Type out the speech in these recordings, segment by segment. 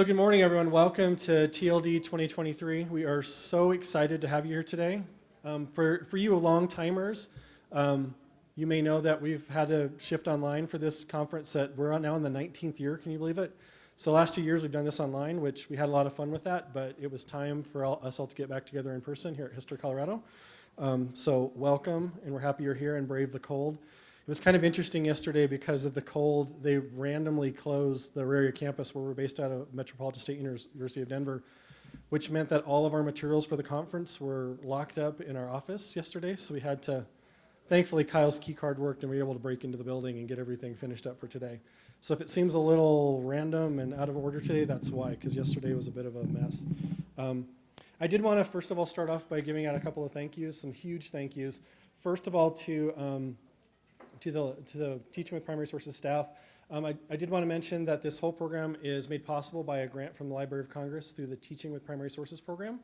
So good morning, everyone. Welcome to TLD 2023. We are so excited to have you here today. For you long-timers, you may know that we've had to shift online for this conference that we're on now in the 19th year. Can you believe it? So the last 2 years we've done this online, which we had a lot of fun with that, but it was time for us all to get back together in person here at History Colorado. So welcome, and we're happy you're here and brave the cold. It was kind of interesting yesterday because of the cold. They randomly closed the Auraria campus where we're based out of Metropolitan State University of Denver, which meant that all of our materials for the conference were locked up in our office yesterday. So we had to, thankfully Kyle's key card worked and we were able to break into the building and get everything finished up for today. So if it seems a little random and out of order today, that's why, because yesterday was a bit of a mess. I did want to first of all start off by giving out a couple of thank yous, some huge thank yous. First of all to the Teaching with Primary Sources staff. I did want to mention that this whole program is made possible by a grant from the Library of Congress through the Teaching with Primary Sources program.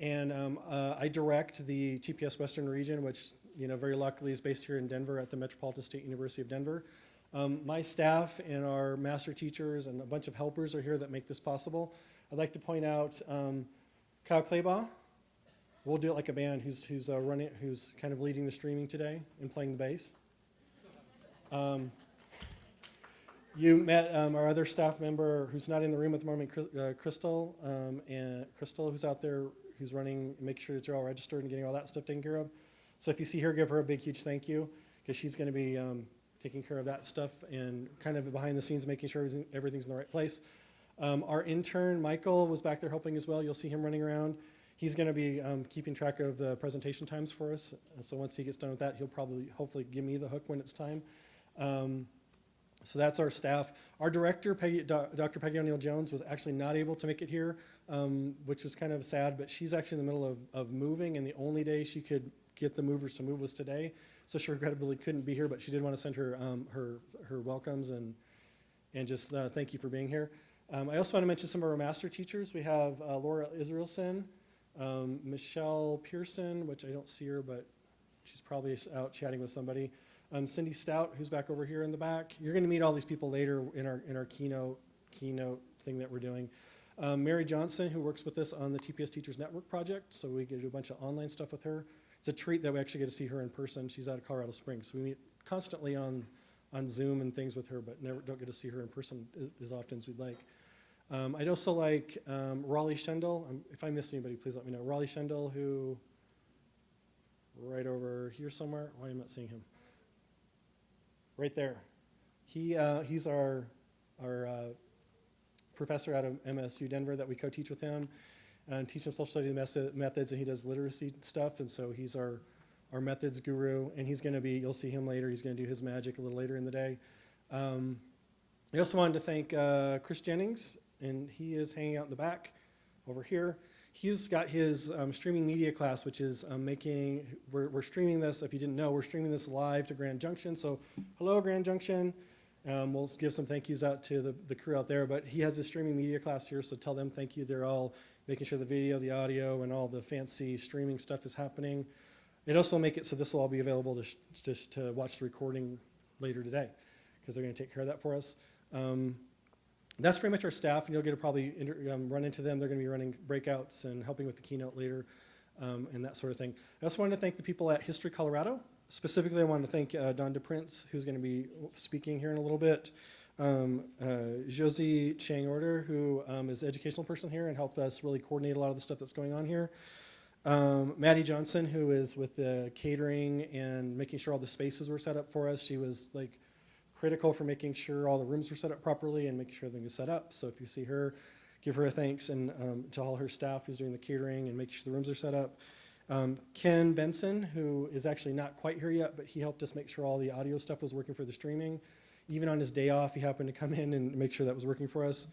And I direct the TPS Western region, which very luckily is based here in Denver at the Metropolitan State University of Denver. My staff and our master teachers and a bunch of helpers are here that make this possible. I'd like to point out Kile Clabaugh. We'll do it like a band who's kind of leading the streaming today and playing the bass. You met our other staff member who's not in the room at the moment, Crystal, and Crystal who's out there who's running, make sure that you're all registered and getting all that stuff taken care of. So if you see her, give her a big, huge thank you because she's going to be taking care of that stuff and kind of behind the scenes making sure everything's in the right place. Our intern, Michael, was back there helping as well. You'll see him running around. He's going to be keeping track of the presentation times for us. So once he gets done with that, he'll probably, hopefully, give me the hook when it's time. So that's our staff. Our director, Dr. Peggy O'Neill-Jones, was actually not able to make it here, which was kind of sad, but she's actually in the middle of moving, and the only day she could get the movers to move was today. So she regrettably couldn't be here, but she did want to send her her welcomes and just thank you for being here. I also want to mention some of our master teachers. We have Laura Israelsen, Michelle Pearson, which I don't see her, but she's probably out chatting with somebody. Cindy Stout, who's back over here in the back. You're going to meet all these people later in our keynote thing that we're doing. Mary Johnson, who works with us on the TPS Teachers Network project, so we get to do a bunch of online stuff with her. It's a treat that we actually get to see her in person. She's out of Colorado Springs, so we meet constantly on Zoom and things with her, but don't get to see her in person as often as we'd like. I'd also like Raleigh Schendel. If I missed anybody, please let me know. Raleigh Schendel, who right over here somewhere. Why am I not seeing him? Right there. He's our professor out of MSU Denver that we co-teach with him and teach him social studies methods, and he does literacy stuff, and so he's our methods guru, and he's going to be, you'll see him later, he's going to do his magic a little later in the day. I also wanted to thank Chris Jennings, and he is hanging out in the back over here. He's got his streaming media class, which is we're streaming this, if you didn't know, we're streaming this live to Grand Junction. So hello, Grand Junction. We'll give some thank yous out to the crew out there, but he has a streaming media class here, so tell them thank you. They're all making sure the video, the audio, and all the fancy streaming stuff is happening. It also make it so this will all be available to watch the recording later today, because they're going to take care of that for us. That's pretty much our staff, and you'll get to probably run into them. They're going to be running breakouts and helping with the keynote later and that sort of thing. I also wanted to thank the people at History Colorado. Specifically, I wanted to thank Don DiPrince, who's going to be speaking here in a little bit. Josie Chang-Order, who is the educational person here and helped us really coordinate a lot of the stuff that's going on here. Maddie Johnson, who is with the catering and making sure all the spaces were set up for us. She was like critical for making sure all the rooms were set up properly and making sure everything is set up. So if you see her, give her a thanks, and to all her staff who's doing the catering and making sure the rooms are set up. Ken Benson, who is actually not quite here yet, but he helped us make sure all the audio stuff was working for the streaming. Even on his day off, he happened to come in and make sure that was working for us.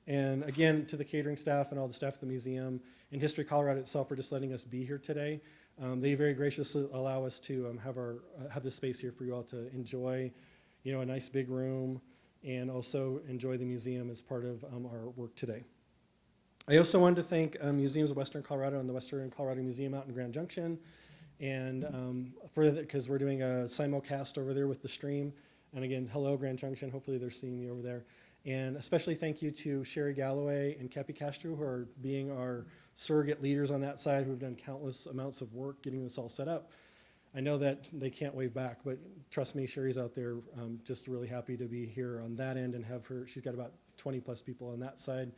And again, to the catering staff and all the staff at the museum and History Colorado itself for just letting us be here today. They very graciously allow us to have this space here for you all to enjoy, a nice big room, and also enjoy the museum as part of our work today. I also wanted to thank Museums of Western Colorado and the Western Colorado Museum out in Grand Junction, and because we're doing a simulcast over there with the stream. And again, hello, Grand Junction. Hopefully they're seeing me over there. And especially thank you to Sherry Galloway and Cappy Castro, who are being our surrogate leaders on that side, who have done countless amounts of work getting this all set up. I know that they can't wave back, but trust me, Sherry's out there just really happy to be here on that end and have her, she's got about 20 plus people on that side.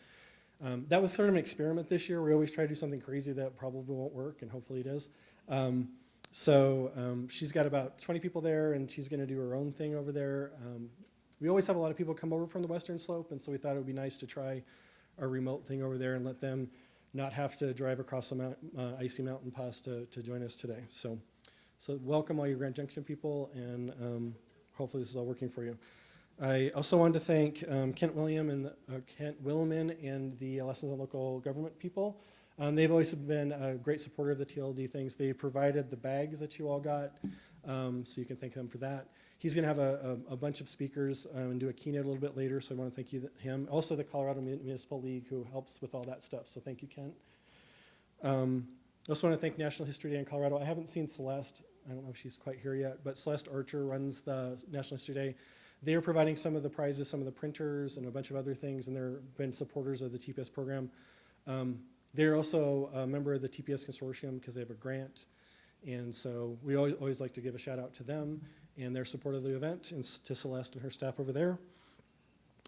That was sort of an experiment this year. We always try to do something crazy that probably won't work, and hopefully it is. She's got about 20 people there, and she's going to do her own thing over there. We always have a lot of people come over from the Western Slope, and so we thought it would be nice to try a remote thing over there and let them not have to drive across the icy mountain pass to join us today. So welcome all your Grand Junction people, and hopefully this is all working for you. I also wanted to thank Kent Willmann and the Lessons on Local Government people. They've always been a great supporter of the TLD things. They provided the bags that you all got, so you can thank them for that. He's going to have a bunch of speakers and do a keynote a little bit later, so I want to thank him. Also the Colorado Municipal League, who helps with all that stuff, so thank you, Kent. I also want to thank National History Day in Colorado. I haven't seen Celeste. I don't know if she's quite here yet, but Celeste Archer runs the National History Day. They are providing some of the prizes, some of the printers, and a bunch of other things, and they've been supporters of the TPS program. They're also a member of the TPS consortium because they have a grant, and so we always like to give a shout out to them and their support of the event, and to Celeste and her staff over there.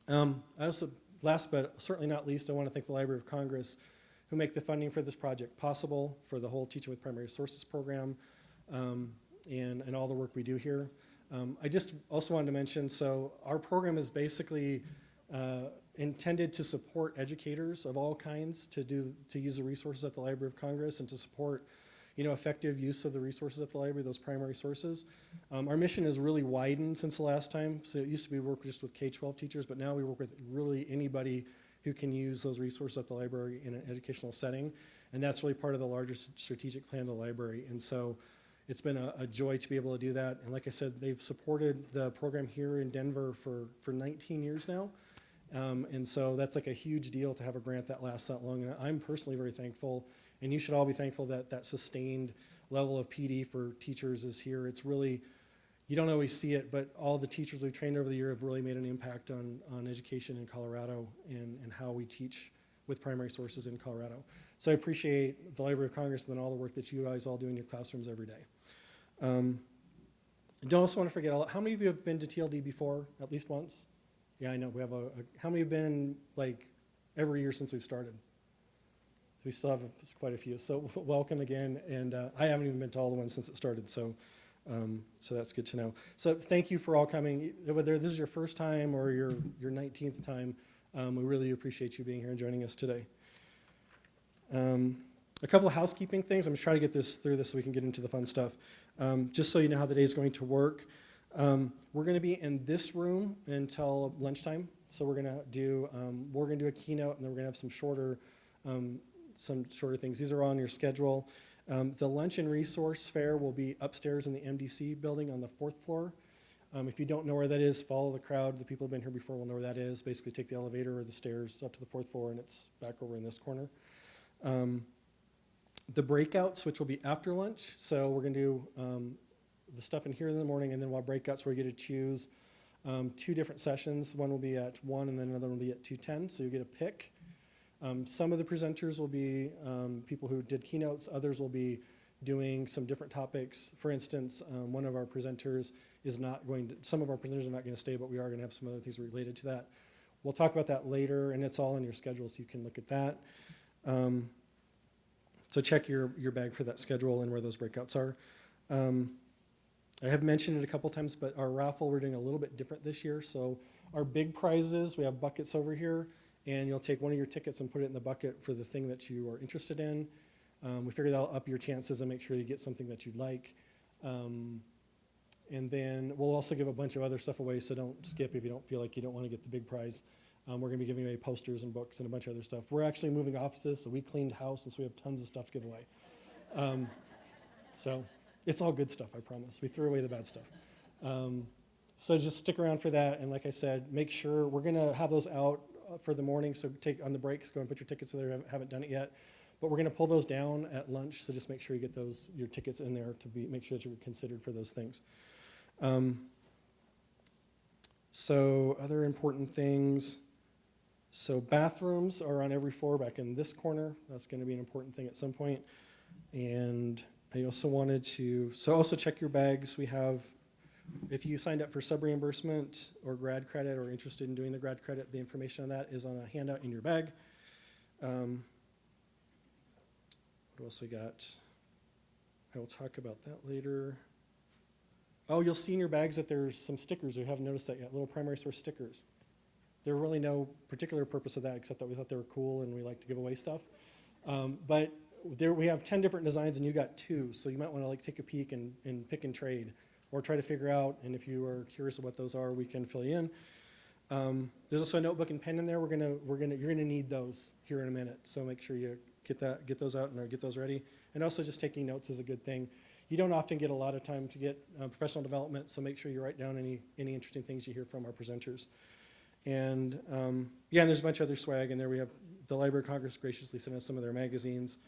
I also, last but certainly not least, I want to thank the Library of Congress, who make the funding for this project possible, for the whole Teaching with Primary Sources program, and all the work we do here. I just also wanted to mention, so our program is basically intended to support educators of all kinds to use the resources at the Library of Congress and to support, effective use of the resources at the library, those primary sources. Our mission has really widened since the last time. So it used to be we work just with K-12 teachers, but now we work with really anybody who can use those resources at the library in an educational setting. And that's really part of the larger strategic plan of the library. And so it's been a joy to be able to do that. And like I said, they've supported the program here in Denver for 19 years now. And so that's like a huge deal to have a grant that lasts that long. And I'm personally very thankful, and you should all be thankful that that sustained level of PD for teachers is here. It's really, you don't always see it, but all the teachers we've trained over the year have really made an impact on education in Colorado and how we teach with primary sources in Colorado. So I appreciate the Library of Congress and then all the work that you guys all do in your classrooms every day. I don't also want to forget, how many of you have been to TLD before, at least once? Yeah, I know, we have how many have been like every year since we've started? So we still have quite a few, so welcome again, and I haven't even been to all the ones since it started, so that's good to know. So thank you for all coming, whether this is your first time or your 19th time, we really appreciate you being here and joining us today. A couple of housekeeping things. I'm just trying to get through this so we can get into the fun stuff. Just so you know how the day is going to work. We're going to be in this room until lunchtime. So we're going to do a keynote, and then we're going to have some shorter things. These are all on your schedule. The lunch and resource fair will be upstairs in the MDC building on the 4th floor. If you don't know where that is, follow the crowd. The people who have been here before will know where that is. Basically, take the elevator or the stairs up to the 4th floor, and it's back over in this corner. The breakouts, which will be after lunch. So we're going to do the stuff in here in the morning, and then we'll have breakouts where you get to choose 2 different sessions. One will be at 1, and then another one will be at 2:10, so you get a pick. Some of the presenters will be people who did keynotes. Others will be doing some different topics. For instance, one of our presenters is not going to, some of our presenters are not going to stay, but we are going to have some other things related to that. We'll talk about that later, and it's all in your schedule, so you can look at that. So check your bag for that schedule and where those breakouts are. I have mentioned it a couple times, but our raffle, we're doing a little bit different this year. So our big prizes, we have buckets over here, and you'll take one of your tickets and put it in the bucket for the thing that you are interested in. We figure that'll up your chances and make sure you get something that you'd like. And then we'll also give a bunch of other stuff away, so don't skip if you don't feel like you don't want to get the big prize. We're going to be giving away posters and books and a bunch of other stuff. We're actually moving offices, so we cleaned house, and so we have tons of stuff to give away. So it's all good stuff, I promise. We threw away the bad stuff. So just stick around for that, and like I said, make sure, we're going to have those out for the morning, so take on the breaks, go and put your tickets in there if you haven't done it yet. But we're going to pull those down at lunch, so just make sure you get your tickets in there to make sure that you're considered for those things. So other important things. So bathrooms are on every floor back in this corner. That's going to be an important thing at some point. And I also wanted to, so also check your bags. We have, if you signed up for sub-reimbursement or grad credit or interested in doing the grad credit, the information on that is on a handout in your bag. What else we got? I will talk about that later. Oh, you'll see in your bags that there's some stickers. You haven't noticed that yet, little primary source stickers. There really no particular purpose of that except that we thought they were cool and we like to give away stuff. But there we have 10 different designs and you got 2, so you might want to like take a peek and pick and trade or try to figure out, and if you are curious of what those are, we can fill you in. There's also a notebook and pen in there. You're gonna need those here in a minute, so make sure you get those out and get those ready. And also just taking notes is a good thing. You don't often get a lot of time to get professional development, so make sure you write down any interesting things you hear from our presenters. And yeah, and there's a bunch of other swag in there. We have the Library of Congress graciously sent us some of their magazines,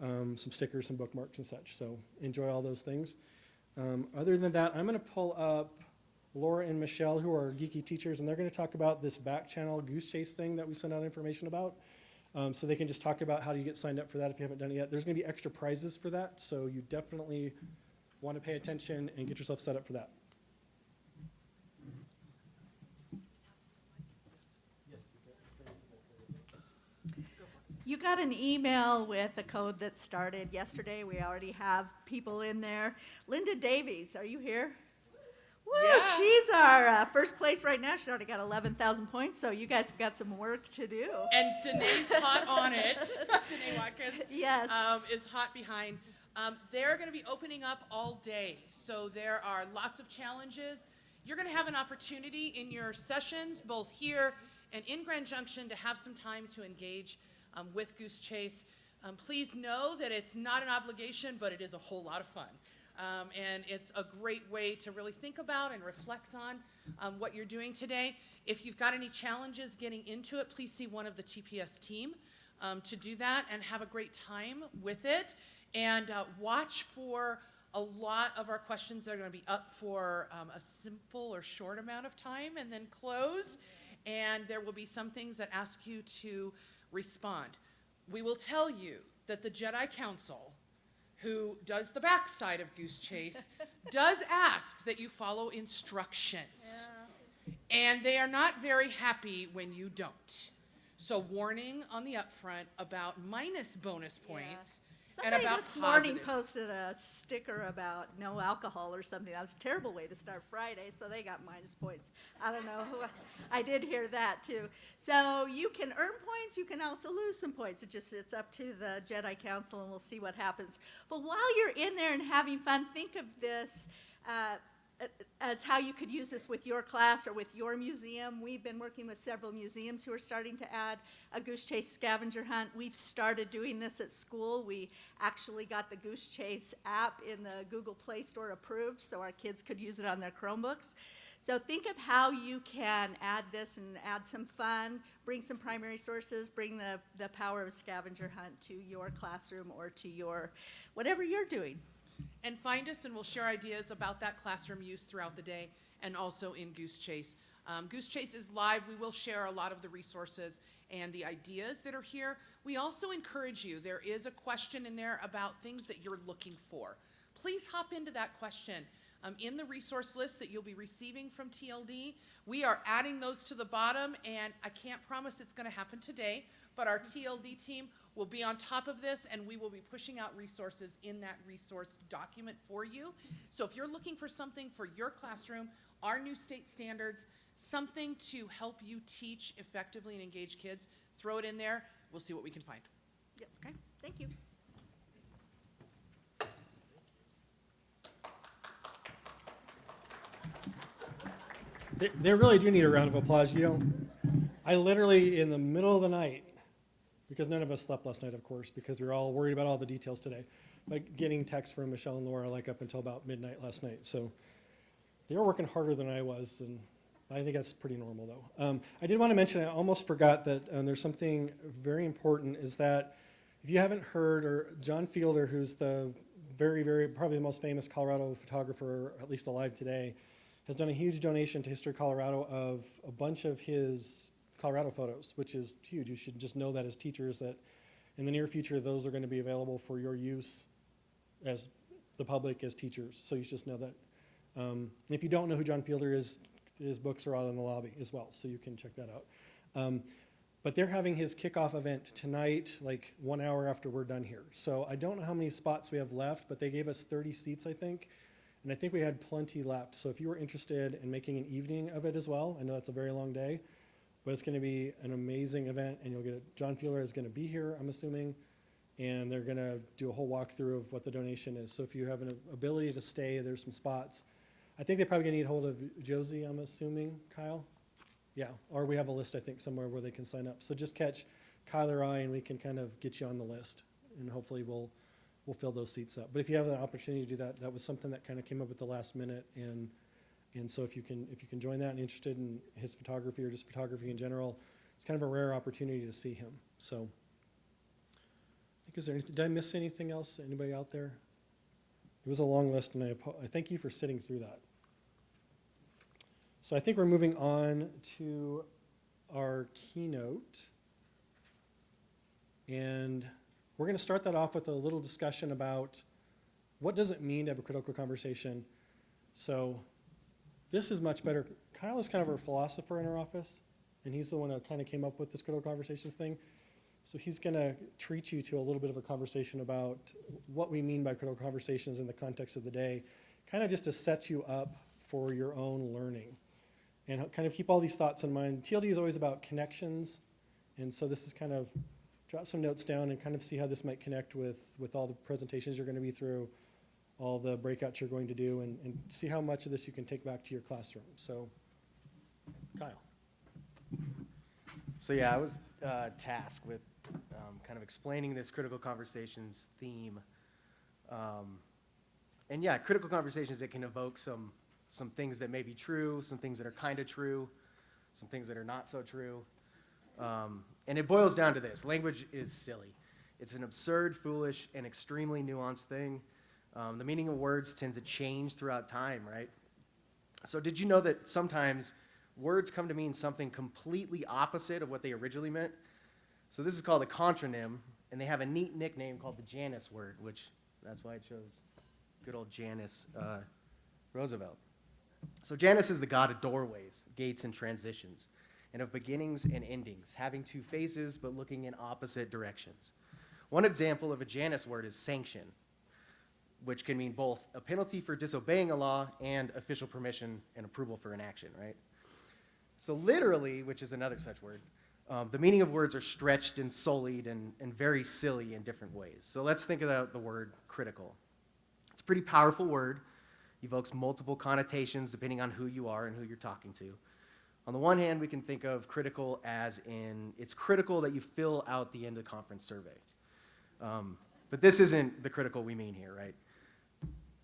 some stickers, some bookmarks and such. So enjoy all those things. Other than that, I'm going to pull up Laura and Michelle, who are geeky teachers, and they're going to talk about this back channel goose chase thing that we sent out information about. So they can just talk about how do you get signed up for that if you haven't done it yet. There's going to be extra prizes for that, so you definitely want to pay attention and get yourself set up for that. You got an email with a code that started yesterday. We already have people in there. Linda Davies, are you here? Woo, yeah. She's our first place right now. She's already got 11,000 points, so you guys have got some work to do. And Danae's hot on it. Danae Watkins yes. Is hot behind. They're going to be opening up all day, so there are lots of challenges. You're going to have an opportunity in your sessions, both here and in Grand Junction, to have some time to engage with Goose Chase. Please know that it's not an obligation, but it is a whole lot of fun. And it's a great way to really think about and reflect on what you're doing today. If you've got any challenges getting into it, please see one of the TPS team to do that and have a great time with it. And watch for a lot of our questions that are going to be up for a simple or short amount of time and then close. And there will be some things that ask you to respond. We will tell you that the Jedi Council, who does the backside of Goose Chase, does ask that you follow instructions. Yeah. And they are not very happy when you don't. So warning on the upfront about minus bonus points. Yeah. Somebody and about this morning posted a sticker about no alcohol or something. That was a terrible way to start Friday, so they got minus points. I don't know. I did hear that too. So you can earn points. You can also lose some points. It's up to the Jedi Council, and we'll see what happens. But while you're in there and having fun, think of this as how you could use this with your class or with your museum. We've been working with several museums who are starting to add a Goose Chase scavenger hunt. We've started doing this at school. We actually got the Goose Chase app in the Google Play Store approved so our kids could use it on their Chromebooks. So think of how you can add this and add some fun, bring some primary sources, bring the power of a scavenger hunt to your classroom or to your whatever you're doing. And find us, and we'll share ideas about that classroom use throughout the day and also in Goose Chase. Goose Chase is live. We will share a lot of the resources and the ideas that are here. We also encourage you, there is a question in there about things that you're looking for. Please hop into that question. In the resource list that you'll be receiving from TLD, we are adding those to the bottom, and I can't promise it's going to happen today, but our TLD team will be on top of this, and we will be pushing out resources in that resource document for you. So if you're looking for something for your classroom, our new state standards, something to help you teach effectively and engage kids, throw it in there. We'll see what we can find. Yep. Okay. Thank you. They really do need a round of applause. I literally, in the middle of the night, because none of us slept last night, of course, because we were all worried about all the details today, but getting texts from Michelle and Laura like up until about midnight last night. So they were working harder than I was, and I think that's pretty normal, though. I did want to mention, I almost forgot that there's something very important, is that if you haven't heard, or John Fielder, who's the probably the most famous Colorado photographer, at least alive today, has done a huge donation to History Colorado of a bunch of his Colorado photos, which is huge. You should just know that as teachers that in the near future, those are going to be available for your use as the public, as teachers. So you should just know that. And if you don't know who John Fielder is, his books are out in the lobby as well, so you can check that out. But they're having his kickoff event tonight, like 1 hour after we're done here. So I don't know how many spots we have left, but they gave us 30 seats, I think. And I think we had plenty left. So if you were interested in making an evening of it as well, I know that's a very long day, but it's going to be an amazing event, and you'll get it. John Fielder is going to be here, I'm assuming, and they're going to do a whole walkthrough of what the donation is. So if you have an ability to stay, there's some spots. I think they're probably going to need hold of Josie, I'm assuming, Kyle? Yeah, or we have a list, I think, somewhere where they can sign up. So just catch Kyle or I, and we can kind of get you on the list, and hopefully we'll fill those seats up. But if you have the opportunity to do that, that was something that kind of came up at the last minute, and so if you can join that and interested in his photography or just photography in general, it's kind of a rare opportunity to see him. So I think, is there anything, did I miss anything else? Anybody out there? It was a long list, and I thank you for sitting through that. So I think we're moving on to our keynote. And we're going to start that off with a little discussion about what does it mean to have a critical conversation. So this is much better. Kyle is kind of our philosopher in our office, and he's the one that kind of came up with this critical conversations thing. So he's going to treat you to a little bit of a conversation about what we mean by critical conversations in the context of the day, kind of just to set you up for your own learning. And kind of keep all these thoughts in mind. TLD is always about connections, and so this is kind of jot some notes down and kind of see how this might connect with all the presentations you're going to be through, all the breakouts you're going to do, and see how much of this you can take back to your classroom. So, Kyle. So yeah, I was tasked with kind of explaining this critical conversations theme. And yeah, critical conversations that can evoke some things that may be true, some things that are kind of true, some things that are not so true. And it boils down to this. Language is silly. It's an absurd, foolish, and extremely nuanced thing. The meaning of words tend to change throughout time, right? So did you know that sometimes words come to mean something completely opposite of what they originally meant? So this is called a contronym, and they have a neat nickname called the Janus word, which that's why I chose good old Janus Roosevelt. So Janus is the god of doorways, gates, and transitions, and of beginnings and endings, having two faces but looking in opposite directions. One example of a Janus word is sanction, which can mean both a penalty for disobeying a law and official permission and approval for an action, right? So literally, which is another such word, the meaning of words are stretched and sullied and very silly in different ways. So let's think about the word critical. It's a pretty powerful word, evokes multiple connotations depending on who you are and who you're talking to. On the one hand, we can think of critical as in, it's critical that you fill out the end of the conference survey. But this isn't the critical we mean here, right?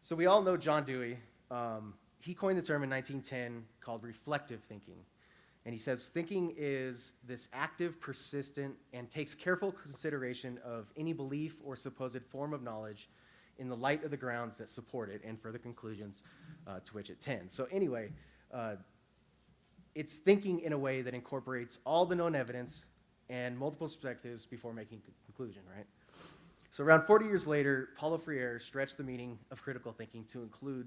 So we all know John Dewey. He coined the term in 1910 called reflective thinking. And he says, thinking is this active, persistent, and takes careful consideration of any belief or supposed form of knowledge in the light of the grounds that support it and further conclusions to which it tends. So anyway, it's thinking in a way that incorporates all the known evidence and multiple perspectives before making a conclusion, right? So around 40 years later, Paulo Freire stretched the meaning of critical thinking to include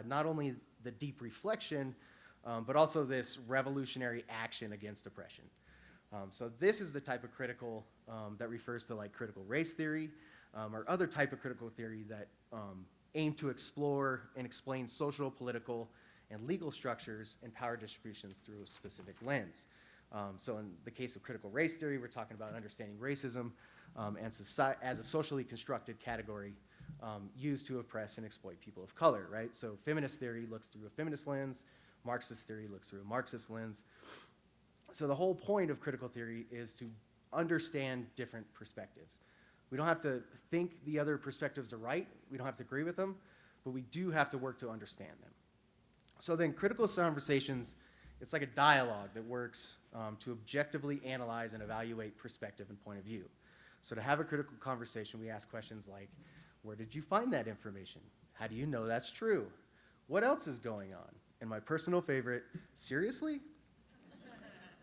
not only the deep reflection, but also this revolutionary action against oppression. So this is the type of critical that refers to like critical race theory, or other type of critical theory that aim to explore and explain social, political, and legal structures and power distributions through a specific lens. So in the case of critical race theory, we're talking about understanding racism as a socially constructed category used to oppress and exploit people of color, right? So feminist theory looks through a feminist lens, Marxist theory looks through a Marxist lens. So the whole point of critical theory is to understand different perspectives. We don't have to think the other perspectives are right, we don't have to agree with them, but we do have to work to understand them. So then critical conversations, it's like a dialogue that works to objectively analyze and evaluate perspective and point of view. So to have a critical conversation, we ask questions like, where did you find that information? How do you know that's true? What else is going on? And my personal favorite, seriously?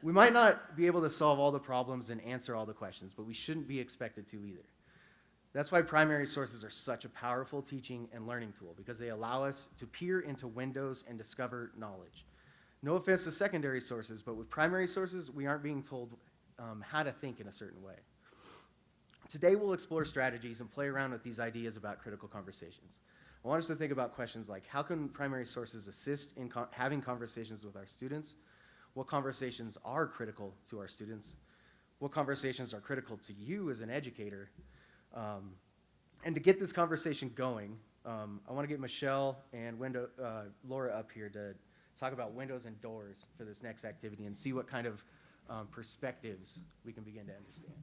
We might not be able to solve all the problems and answer all the questions, but we shouldn't be expected to either. That's why primary sources are such a powerful teaching and learning tool, because they allow us to peer into windows and discover knowledge. No offense to secondary sources, but with primary sources, we aren't being told how to think in a certain way. Today, we'll explore strategies and play around with these ideas about critical conversations. I want us to think about questions like, how can primary sources assist in having conversations with our students? What conversations are critical to our students? What conversations are critical to you as an educator? And to get this conversation going, I want to get Michelle and Laura up here to talk about windows and doors for this next activity and see what kind of perspectives we can begin to understand.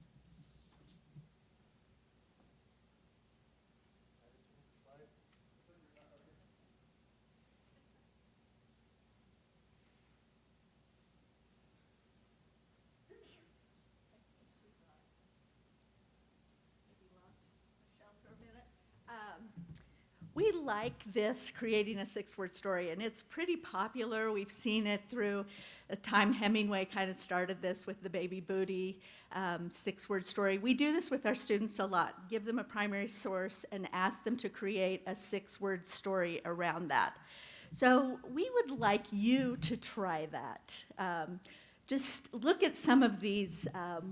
We like this, creating a 6-word story, and it's pretty popular. We've seen it through a time. Hemingway kind of started this with the Baby Booty 6-word story. We do this with our students a lot. Give them a primary source and ask them to create a 6-word story around that. So we would like you to try that. Just look at some of these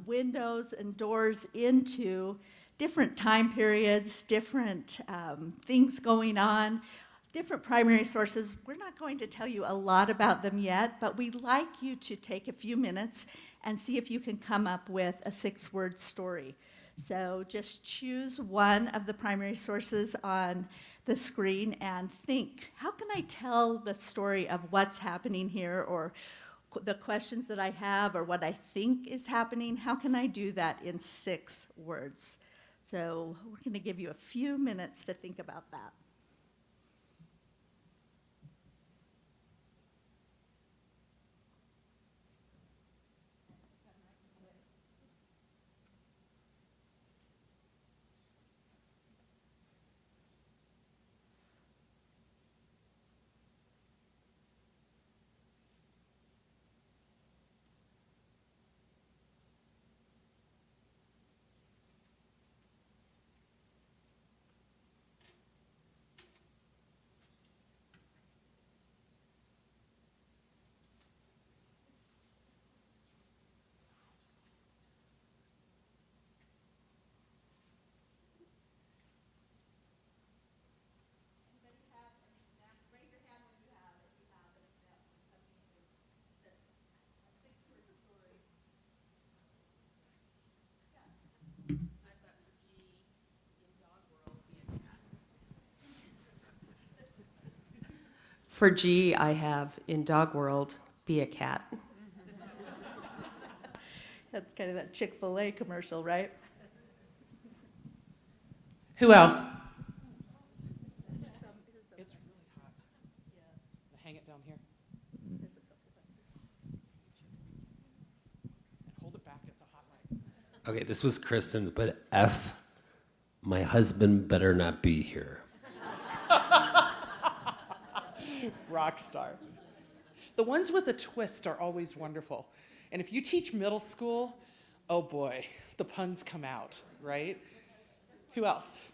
windows and doors into different time periods, different things going on, different primary sources. We're not going to tell you a lot about them yet, but we'd like you to take a few minutes and see if you can come up with a 6-word story. So just choose one of the primary sources on the screen and think, how can I tell the story of what's happening here, or the questions that I have, or what I think is happening? How can I do that in 6 words? So we're going to give you a few minutes to think about that. For G, I have, in dog world, be a cat. That's kind of that Chick-fil-A commercial, right? Who else? It's really hot. Hang it down here. And hold it back, it's a hot light. Okay, this was Kristen's, but F, my husband better not be here. Rock star. The ones with a twist are always wonderful. And if you teach middle school, oh boy, the puns come out, right? Who else?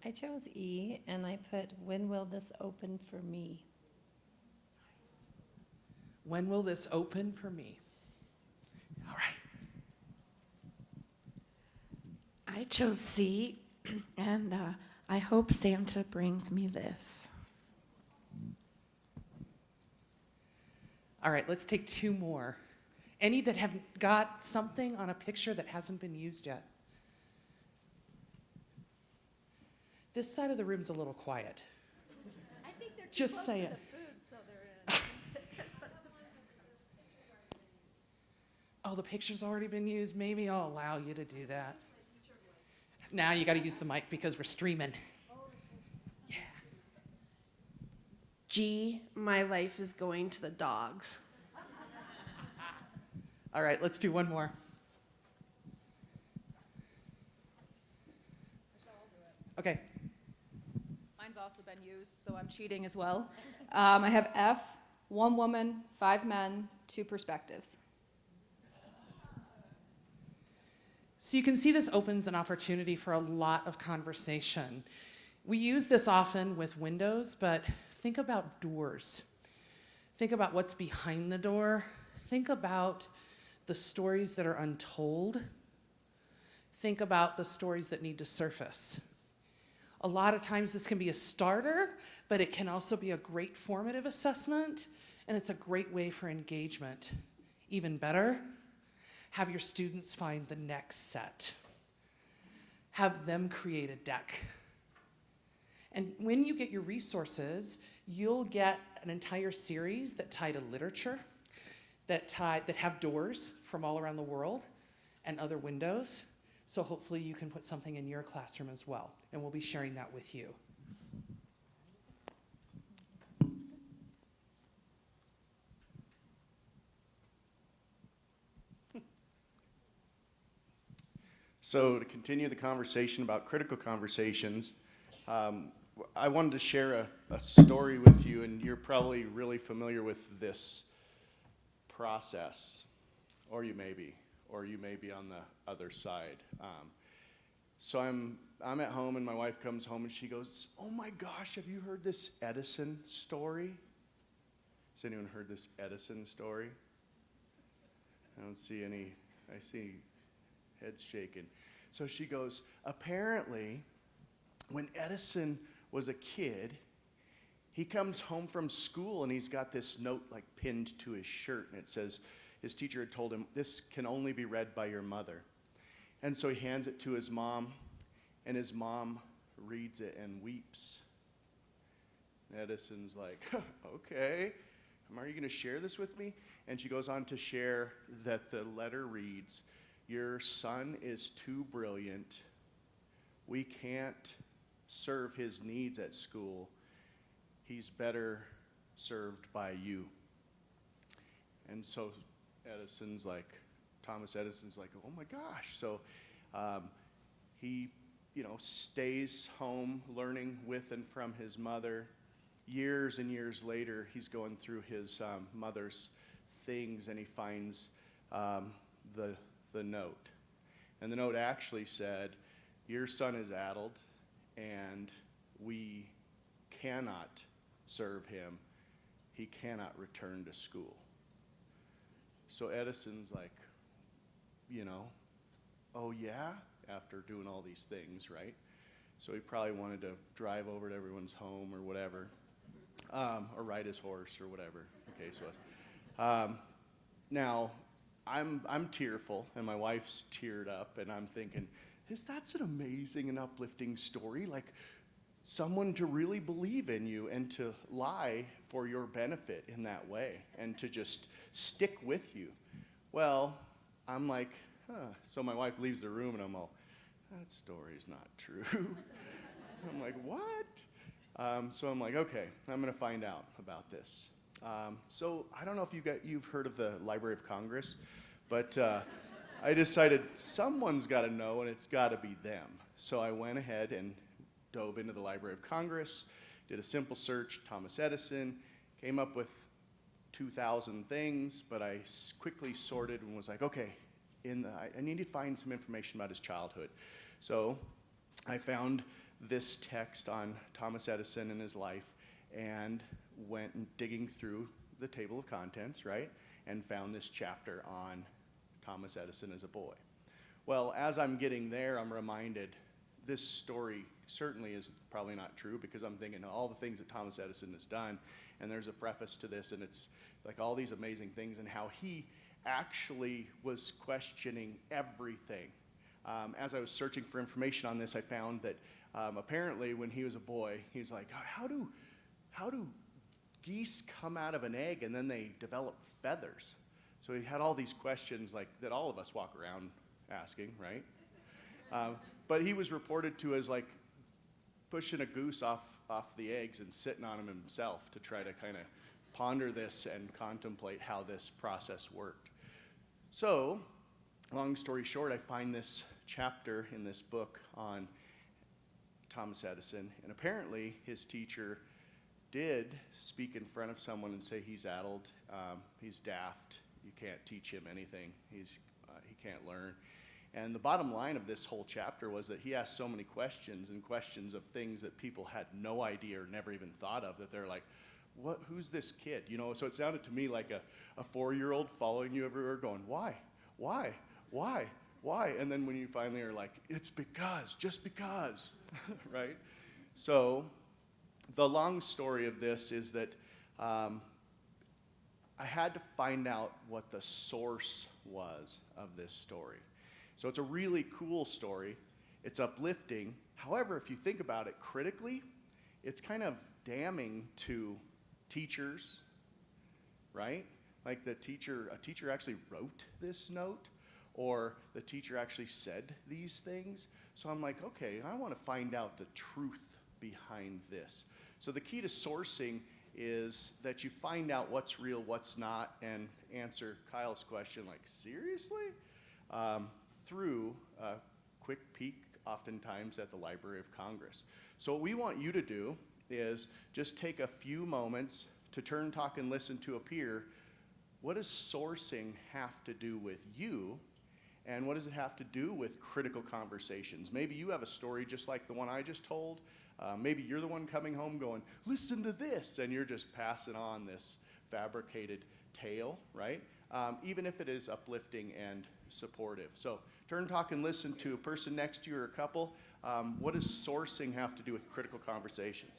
I chose E, and I put, when will this open for me? When will this open for me? All right. I chose C, and I hope Santa brings me this. All right, let's take 2 more. Any that have got something on a picture that hasn't been used yet? This side of the room's a little quiet. I think they're Just close saying. to the food, so they're in. Oh, the picture's already been used. Maybe I'll allow you to do that. Now you got to use the mic because we're streaming. Yeah. G, my life is going to the dogs. All right, let's do 1 more. Okay. also been used, so I'm cheating as well. I have F, 1 woman, 5 men, 2 perspectives. So you can see this opens an opportunity for a lot of conversation. We use this often with windows, but think about doors. Think about what's behind the door. Think about the stories that are untold. Think about the stories that need to surface. A lot of times this can be a starter, but it can also be a great formative assessment, and it's a great way for engagement. Even better, have your students find the next set. Have them create a deck. And when you get your resources, you'll get an entire series that tie to literature, that have doors from all around the world and other windows. So hopefully you can put something in your classroom as well, and we'll be sharing that with you. So to continue the conversation about critical conversations, I wanted to share a story with you, and you're probably really familiar with this process, or you may be on the other side. So I'm at home, and my wife comes home, and she goes, "Oh my gosh, have you heard this Edison story?" Has anyone heard this Edison story? I don't see any. I see heads shaking. So she goes, apparently, when Edison was a kid, he comes home from school and he's got this note like pinned to his shirt, and it says his teacher had told him, "This can only be read by your mother." And so he hands it to his mom, and his mom reads it and weeps. And Edison's like, "Okay, are you going to share this with me?" And she goes on to share that the letter reads, "Your son is too brilliant. We can't serve his needs at school. He's better served by you." And so Thomas Edison's like, "Oh my gosh." So he, stays home learning with and from his mother. Years and years later, he's going through his mother's things, and he finds the note. And the note actually said, "Your son is addled, and we cannot serve him. He cannot return to school." So Edison's like, "Oh yeah?" After doing all these things, right? So he probably wanted to drive over to everyone's home or whatever, or ride his horse or whatever the case was. Now, I'm tearful, and my wife's teared up, and I'm thinking, that's an amazing and uplifting story, like someone to really believe in you and to lie for your benefit in that way and to just stick with you. Well, I'm like, So my wife leaves the room, and I'm all, "That story's not true." I'm like, "What?" So I'm like, okay, I'm going to find out about this. So I don't know if you've heard of the Library of Congress, but I decided someone's got to know, and it's got to be them. So I went ahead and dove into the Library of Congress, did a simple search, Thomas Edison, came up with 2,000 things, but I quickly sorted and was like, okay, I need to find some information about his childhood. So I found this text on Thomas Edison and his life, and went digging through the table of contents, right, and found this chapter on Thomas Edison as a boy. Well, as I'm getting there, I'm reminded this story certainly is probably not true, because I'm thinking of all the things that Thomas Edison has done, and there's a preface to this, and it's like all these amazing things and how he actually was questioning everything. As I was searching for information on this, I found that apparently when he was a boy, he's like, how do geese come out of an egg and then they develop feathers? So he had all these questions like that all of us walk around asking, right? But he was reported to as like pushing a goose off the eggs and sitting on them himself to try to kind of ponder this and contemplate how this process worked. So, long story short, I find this chapter in this book on Thomas Edison, and apparently his teacher did speak in front of someone and say he's addled, he's daft, you can't teach him anything, he can't learn. And the bottom line of this whole chapter was that he asked so many questions, and questions of things that people had no idea or never even thought of, that they're like, who's this kid? You know, so it sounded to me like a 4-year-old following you everywhere going, why? And then when you finally are like, it's because, just because, right? So the long story of this is that I had to find out what the source was of this story. So it's a really cool story. It's uplifting. However, if you think about it critically, it's kind of damning to teachers, right? Like a teacher actually wrote this note, or the teacher actually said these things. So I'm like, okay, I want to find out the truth behind this. So the key to sourcing is that you find out what's real, what's not, and answer Kyle's question, like, seriously? Through a quick peek, oftentimes, at the Library of Congress. So what we want you to do is just take a few moments to turn, talk, and listen to a peer. What does sourcing have to do with you? And what does it have to do with critical conversations? Maybe you have a story just like the one I just told. Maybe you're the one coming home going, listen to this, and you're just passing on this fabricated tale, right? Even if it is uplifting and supportive. So turn, talk, and listen to a person next to you or a couple. What does sourcing have to do with critical conversations?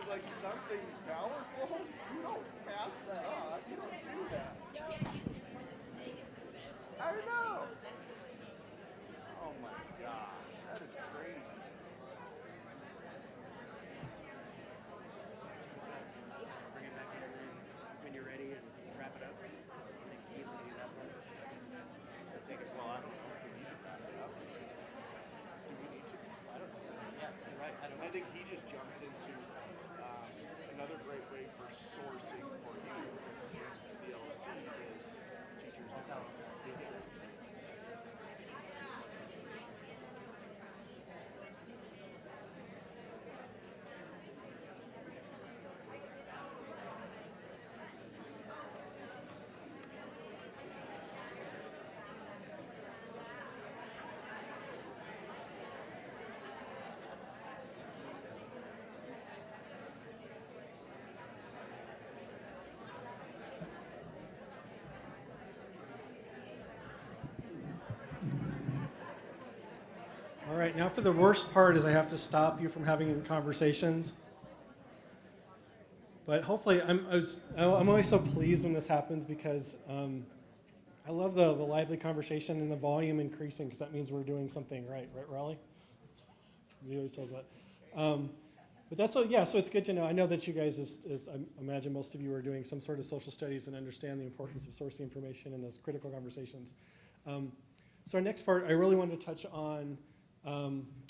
Like something powerful, you don't pass that off. You don't do that. I know. Oh my gosh, that is crazy. Bring it back in when you're ready and wrap it up. I think Keith will do that one. I think it's, well, I don't know if we need to wrap it up. Do we need to? I don't know. Yeah, you're right. I think he just jumps into another great way for sourcing for you to be able to see is teachers All right, now for the worst part is I have to stop you from having conversations. But hopefully, I'm always so pleased when this happens because I love the lively conversation and the volume increasing because that means we're doing something right, Raleigh? He always tells that. But that's so, yeah, so it's good to know. I know that you guys, I imagine most of you are doing some sort of social studies and understand the importance of sourcing information in those critical conversations. So our next part, I really wanted to touch on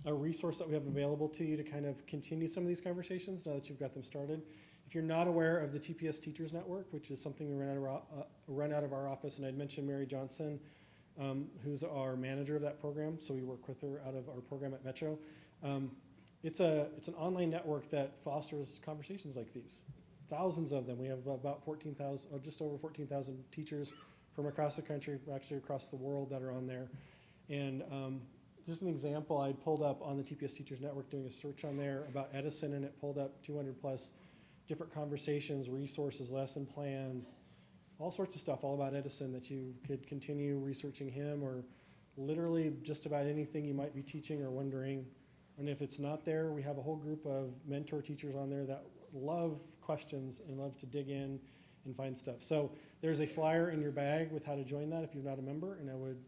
a resource that we have available to you to kind of continue some of these conversations now that you've got them started. If you're not aware of the TPS Teachers Network, which is something we run out of our office, and I'd mentioned Mary Johnson, who's our manager of that program, so we work with her out of our program at Metro. It's an online network that fosters conversations like these. Thousands of them. We have about 14,000, or just over 14,000 teachers from across the country, actually across the world, that are on there. And just an example, I pulled up on the TPS Teachers Network doing a search on there about Edison, and it pulled up 200 plus different conversations, resources, lesson plans, all sorts of stuff all about Edison that you could continue researching him, or literally just about anything you might be teaching or wondering. And if it's not there, we have a whole group of mentor teachers on there that love questions and love to dig in and find stuff. So there's a flyer in your bag with how to join that if you're not a member, and I would,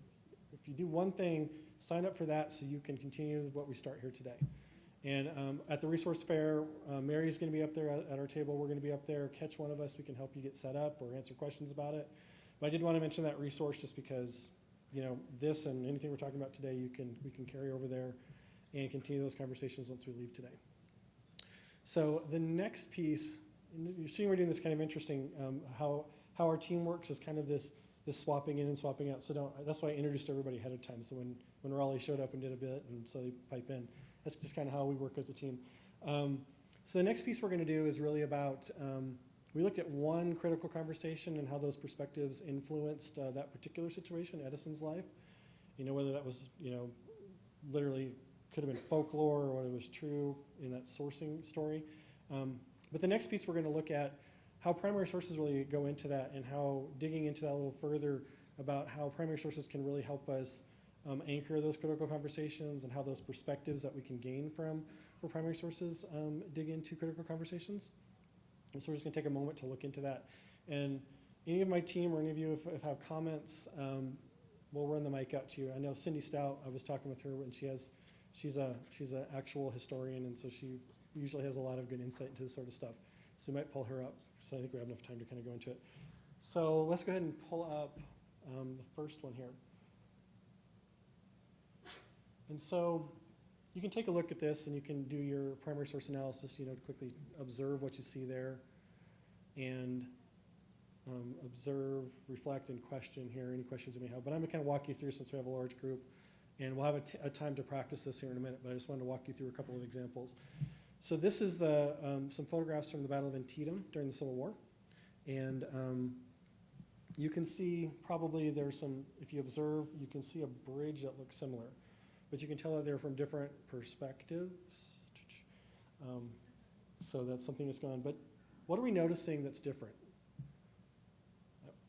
if you do one thing, sign up for that so you can continue what we start here today. And at the resource fair, Mary's going to be up there at our table. We're going to be up there. Catch one of us. We can help you get set up or answer questions about it. But I did want to mention that resource just because, you know, this and anything we're talking about today, we can carry over there and continue those conversations once we leave today. So the next piece, you're seeing we're doing this kind of interesting, how our team works is kind of this swapping in and swapping out. So that's why I introduced everybody ahead of time. So when Raleigh showed up and did a bit and so they pipe in, that's just kind of how we work as a team. So the next piece we're going to do is really about, we looked at one critical conversation and how those perspectives influenced that particular situation, Edison's life. You know, whether that was, you know, literally could have been folklore or whether it was true in that sourcing story. But the next piece we're going to look at how primary sources really go into that and how digging into that a little further about how primary sources can really help us anchor those critical conversations and how those perspectives that we can gain from primary sources dig into critical conversations. And so we're just going to take a moment to look into that. And any of my team or any of you if have comments, we'll run the mic out to you. I know Cindy Stout, I was talking with her, and she's an actual historian, and so she usually has a lot of good insight into this sort of stuff. So we might pull her up. So I think we have enough time to kind of go into it. So let's go ahead and pull up the first one here. And so you can take a look at this and you can do your primary source analysis, you know, to quickly observe what you see there and observe, reflect, and question here, any questions you may have. But I'm going to kind of walk you through since we have a large group. And we'll have a time to practice this here in a minute, but I just wanted to walk you through a couple of examples. So this is some photographs from the Battle of Antietam during the Civil War. And you can see probably there's some, if you observe, you can see a bridge that looks similar. But you can tell that they're from different perspectives. So that's something that's going on. But what are we noticing that's different?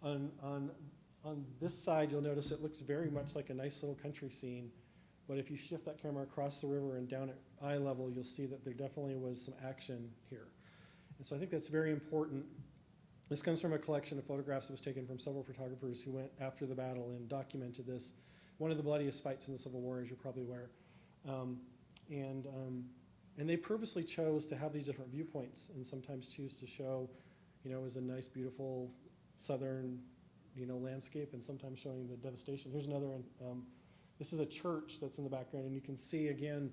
On this side, you'll notice it looks very much like a nice little country scene. But if you shift that camera across the river and down at eye level, you'll see that there definitely was some action here. And so I think that's very important. This comes from a collection of photographs that was taken from several photographers who went after the battle and documented this. One of the bloodiest fights in the Civil War, as you're probably aware. And they purposely chose to have these different viewpoints and sometimes choose to show, you know, it was a nice, beautiful southern, you know, landscape and sometimes showing the devastation. Here's another one. This is a church that's in the background, and you can see, again,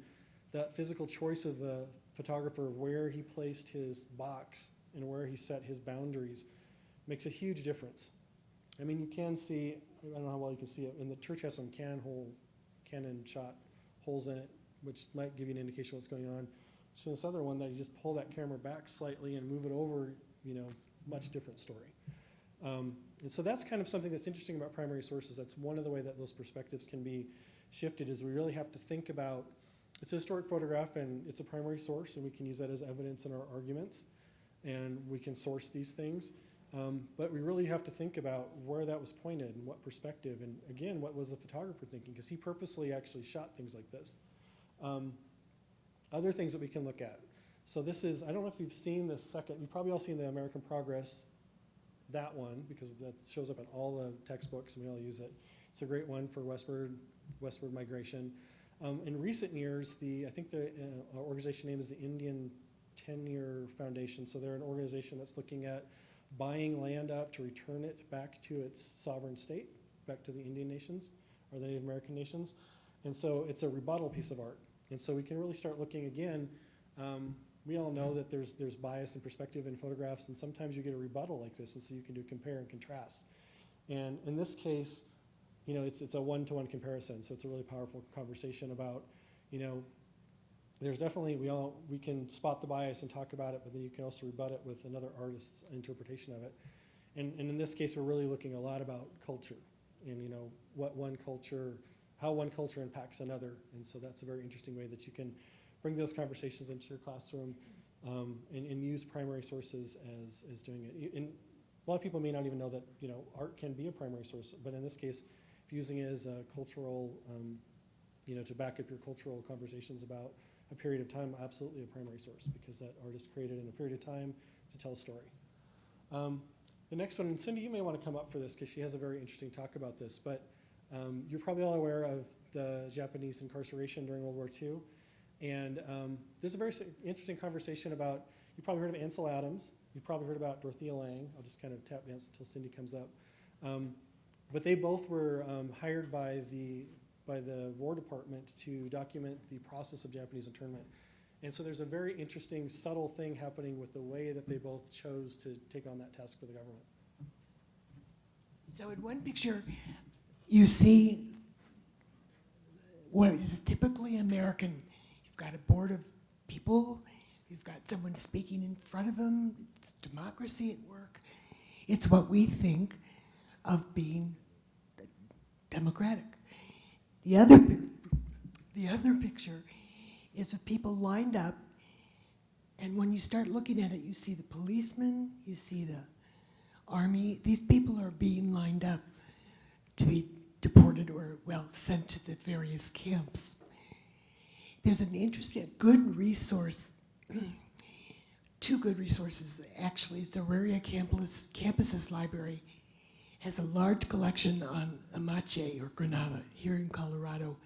that physical choice of the photographer, where he placed his box and where he set his boundaries makes a huge difference. I mean, you can see I don't know how well you can see it, and the church has some cannon shot holes in it, which might give you an indication of what's going on. So this other one that you just pull that camera back slightly and move it over, much different story. And so that's kind of something that's interesting about primary sources. That's one of the way that those perspectives can be shifted, is we really have to think about, it's a historic photograph and it's a primary source, and we can use that as evidence in our arguments, and we can source these things. But we really have to think about where that was pointed and what perspective, and again, what was the photographer thinking, because he purposely actually shot things like this. Other things that we can look at. So this is, I don't know if you've seen this second, you've probably all seen the American Progress, that one, because that shows up in all the textbooks and we all use it. It's a great one for westward migration. In recent years, I think the organization name is the Indian Tenure Foundation. So they're an organization that's looking at buying land up to return it back to its sovereign state, back to the Indian nations or the Native American nations. And so it's a rebuttal piece of art. And so we can really start looking again. We all know that there's bias and perspective in photographs, and sometimes you get a rebuttal like this, and so you can do compare and contrast. And in this case, it's a one-to-one comparison, so it's a really powerful conversation about, there's definitely, we can spot the bias and talk about it, but then you can also rebut it with another artist's interpretation of it. And in this case, we're really looking a lot about culture and, how one culture impacts another. And so that's a very interesting way that you can bring those conversations into your classroom and use primary sources as doing it. And a lot of people may not even know that art can be a primary source, but in this case, if using it as a cultural, to back up your cultural conversations about a period of time, absolutely a primary source, because that artist created in a period of time to tell a story. The next one, and Cindy, you may want to come up for this because she has a very interesting talk about this, but you're probably all aware of the Japanese incarceration during World War II. And there's a very interesting conversation about, you probably heard of Ansel Adams, you probably heard about Dorothea Lange. I'll just kind of tap dance until Cindy comes up. But they both were hired by the War Department to document the process of Japanese internment. And so there's a very interesting, subtle thing happening with the way that they both chose to take on that task for the government. So in one picture, you see what is typically American. You've got a board of people, you've got someone speaking in front of them, it's democracy at work. It's what we think of being democratic. The other picture is of people lined up, and when you start looking at it, you see the policemen, you see the army. These people are being lined up to be deported or, sent to the various camps. There's an interesting, good resource, two good resources actually. The Auraria Campus's library has a large collection on Amache or Granada here in Colorado.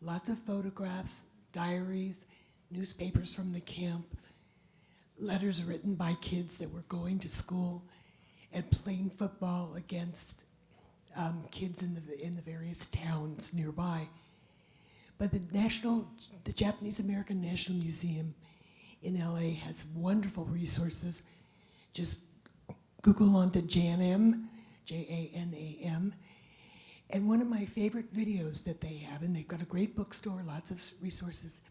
Lots of photographs, diaries, newspapers from the camp, letters written by kids that were going to school and playing football against kids in the various towns nearby. But the Japanese American National Museum in LA has wonderful resources. Just Google onto JANAM, J-A-N-A-M. And one of my favorite videos that they have, and they've got a great bookstore, lots of resources,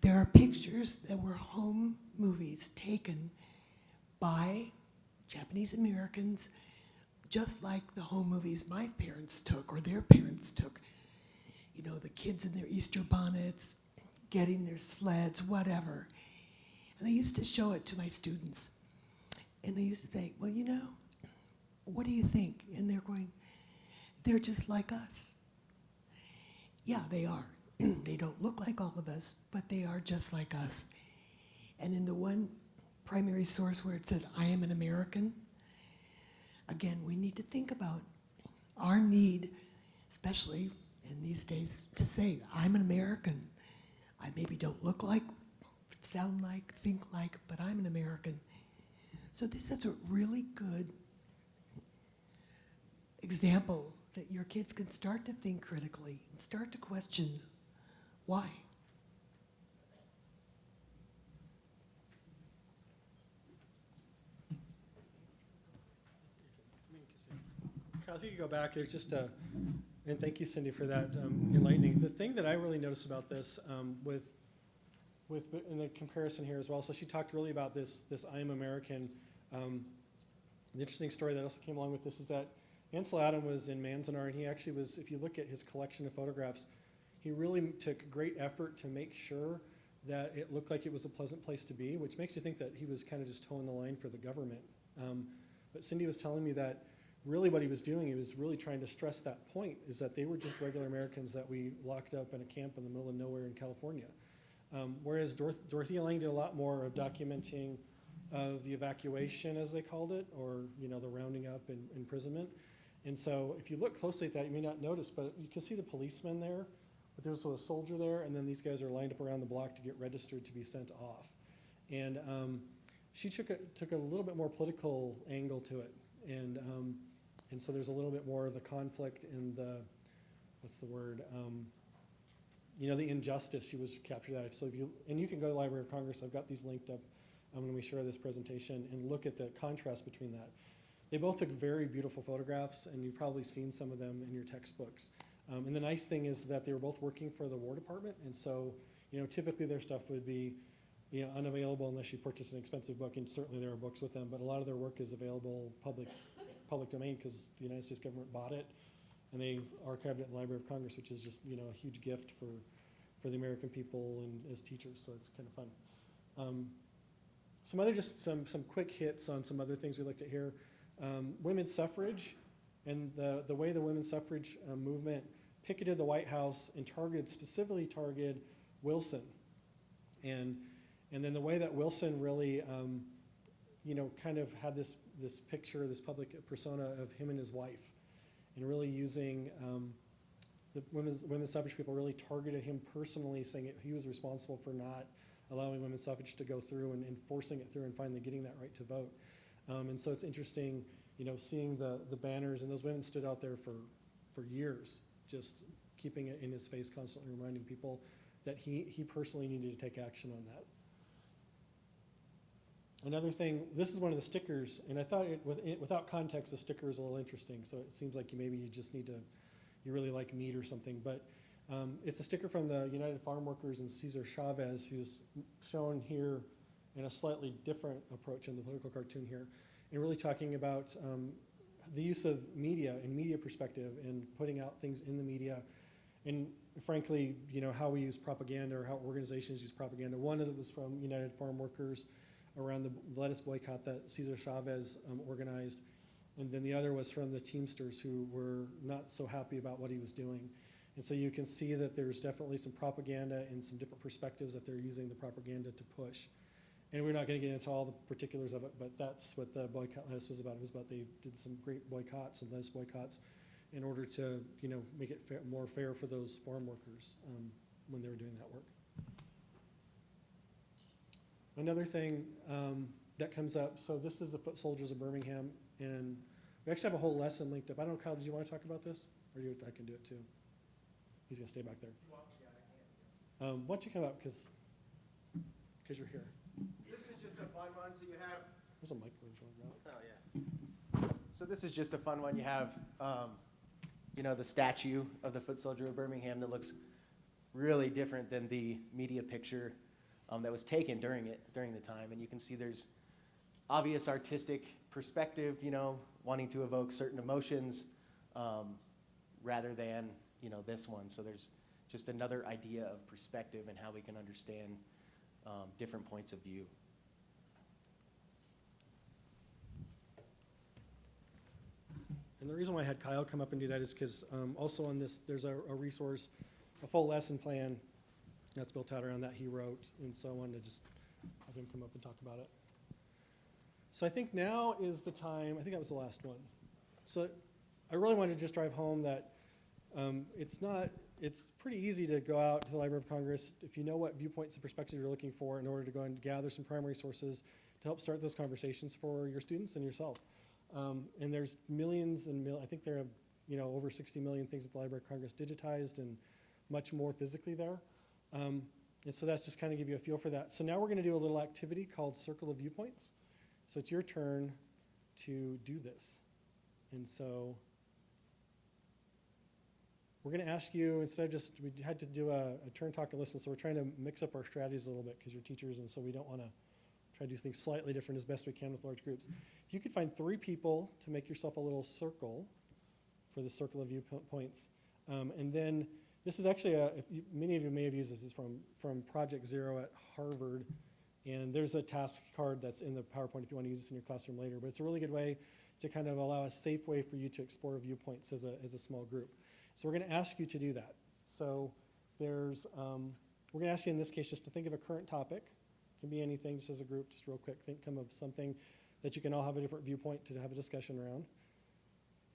there are pictures that were home movies taken by Japanese Americans, just like the home movies my parents took or their parents took. The kids in their Easter bonnets, getting their sleds, whatever. And I used to show it to my students. And they used to think, what do you think? And they're going, they're just like us. Yeah, they are. They don't look like all of us, but they are just like us. And in the one primary source where it said, I am an American, again, we need to think about our need, especially in these days, to say, I'm an American. I maybe don't look like, sound like, think like, but I'm an American. So this is a really good example that your kids can start to think critically and start to question why. Kyle, Kyle, if you could go back, there's just a, and thank you, Cindy, for that enlightening. The thing that I really noticed about this with in the comparison here as well, so she talked really about this I Am American. The interesting story that also came along with this is that Ansel Adam was in Manzanar, and he actually was, if you look at his collection of photographs, he really took great effort to make sure that it looked like it was a pleasant place to be, which makes you think that he was kind of just towing the line for the government. But Cindy was telling me that really what he was doing, he was really trying to stress that point, is that they were just regular Americans that we locked up in a camp in the middle of nowhere in California. Whereas Dorothea Lange did a lot more of documenting of the evacuation, as they called it, or the rounding up and imprisonment. And so if you look closely at that, you may not notice, but you can see the policemen there, but there's also a soldier there, and then these guys are lined up around the block to get registered to be sent off. And she took a little bit more political angle to it, and so there's a little bit more of the conflict and the, what's the word, the injustice. She was captured that. So you can go to the Library of Congress. I've got these linked up when we share this presentation, and look at the contrast between that. They both took very beautiful photographs, and you've probably seen some of them in your textbooks. And the nice thing is that they were both working for the War Department, and so typically their stuff would be unavailable unless you purchase an expensive book, and certainly there are books with them, but a lot of their work is available public domain because the United States government bought it, and they archived it in the Library of Congress, which is just a huge gift for the American people and as teachers, so it's kind of fun. Some quick hits on some other things we looked at here. Women's suffrage, and the way the women's suffrage movement picketed the White House and specifically targeted Wilson. And then the way that Wilson really, kind of had this picture, this public persona of him and his wife, and really using the women's suffrage people really targeted him personally, saying he was responsible for not allowing women's suffrage to go through and forcing it through and finally getting that right to vote. And so it's interesting, seeing the banners, and those women stood out there for years, just keeping it in his face, constantly reminding people that he personally needed to take action on that. Another thing, this is one of the stickers, and I thought without context, the sticker is a little interesting, so it seems like you just need to, you really like meat or something, but it's a sticker from the United Farm Workers and Cesar Chavez, who's shown here in a slightly different approach in the political cartoon here, and really talking about the use of media and media perspective and putting out things in the media, and frankly, how we use propaganda or how organizations use propaganda. One of it was from United Farm Workers around the lettuce boycott that Cesar Chavez organized, and then the other was from the Teamsters, who were not so happy about what he was doing. And so you can see that there's definitely some propaganda and some different perspectives that they're using the propaganda to push. And we're not going to get into all the particulars of it, but that's what the boycott lettuce was about. It was about they did some great boycotts and lettuce boycotts in order to make it more fair for those farm workers when they were doing that work. Another thing that comes up, so this is the Foot Soldiers of Birmingham, and we actually have a whole lesson linked up. I don't know, Kyle, did you want to talk about this? Or I can do it too. He's going to stay back there. Why don't you come up, because you're here. This is just a fun one, so you have. There's a microphone showing up. Oh, yeah. So this is just a fun one. You have, the statue of the Foot Soldier of Birmingham that looks really different than the media picture that was taken during the time. And you can see there's obvious artistic perspective, wanting to evoke certain emotions rather than, this one. So there's just another idea of perspective and how we can understand different points of view. And the reason why I had Kyle come up and do that is because also on this, there's a resource, a full lesson plan that's built out around that he wrote, and so I wanted to just have him come up and talk about it. So I think now is the time, I think that was the last one. So I really wanted to just drive home that it's pretty easy to go out to the Library of Congress if you know what viewpoints and perspectives you're looking for in order to go and gather some primary sources to help start those conversations for your students and yourself. And there's millions and I think there are over 60 million things at the Library of Congress digitized and much more physically there. And so that's just kind of give you a feel for that. So now we're going to do a little activity called Circle of Viewpoints. So it's your turn to do this. And so we're going to ask you, instead of just, we had to do a turn, talk, and listen, so we're trying to mix up our strategies a little bit because you're teachers, and so we don't want to try to do things slightly different as best we can with large groups. If you could find 3 people to make yourself a little circle for the circle of viewpoints, and then this is actually, many of you may have used this, is from Project Zero at Harvard, and there's a task card that's in the PowerPoint if you want to use this in your classroom later, but it's a really good way to kind of allow a safe way for you to explore viewpoints as a small group. So we're going to ask you to do that. So there's, we're going to ask you in this case just to think of a current topic. It can be anything, just as a group, just real quick. Come of something that you can all have a different viewpoint to have a discussion around.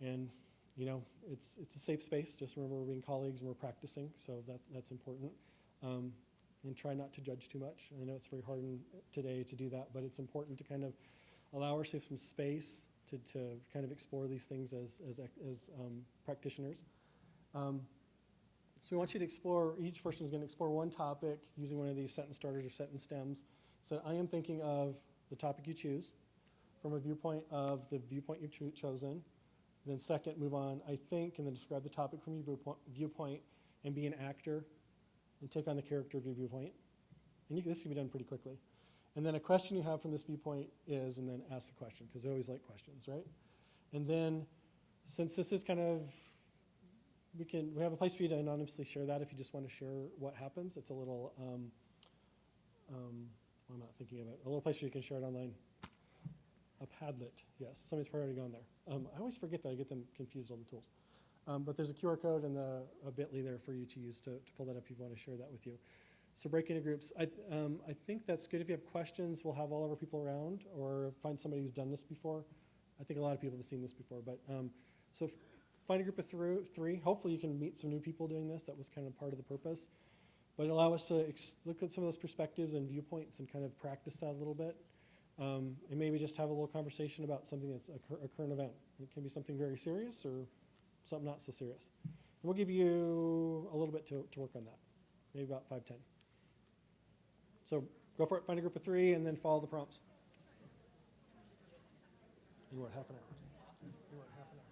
And, you know, it's a safe space. Just remember we're being colleagues and we're practicing, so that's important. And try not to judge too much. I know it's very hard today to do that, but it's important to kind of allow ourselves some space to kind of explore these things as practitioners. So we want you to explore, each person is going to explore one topic using one of these sentence starters or sentence stems. So I am thinking of the topic you choose from a viewpoint of the viewpoint you've chosen. Then second, move on, I think, and then describe the topic from your viewpoint and be an actor and take on the character of your viewpoint. And this can be done pretty quickly. And then a question you have from this viewpoint is, and then ask the question, because they always like questions, right? And then, since this is kind of, we have a place for you to anonymously share that if you just want to share what happens. It's a little, I'm not thinking of it, a little place where you can share it online. A Padlet, yes, somebody's probably already gone there. I always forget that, I get them confused on the tools. But there's a QR code and a bit.ly there for you to use to pull that up if you want to share that with you. So break into groups. I think that's good. If you have questions, we'll have all of our people around, or find somebody who's done this before. I think a lot of people have seen this before. But so find a group of 3. Hopefully you can meet some new people doing this. That was kind of part of the purpose. But allow us to look at some of those perspectives and viewpoints and kind of practice that a little bit. And maybe just have a little conversation about something that's a current event. It can be something very serious or something not so serious. And we'll give you a little bit to work on that, maybe about 5-10. So go for it, find a group of 3, and then follow the prompts. You want half an hour? You want half an hour?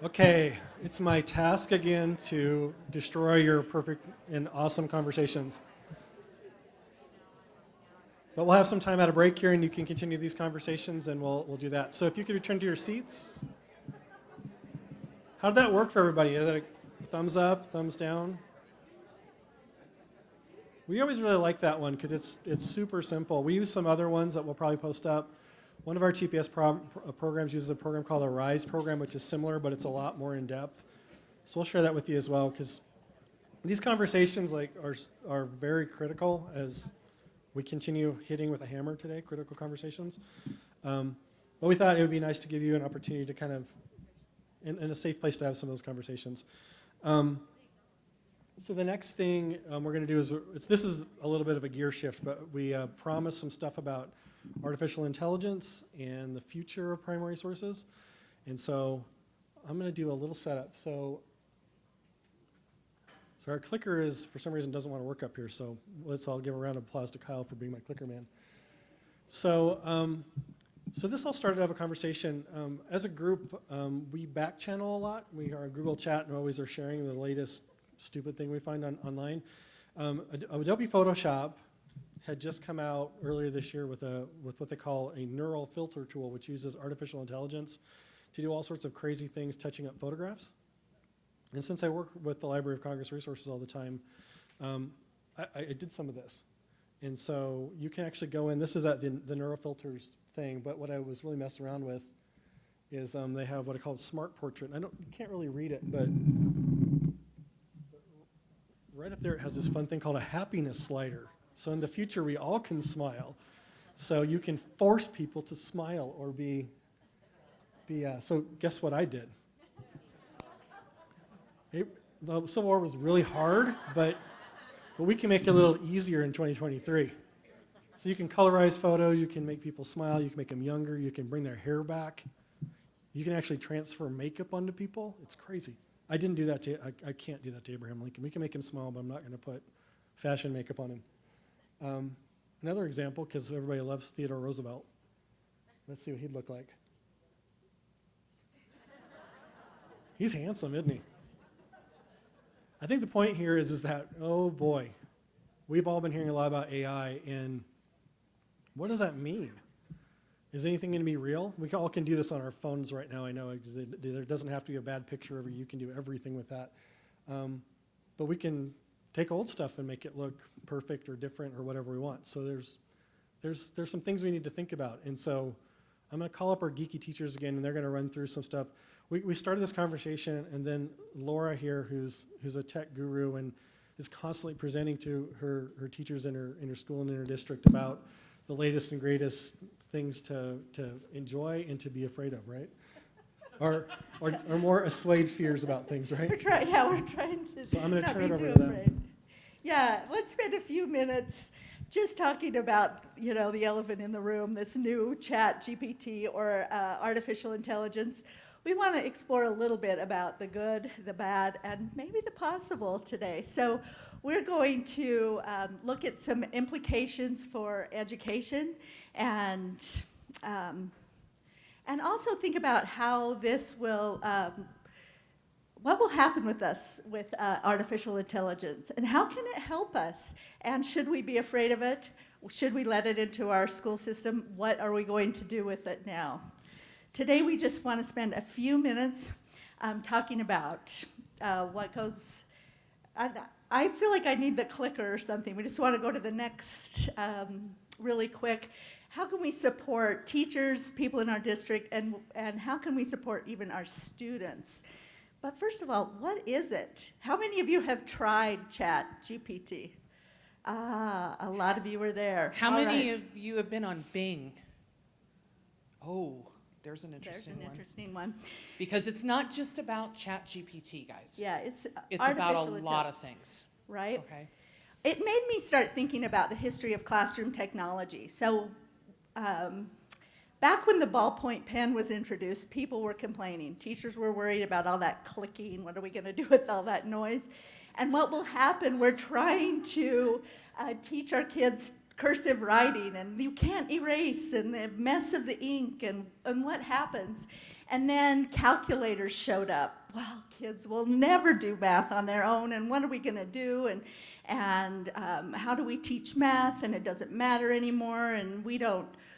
Okay, it's my task again to destroy your perfect and awesome conversations. But we'll have some time at a break here, and you can continue these conversations, and we'll do that. So if you could return to your seats. How did that work for everybody? Is that a thumbs up, thumbs down? We always really like that one because it's super simple. We use some other ones that we'll probably post up. One of our TPS programs uses a program called a RISE program, which is similar, but it's a lot more in depth. So we'll share that with you as well, because these conversations are very critical as we continue hitting with a hammer today, critical conversations. But we thought it would be nice to give you an opportunity to kind of, in a safe place to have some of those conversations. So the next thing we're going to do is, this is a little bit of a gear shift, but we promised some stuff about artificial intelligence and the future of primary sources. And so I'm going to do a little setup. So our clicker is, for some reason, doesn't want to work up here. So let's all give a round of applause to Kyle for being my clicker man. So, so this all started out of a conversation. As a group, we back channel a lot. We are in Google Chat and always are sharing the latest stupid thing we find online. Adobe Photoshop had just come out earlier this year with what they call a neural filter tool, which uses artificial intelligence to do all sorts of crazy things, touching up photographs. And since I work with the Library of Congress resources all the time, I did some of this. And so you can actually go in. This is at the neural filters thing, but what I was really messing around with is they have what I call smart portrait. You can't really read it, but right up there it has this fun thing called a happiness slider. So in the future, we all can smile. So you can force people to smile or be so guess what I did? The Civil War was really hard, but we can make it a little easier in 2023. So you can colorize photos, you can make people smile, you can make them younger, you can bring their hair back. You can actually transfer makeup onto people. It's crazy. I didn't do that to, I can't do that to Abraham Lincoln. We can make him smile, but I'm not going to put fashion makeup on him. Another example, because everybody loves Theodore Roosevelt. Let's see what he'd look like. He's handsome, isn't he? I think the point here is that, oh boy, we've all been hearing a lot about AI, and what does that mean? Is anything going to be real? We all can do this on our phones right now, I know. There doesn't have to be a bad picture. You can do everything with that. But we can take old stuff and make it look perfect or different or whatever we want. So there's some things we need to think about. And so I'm going to call up our geeky teachers again, and they're going to run through some stuff. We started this conversation, and then Laura here, who's a tech guru and is constantly presenting to her teachers in her school and in her district about the latest and greatest things to enjoy and to be afraid of, right? Or more assuage fears about things, right? We're trying to. So I'm going to not turn it be over too to them. afraid. Yeah, let's spend a few minutes just talking about, the elephant in the room, this new chat GPT or artificial intelligence. We want to explore a little bit about the good, the bad, and maybe the possible today. So we're going to look at some implications for education and also think about how this will, what will happen with us with artificial intelligence, and how can it help us? And should we be afraid of it? Should we let it into our school system? What are we going to do with it now? Today we just want to spend a few minutes talking about what goes, I feel like I need the clicker or something. We just want to go to the next really quick. How can we support teachers, people in our district, and how can we support even our students? But first of all, what is it? How many of you have tried Chat GPT? A lot of you were there. How All many right. of you have been on Bing? Oh, there's an interesting There's an one. interesting one. Because it's not just about ChatGPT, guys. Yeah, it's about a artificial lot of intelligence, things. right? Okay. It made me start thinking about the history of classroom technology. So back when the ballpoint pen was introduced, people were complaining. Teachers were worried about all that clicking. What are we going to do with all that noise? And what will happen, we're trying to teach our kids cursive writing, and you can't erase, and the mess of the ink, and what happens. And then calculators showed up. well, kids will never do math on their own, and what are we going to do? And how do we teach math? And it doesn't matter anymore, and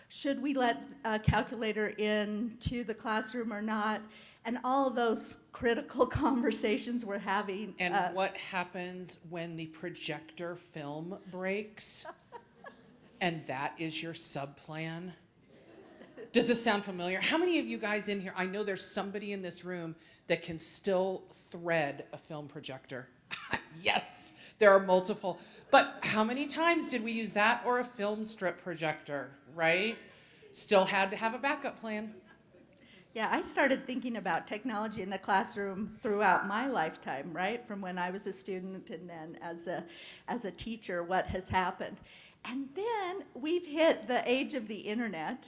should we let a calculator into the classroom or not? And all of those critical conversations we're having. And what happens when the projector film breaks? And that is your sub-plan? Does this sound familiar? How many of you guys in here, I know there's somebody in this room that can still thread a film projector. Yes, there are multiple. But how many times did we use that or a film strip projector, right? Still had to have a backup plan. Yeah, I started thinking about technology in the classroom throughout my lifetime, right? From when I was a student and then as a teacher, what has happened. And then we've hit the age of the internet,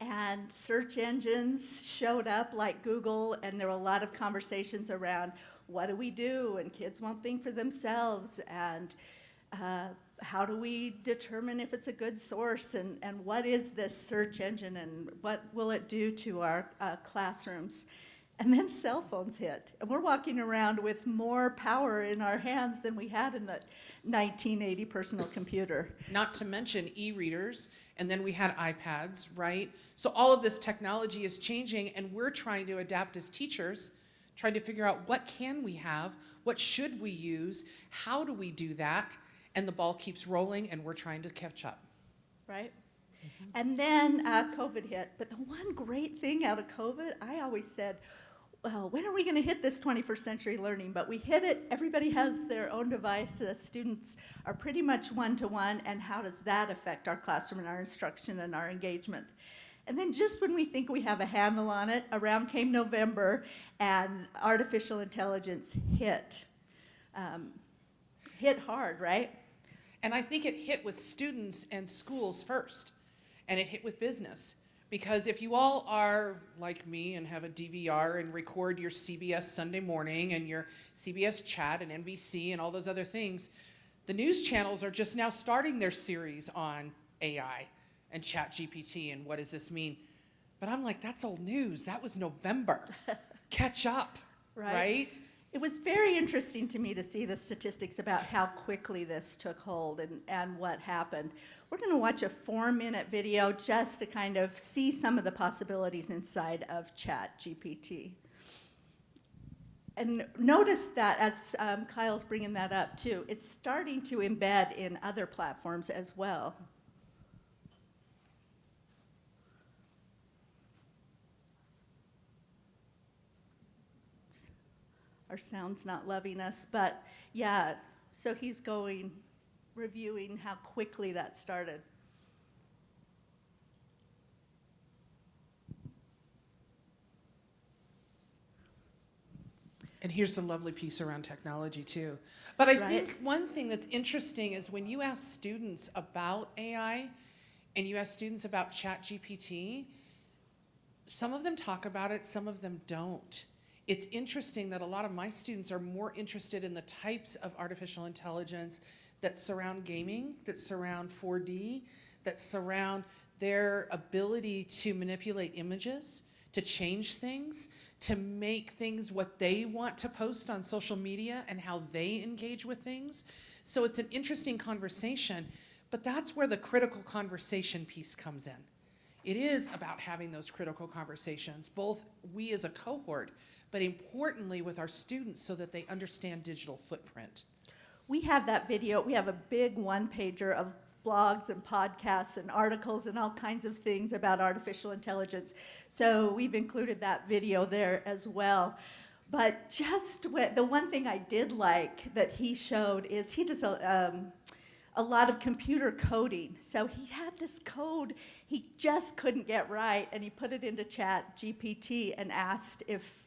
and search engines showed up like Google, and there were a lot of conversations around what do we do, and kids won't think for themselves, and how do we determine if it's a good source, and what is this search engine, and what will it do to our classrooms? And then cell phones hit, and we're walking around with more power in our hands than we had in the 1980 personal computer. Not to mention e-readers, and then we had iPads, right? So all of this technology is changing, and we're trying to adapt as teachers, trying to figure out what can we have, what should we use, how do we do that, and the ball keeps rolling, and we're trying to catch up. Right? And then COVID hit. But the one great thing out of COVID, I always said, well, when are we going to hit this 21st century learning? But we hit it. Everybody has their own device. The students are pretty much one-to-one. And how does that affect our classroom and our instruction and our engagement? And then just when we think we have a handle on it, around came November, and artificial intelligence hit. Hit hard, right? And I think it hit with students and schools first, and it hit with business. Because if you all are like me and have a DVR and record your CBS Sunday Morning and your CBS Chat and NBC and all those other things, the news channels are just now starting their series on AI and ChatGPT and what does this mean. But I'm like, that's old news. That was November. Catch up, right? It was very interesting to me to see the statistics about how quickly this took hold and what happened. We're going to watch a 4-minute video just to kind of see some of the possibilities inside of ChatGPT. And notice that as Kyle's bringing that up too, it's starting to embed in other platforms as well. Our sound's not loving us, but yeah, so he's reviewing how quickly that started. And here's the lovely piece around technology too. But I think one thing that's interesting is when you ask students about AI and you ask students about ChatGPT, some of them talk about it, some of them don't. It's interesting that a lot of my students are more interested in the types of artificial intelligence that surround gaming, that surround 4D, that surround their ability to manipulate images, to change things, to make things what they want to post on social media and how they engage with things. So it's an interesting conversation, but that's where the critical conversation piece comes in. It is about having those critical conversations, both we as a cohort, but importantly with our students so that they understand digital footprint. We have that video. We have a big one-pager of blogs and podcasts and articles and all kinds of things about artificial intelligence. So we've included that video there as well. But just the one thing I did like that he showed is he does a lot of computer coding. So he had this code he just couldn't get right, and he put it into ChatGPT and asked if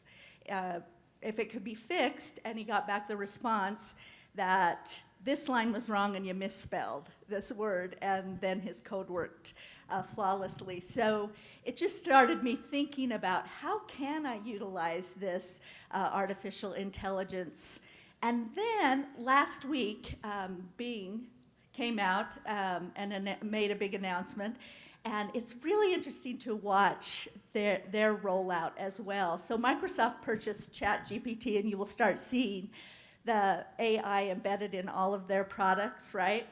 it could be fixed, and he got back the response that this line was wrong and you misspelled this word, and then his code worked flawlessly. So it just started me thinking about how can I utilize this artificial intelligence. And then last week, Bing came out and made a big announcement, And it's really interesting to watch their rollout as well. So Microsoft purchased ChatGPT, and you will start seeing the AI embedded in all of their products, right?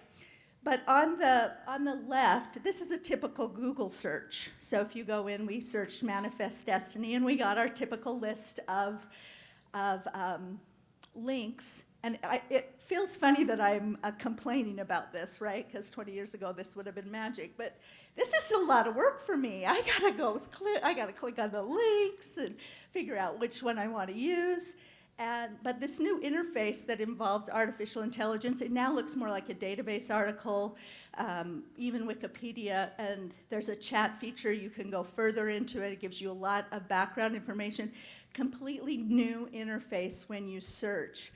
But on the left, this is a typical Google search. So if you go in, we searched Manifest Destiny, and we got our typical list of links. And it feels funny that I'm complaining about this, right? Because 20 years ago, this would have been magic. But this is a lot of work for me. I gotta click on the links and figure out which one I want to use. But this new interface that involves artificial intelligence, it now looks more like a database article, even Wikipedia, and there's a chat feature. You can go further into it. It gives you a lot of background information. Completely new interface when you search.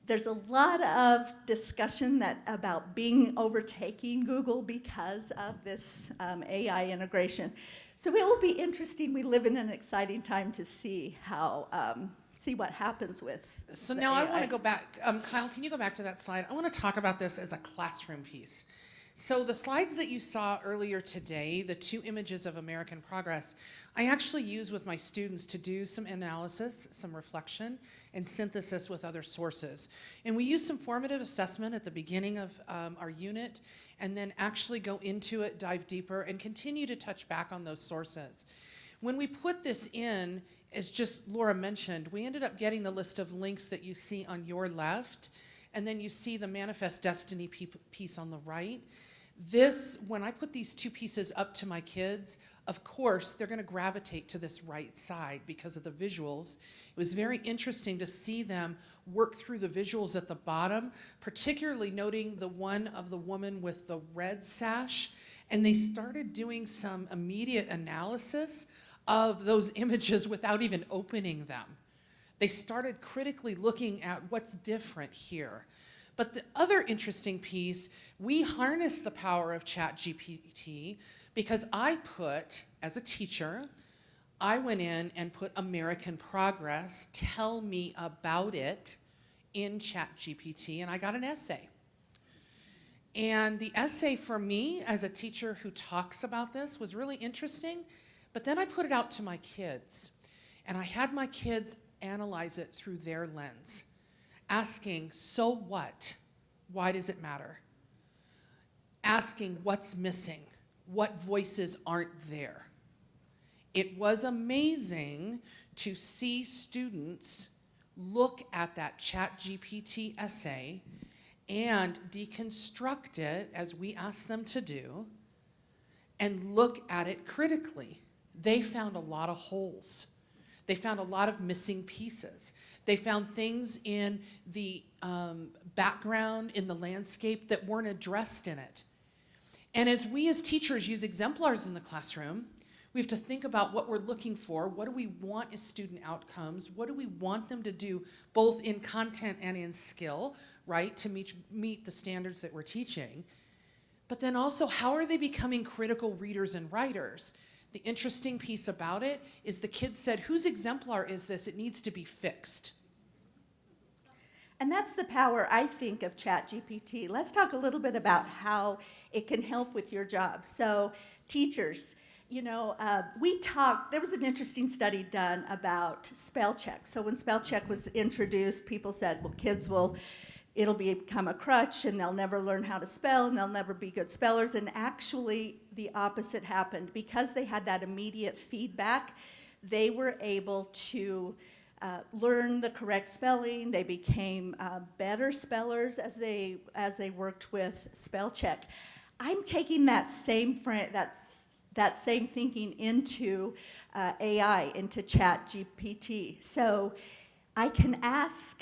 There's a lot of discussion about Bing overtaking Google because of this AI integration. So it will be interesting. We live in an exciting time to see see what happens with So the now I AI. want to go back. Kyle, can you go back to that slide? I want to talk about this as a classroom piece. So the slides that you saw earlier today, the 2 images of American progress, I actually use with my students to do some analysis, some reflection, and synthesis with other sources. And we use some formative assessment at the beginning of our unit, and then actually go into it, dive deeper, and continue to touch back on those sources. When we put this in, as just Laura mentioned, we ended up getting the list of links that you see on your left, and then you see the Manifest Destiny piece on the right. When I put these 2 pieces up to my kids, of course, they're gonna gravitate to this right side because of the visuals. It was very interesting to see them work through the visuals at the bottom, particularly noting the one of the woman with the red sash, and they started doing some immediate analysis of those images without even opening them. They started critically looking at what's different here. But the other interesting piece, we harness the power of ChatGPT because as a teacher, I went in and put American progress, tell me about it, in ChatGPT, and I got an essay. And the essay for me, as a teacher who talks about this, was really interesting, but then I put it out to my kids, and I had my kids analyze it through their lens, asking, so what? Why does it matter? Asking what's missing, what voices aren't there. It was amazing to see students look at that ChatGPT essay and deconstruct it, as we asked them to do, and look at it critically. They found a lot of holes. They found a lot of missing pieces. They found things in the background, in the landscape, that weren't addressed in it. And as we as teachers use exemplars in the classroom, we have to think about what we're looking for. What do we want as student outcomes? What do we want them to do, both in content and in skill, right, to meet the standards that we're teaching? But then also, how are they becoming critical readers and writers? The interesting piece about it is the kids said, whose exemplar is this? It needs to be fixed. And that's the power, I think, of ChatGPT. Let's talk a little bit about how it can help with your job. So teachers, there was an interesting study done about spell check. So when spell check was introduced, people said, well, it'll become a crutch, and they'll never learn how to spell, and they'll never be good spellers. And actually, the opposite happened. Because they had that immediate feedback, they were able to learn the correct spelling. They became better spellers as they worked with spell check. I'm taking that same thinking into AI, into ChatGPT. So I can ask.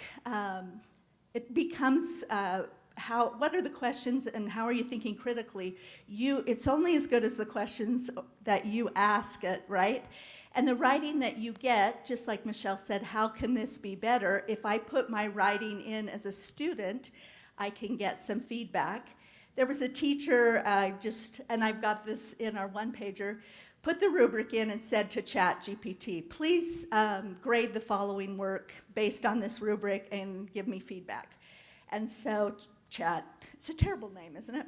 It becomes what are the questions and how are you thinking critically? It's only as good as the questions that you ask it, right? And the writing that you get, just like Michelle said, how can this be better? If I put my writing in as a student, I can get some feedback. There was a teacher, and I've got this in our one-pager, put the rubric in and said to ChatGPT, please grade the following work based on this rubric and give me feedback. And so Chat. It's a terrible name, isn't it?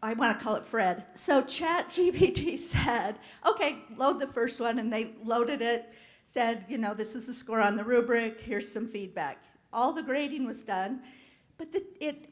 I want to call it Fred. So ChatGPT said, okay, load the first one, and they loaded it, said, you know, this is the score on the rubric, here's some feedback. All the grading was done, but it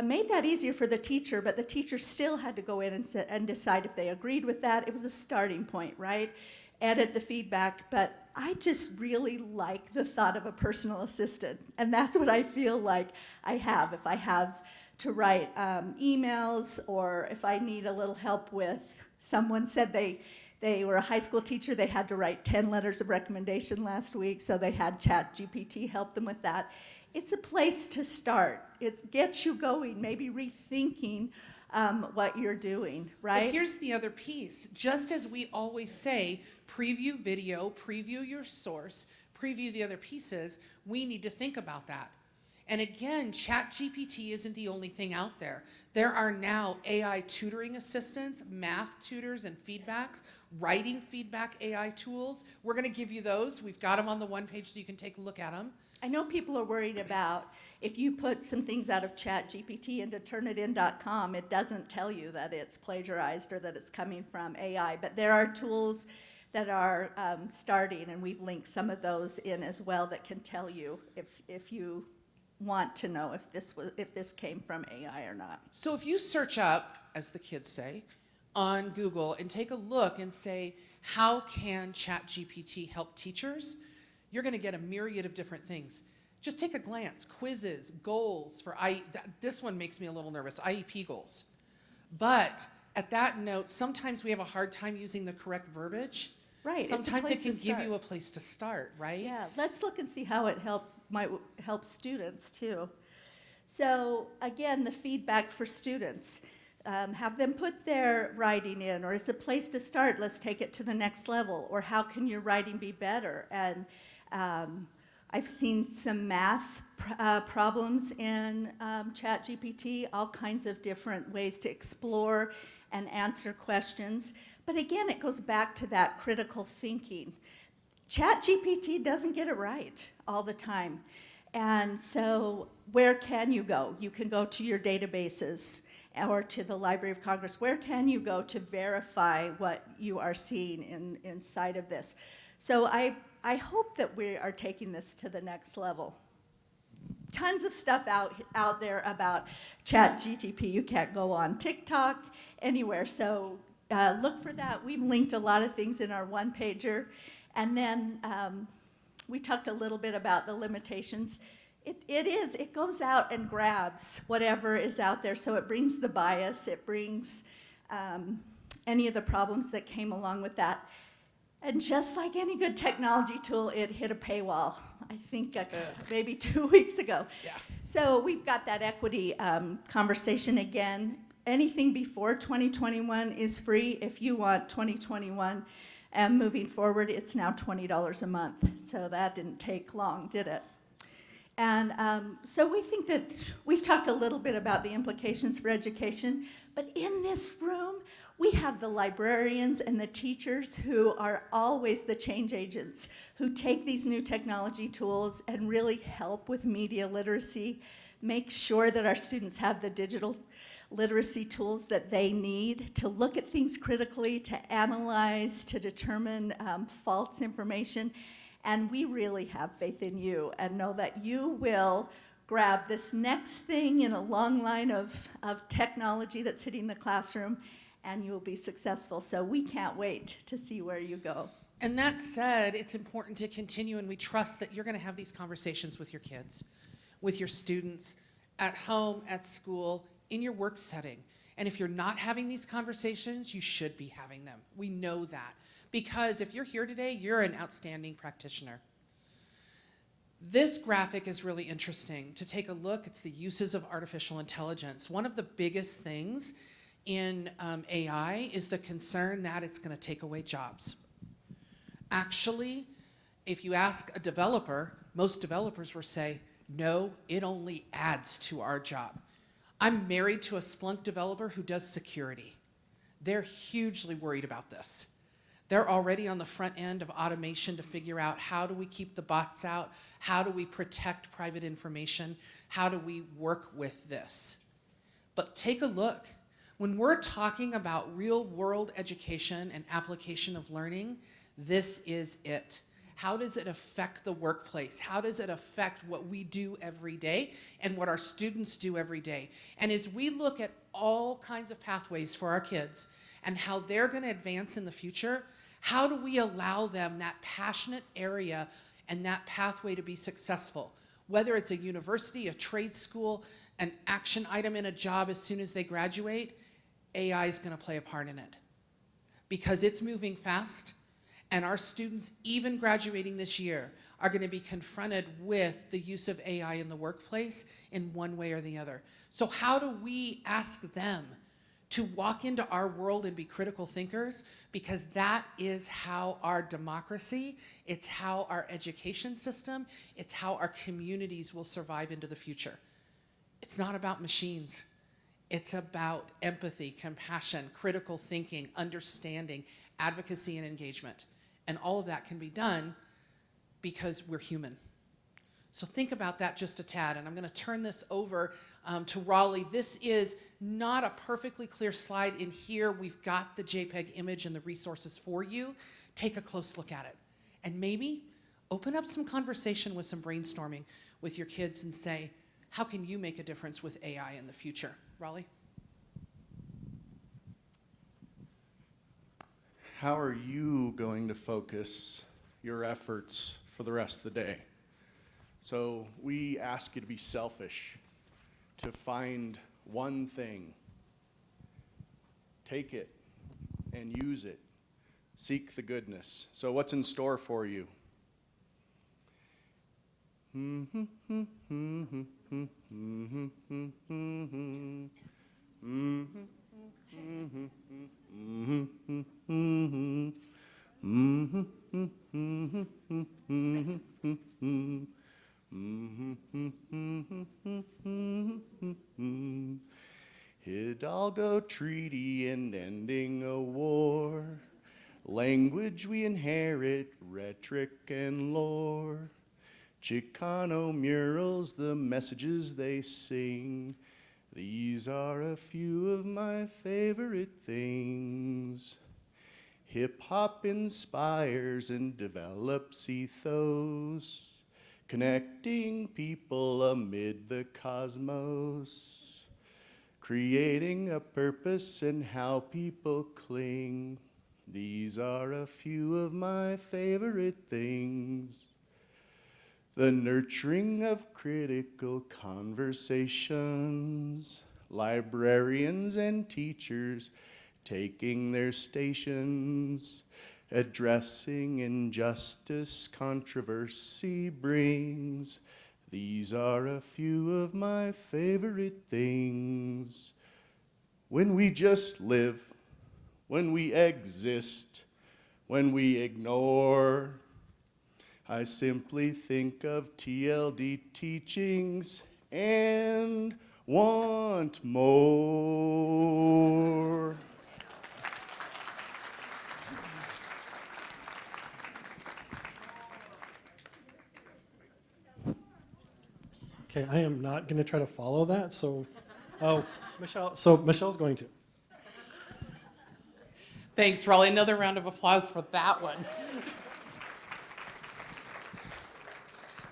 made that easier for the teacher, but the teacher still had to go in and decide if they agreed with that. It was a starting point, right? Edit the feedback, but I just really like the thought of a personal assistant, and that's what I feel like I have. If I have to write emails, or if I need a little help with, someone said they were a high school teacher, they had to write 10 letters of recommendation last week, so they had ChatGPT help them with that. It's a place to start. It gets you going, maybe rethinking what you're doing, right? But here's the other piece. Just as we always say, preview video, preview your source, preview the other pieces, we need to think about that. And again, ChatGPT isn't the only thing out there. There are now AI tutoring assistants, math tutors and feedbacks, writing feedback AI tools. We're going to give you those. We've got them on the one page so you can take a look at them. I know people are worried about if you put some things out of ChatGPT into turnitin.com, it doesn't tell you that it's plagiarized or that it's coming from AI, but there are tools that are starting, and we've linked some of those in as well that can tell you if you want to know if this came from AI or not. So if you search up, as the kids say, on Google and take a look and say, how can ChatGPT help teachers? You're going to get a myriad of different things. Just take a glance. Quizzes, goals for this one makes me a little nervous, IEP goals. But at that note, sometimes we have a hard time using the correct verbiage. Right. Sometimes it can give you a place to start, right? Yeah, let's look and see how it might help students too. So again, the feedback for students. Have them put their writing in, or it's a place to start, let's take it to the next level, or how can your writing be better? And I've seen some math problems in ChatGPT, all kinds of different ways to explore and answer questions. But again, it goes back to that critical thinking. ChatGPT doesn't get it right all the time. And so where can you go? You can go to your databases or to the Library of Congress. Where can you go to verify what you are seeing inside of this? So I hope that we are taking this to the next level. Tons of stuff out there about ChatGPT. You can't go on TikTok, anywhere. So look for that. We've linked a lot of things in our one-pager. And then we talked a little bit about the limitations. It goes out and grabs whatever is out there. So it brings the bias. It brings any of the problems that came along with that. And just like any good technology tool, it hit a paywall, I think maybe 2 weeks ago. Yeah. So we've got that equity conversation again. Anything before 2021 is free. If you want 2021 and moving forward, it's now $20 a month. So that didn't take long, did it? And so we think that we've talked a little bit about the implications for education, but in this room, we have the librarians and the teachers who are always the change agents, who take these new technology tools and really help with media literacy, make sure that our students have the digital literacy tools that they need to look at things critically, to analyze, to determine false information. And we really have faith in you and know that you will grab this next thing in a long line of technology that's hitting the classroom, and you will be successful. So we can't wait to see where you go. And that said, it's important to continue, and we trust that you're going to have these conversations with your kids, with your students, at home, at school, in your work setting. And if you're not having these conversations, you should be having them. We know that. Because if you're here today, you're an outstanding practitioner. This graphic is really interesting to take a look. It's the uses of artificial intelligence. One of the biggest things in AI is the concern that it's going to take away jobs. Actually, if you ask a developer, most developers will say, no, it only adds to our job. I'm married to a Splunk developer who does security. They're hugely worried about this. They're already on the front end of automation to figure out how do we keep the bots out, how do we protect private information, how do we work with this. But take a look. When we're talking about real world education and application of learning, this is it. How does it affect the workplace? How does it affect what we do every day and what our students do every day? And as we look at all kinds of pathways for our kids and how they're going to advance in the future, how do we allow them that passionate area and that pathway to be successful? Whether it's a university, a trade school, an action item in a job as soon as they graduate, AI is going to play a part in it. Because it's moving fast, and our students, even graduating this year, are going to be confronted with the use of AI in the workplace in one way or the other. So how do we ask them to walk into our world and be critical thinkers? Because that is how our democracy, it's how our education system, it's how our communities will survive into the future. It's not about machines. It's about empathy, compassion, critical thinking, understanding, advocacy, and engagement. And all of that can be done because we're human. So think about that just a tad, and I'm going to turn this over to Raleigh. This is not a perfectly clear slide. In here, we've got the JPEG image and the resources for you. Take a close look at it. And maybe open up some conversation with some brainstorming with your kids and say, how can you make a difference with AI in the future? Raleigh? How are you going to focus your efforts for the rest of the day? So we ask you to be selfish, to find one thing, take it and use it, seek the goodness. So what's in store for you? Hidalgo treaty and ending a war, language we inherit, rhetoric and lore, Chicano murals, the messages they sing, these are a few of my favorite things. Hip-hop inspires and develops ethos, connecting people amid the cosmos, creating a purpose in how people cling. These are a few of my favorite things. The nurturing of critical conversations, librarians and teachers taking their stations, addressing injustice controversy brings. These are a few of my favorite things. When we just live, when we exist, when we ignore, I simply think of TLD teachings and want more. Okay, I am not going to try to follow that, so, oh, Michelle, so Michelle's going to. Thanks, Raleigh. Another round of applause for that one.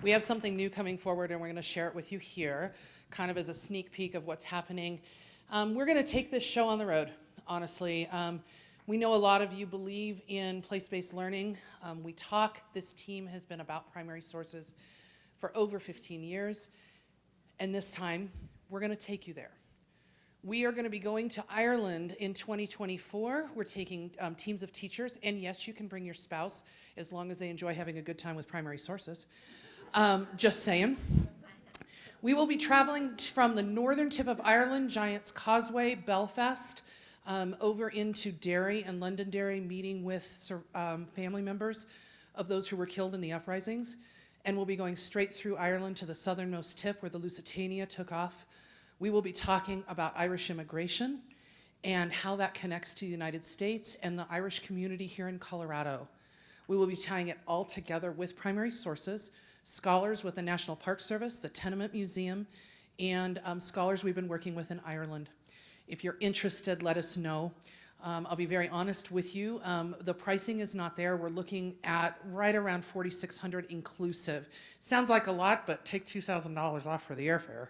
We have something new coming forward, and we're going to share it with you here, kind of as a sneak peek of what's happening. We're going to take this show on the road, honestly. We know a lot of you believe in place-based learning. This team has been about primary sources for over 15 years, and this time, we're going to take you there. We are going to be going to Ireland in 2024. We're taking teams of teachers, and yes, you can bring your spouse as long as they enjoy having a good time with primary sources. Just saying. We will be traveling from the northern tip of Ireland, Giant's Causeway, Belfast, over into Derry and Londonderry, meeting with family members of those who were killed in the uprisings. And we'll be going straight through Ireland to the southernmost tip where the Lusitania took off. We will be talking about Irish immigration and how that connects to the United States and the Irish community here in Colorado. We will be tying it all together with primary sources, scholars with the National Park Service, the Tenement Museum, and scholars we've been working with in Ireland. If you're interested, let us know. I'll be very honest with you. The pricing is not there. We're looking at right around $4,600 inclusive. Sounds like a lot, but take $2,000 off for the airfare,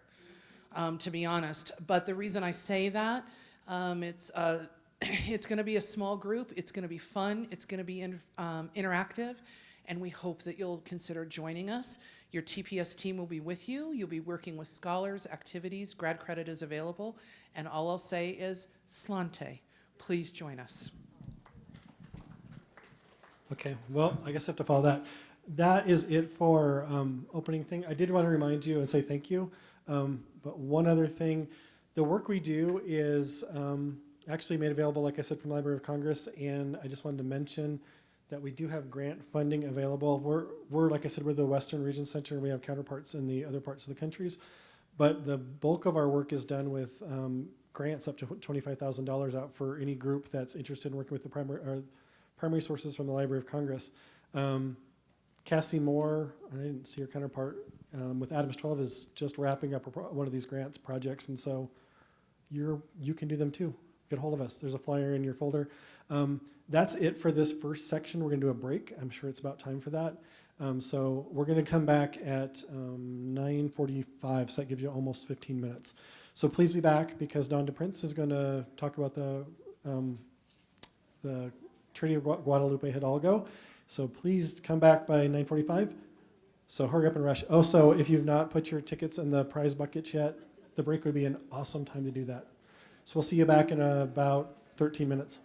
to be honest. But the reason I say that, it's going to be a small group. It's going to be fun. It's going to be interactive, and we hope that you'll consider joining us. Your TPS team will be with you. You'll be working with scholars, activities, grad credit is available, and all I'll say is slante. Please join us. Okay, well, I guess I have to follow that. That is it for opening thing. I did want to remind you and say thank you, but one other thing. The work we do is actually made available, like I said, from the Library of Congress, and I just wanted to mention that we do have grant funding available. We're like I said, we're the Western Region Center, and we have counterparts in the other parts of the countries, but the bulk of our work is done with grants up to $25,000 out for any group that's interested in working with the primary sources from the Library of Congress. Cassie Moore, I didn't see her counterpart, with Adams 12 is just wrapping up one of these grants projects, and so you can do them too. Get hold of us. There's a flyer in your folder. That's it for this first section. We're going to do a break. I'm sure it's about time for that. So we're going to come back at 9:45, so that gives you almost 15 minutes. So please be back, because Don DiPrince is going to talk about the Treaty of Guadalupe Hidalgo. So please come back by 9:45. So hurry up and rush. Also, if you've not put your tickets in the prize buckets yet, the break would be an awesome time to do that. So we'll see you back in about 13 minutes.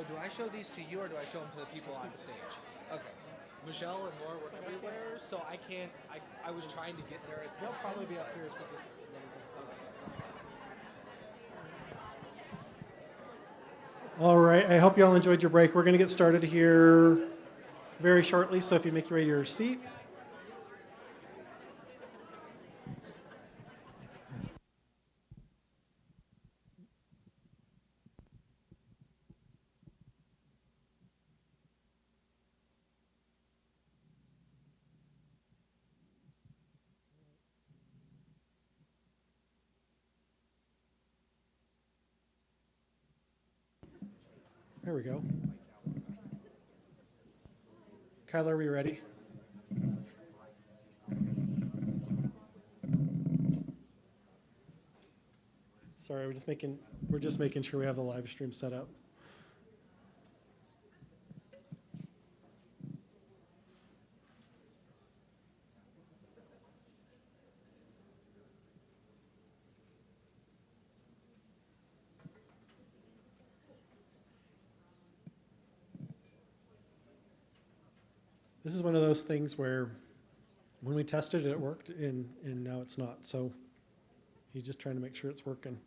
do I show these to you or do I show them to the people on stage? Okay. Michelle and Laura were everywhere, so I can't, I was trying to get their attention. They'll probably be up here, so just. All right, I hope you all enjoyed your break. We're going to get started here very shortly, so if you make your way to your seat. There we go. Kile, are we ready? Sorry, we're just making sure we have the live stream set up. This is one of those things where when we tested it, it worked, and now it's not. So he's just trying to make sure it's working.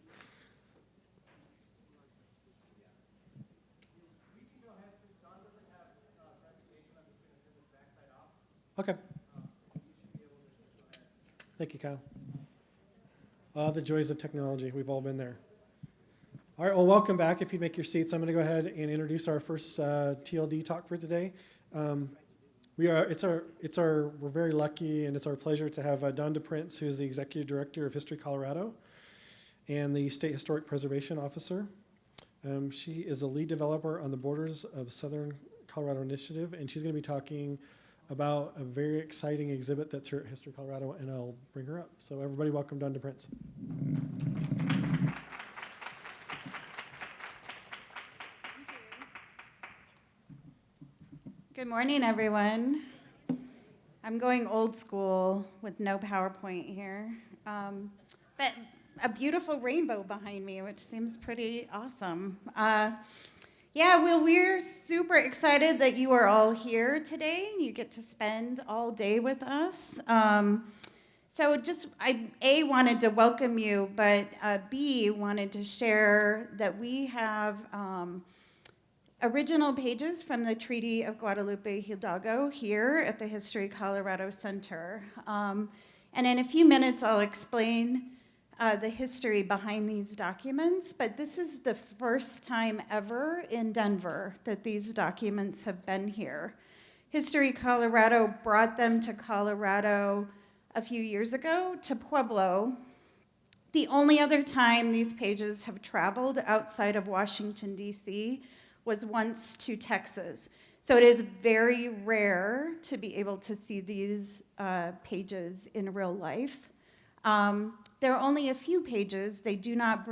Okay. Thank you, Kyle. The joys of technology. We've all been there. All right, well, welcome back. If you make your seats, I'm going to go ahead and introduce our first TLD talk for today. We're very lucky, and it's our pleasure to have Don DiPrince, who is the Executive Director of History Colorado and the State Historic Preservation Officer. She is a lead developer on the Borders of Southern Colorado Initiative, and she's going to be talking about a very exciting exhibit that's here at History Colorado, and I'll bring her up. So everybody welcome Don DiPrince. Good morning, everyone. I'm going old school with no PowerPoint here, but a beautiful rainbow behind me, which seems pretty awesome. Yeah, well, we're super excited that you are all here today. You get to spend all day with us. So just, A, wanted to welcome you, but B, wanted to share that we have original pages from the Treaty of Guadalupe Hidalgo here at the History Colorado Center. And in a few minutes, I'll explain the history behind these documents, but this is the first time ever in Denver that these documents have been here. History Colorado brought them to Colorado a few years ago, to Pueblo. The only other time these pages have traveled outside of Washington, D.C. was once to Texas. So it is very rare to be able to see these pages in real life. There are only a few pages. They have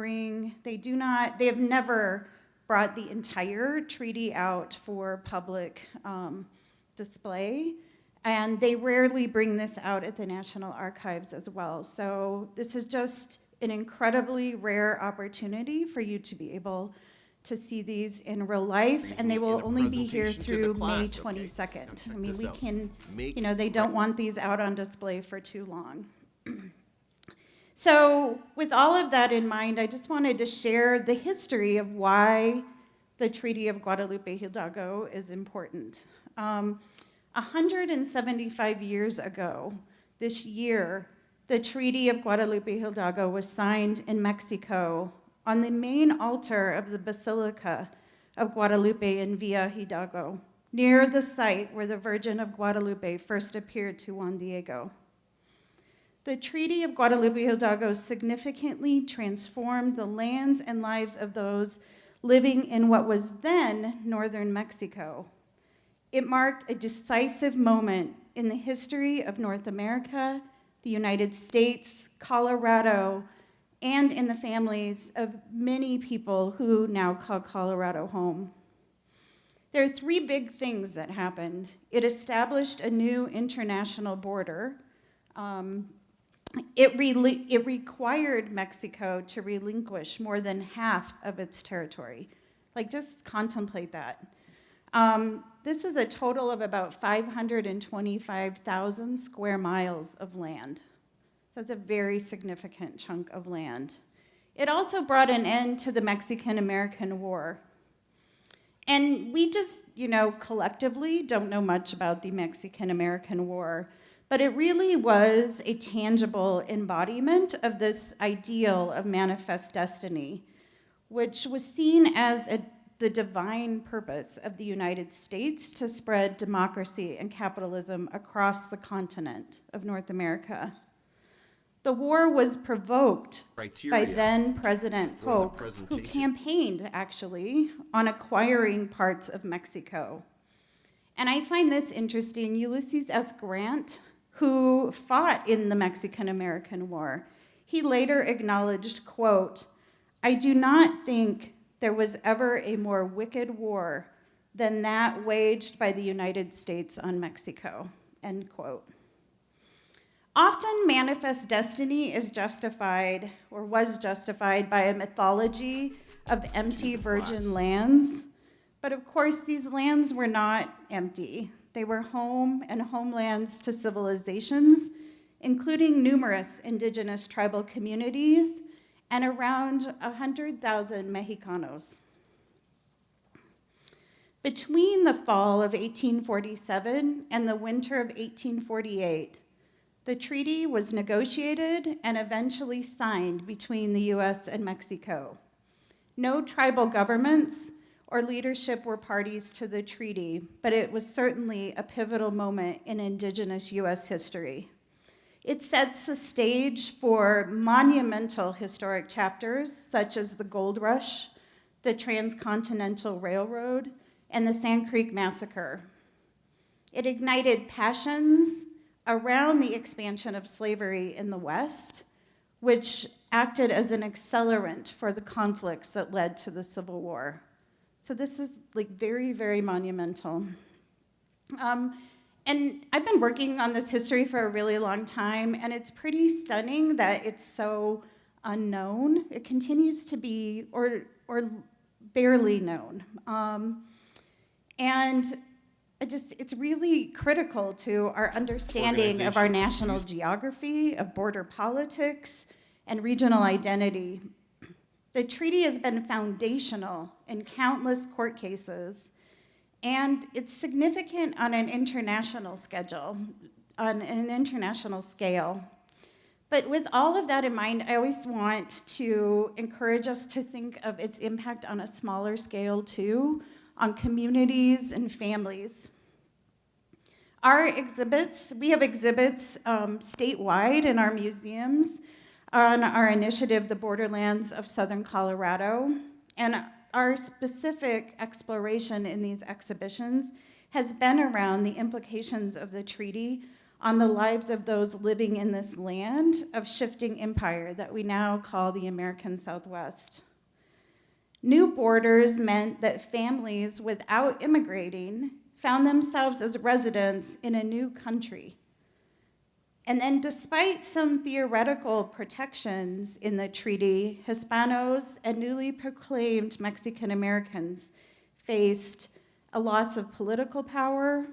never brought the entire treaty out for public display, and they rarely bring this out at the National Archives as well. So this is just an incredibly rare opportunity for you to be able to see these in real life, and they will only be here through May 22nd. I mean, we can, they don't want these out on display for too long. So with all of that in mind, I just wanted to share the history of why the Treaty of Guadalupe Hidalgo is important. 175 years ago, this year, the Treaty of Guadalupe Hidalgo was signed in Mexico on the main altar of the Basilica of Guadalupe in Villa Hidalgo, near the site where the Virgin of Guadalupe first appeared to Juan Diego. The Treaty of Guadalupe Hidalgo significantly transformed the lands and lives of those living in what was then northern Mexico. It marked a decisive moment in the history of North America, the United States, Colorado, and in the families of many people who now call Colorado home. There are three big things that happened. It established a new international border. It required Mexico to relinquish more than half of its territory, Like, just contemplate that. This is a total of about 525,000 square miles of land. So that's a very significant chunk of land. It also brought an end to the Mexican-American War. And we just, collectively don't know much about the Mexican-American War, but it really was a tangible embodiment of this ideal of manifest destiny, which was seen as the divine purpose of the United States to spread democracy and capitalism across the continent of North America. The war was provoked by then President Polk, who campaigned, actually, on acquiring parts of Mexico. And I find this interesting. Ulysses S. Grant, who fought in the Mexican-American War, he later acknowledged, quote, "I do not think there was ever a more wicked war than that waged by the United States on Mexico," end quote. Often manifest destiny is justified, or was justified, by a mythology of empty virgin lands. But of course, these lands were not empty. They were home and homelands to civilizations, including numerous indigenous tribal communities and around 100,000 Mexicanos. Between the fall of 1847 and the winter of 1848, the treaty was negotiated and eventually signed between the US and Mexico. No tribal governments or leadership were parties to the treaty, but it was certainly a pivotal moment in indigenous US history. It sets the stage for monumental historic chapters such as the Gold Rush, the Transcontinental Railroad, and the Sand Creek Massacre. It ignited passions around the expansion of slavery in the West, which acted as an accelerant for the conflicts that led to the Civil War. So this is like very, very monumental. And I've been working on this history for a really long time, and it's pretty stunning that it's so unknown. It continues to be, or barely known. And it's really critical to our understanding of our national geography, of border politics, and regional identity. The treaty has been foundational in countless court cases, and it's significant on an international scale. But with all of that in mind, I always want to encourage us to think of its impact on a smaller scale too, on communities and families. We have exhibits statewide in our museums on our initiative, The Borderlands of Southern Colorado, and our specific exploration in these exhibitions has been around the implications of the treaty on the lives of those living in this land of shifting empire that we now call the American Southwest. New borders meant that families without immigrating found themselves as residents in a new country. And then despite some theoretical protections in the treaty, Hispanos and newly proclaimed Mexican Americans faced a loss of political power,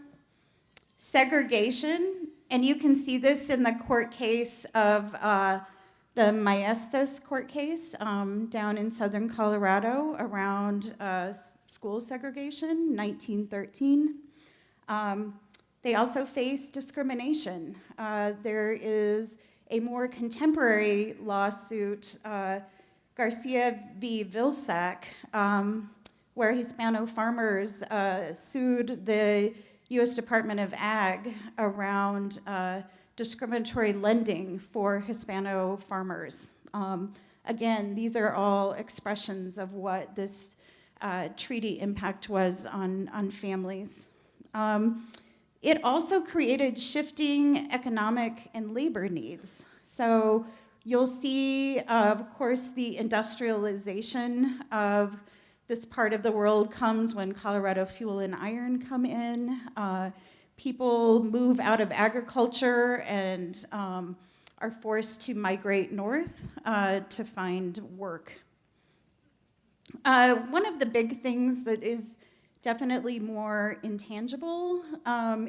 segregation, and you can see this in the court case of the Maestas court case down in southern Colorado around school segregation, 1913. They also face discrimination. There is a more contemporary lawsuit, Garcia v. Vilsack, where Hispano farmers sued the U.S. Department of Ag around discriminatory lending for Hispano farmers. Again, these are all expressions of what this treaty impact was on families. It also created shifting economic and labor needs. So you'll see, of course, the industrialization of this part of the world comes when Colorado Fuel and Iron come in. People move out of agriculture and are forced to migrate north to find work. One of the big things that is definitely more intangible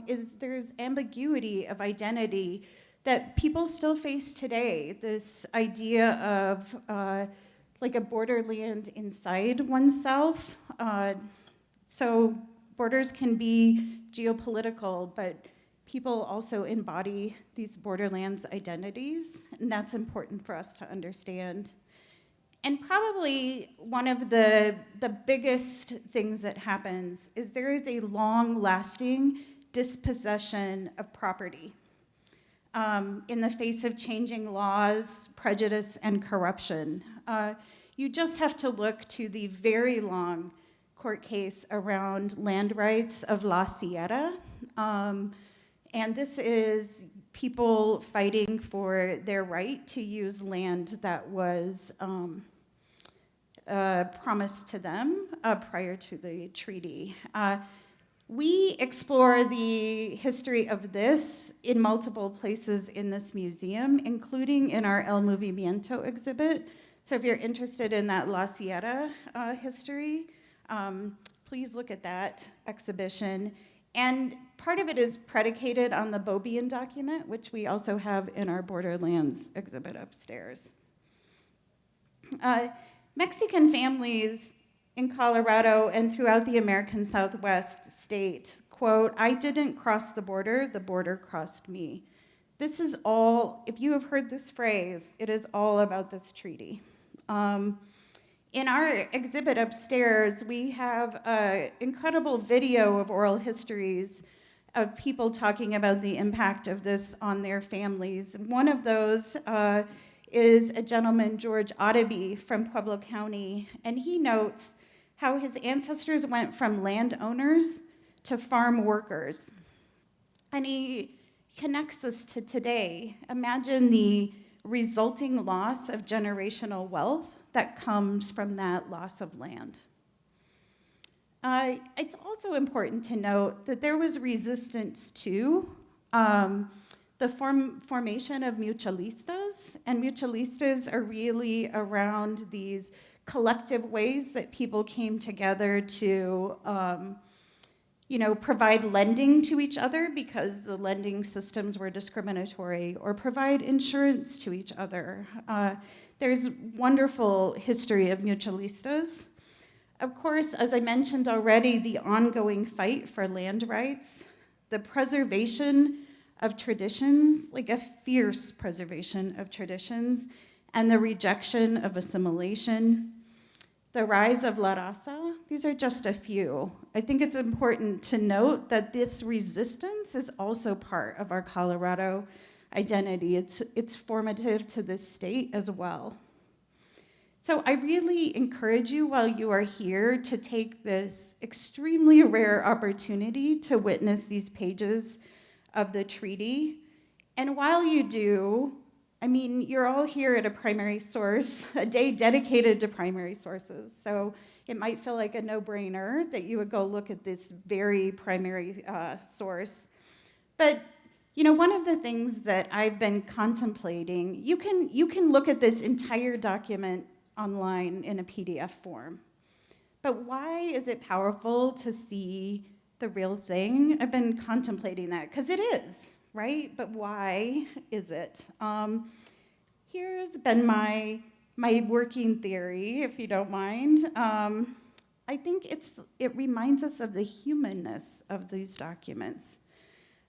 is there's ambiguity of identity that people still face today. This idea of like a borderland inside oneself. So borders can be geopolitical, but people also embody these borderlands identities, and that's important for us to understand. And probably one of the biggest things that happens is there is a long-lasting dispossession of property in the face of changing laws, prejudice, and corruption. You just have to look to the very long court case around land rights of La Sierra. And this is people fighting for their right to use land that was promised to them prior to the treaty. We explore the history of this in multiple places in this museum, including in our El Movimiento exhibit. So if you're interested in that La Sierra history, please look at that exhibition. And part of it is predicated on the Beaubien document, which we also have in our Borderlands exhibit upstairs. Mexican families in Colorado and throughout the American Southwest state, quote, "I didn't cross the border crossed me." This is all, if you have heard this phrase, it is all about this treaty. In our exhibit upstairs, we have an incredible video of oral histories of people talking about the impact of this on their families. One of those is a gentleman, George Ottoby from Pueblo County, and he notes how his ancestors went from landowners to farm workers. And he connects us to today. Imagine the resulting loss of generational wealth that comes from that loss of land. It's also important to note that there was resistance to the formation of mutualistas, and mutualistas are really around these collective ways that people came together to provide lending to each other because the lending systems were discriminatory, or provide insurance to each other. There's wonderful history of mutualistas. Of course, as I mentioned already, the ongoing fight for land rights, the preservation of traditions, like a fierce preservation of traditions, and the rejection of assimilation, the rise of La Raza. These are just a few. I think it's important to note that this resistance is also part of our Colorado identity. It's formative to this state as well. So I really encourage you while you are here to take this extremely rare opportunity to witness these pages of the treaty. And while you do, I mean, you're all here at a primary source, a day dedicated to primary sources. So it might feel like a no-brainer that you would go look at this very primary source. But one of the things that I've been contemplating, you can look at this entire document online in a PDF form. But why is it powerful to see the real thing? I've been contemplating that, because it is, right? But why is it? Here's been my working theory, if you don't mind. I think it reminds us of the humanness of these documents.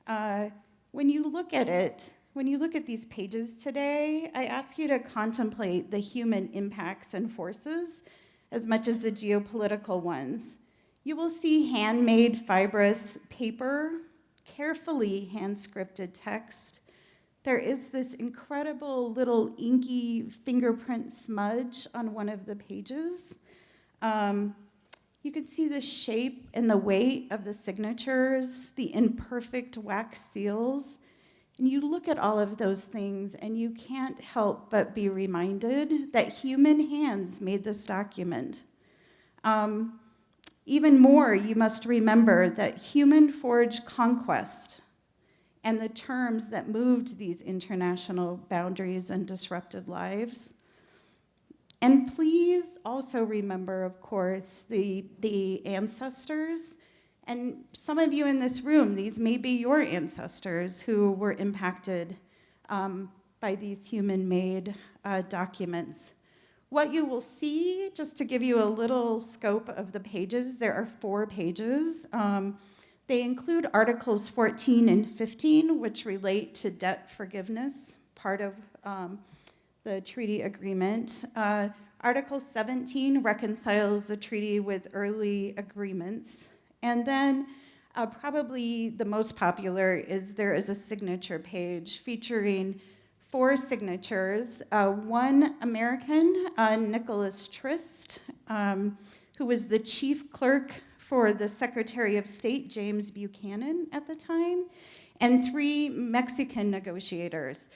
When you look at it, when you look at these pages today, I ask you to contemplate the human impacts and forces as much as the geopolitical ones. You will see handmade fibrous paper, carefully hand-scripted text. There is this incredible little inky fingerprint smudge on one of the pages. You can see the shape and the weight of the signatures, the imperfect wax seals. And you look at all of those things and you can't help but be reminded that human hands made this document. Even more, you must remember that human-forged conquest and the terms that moved these international boundaries and disrupted lives And please also remember, of course, the ancestors. And some of you in this room, these may be your ancestors who were impacted by these human-made documents. What you will see, just to give you a little scope of the pages, there are 4 pages. They include Articles 14 and 15, which relate to debt forgiveness, part of the treaty agreement. Article 17 reconciles the treaty with early agreements. And then probably the most popular is there is a signature page featuring 4 signatures. One American, Nicholas Trist, who was the chief clerk for the Secretary of State, James Buchanan, at the time, and 3 Mexican negotiators.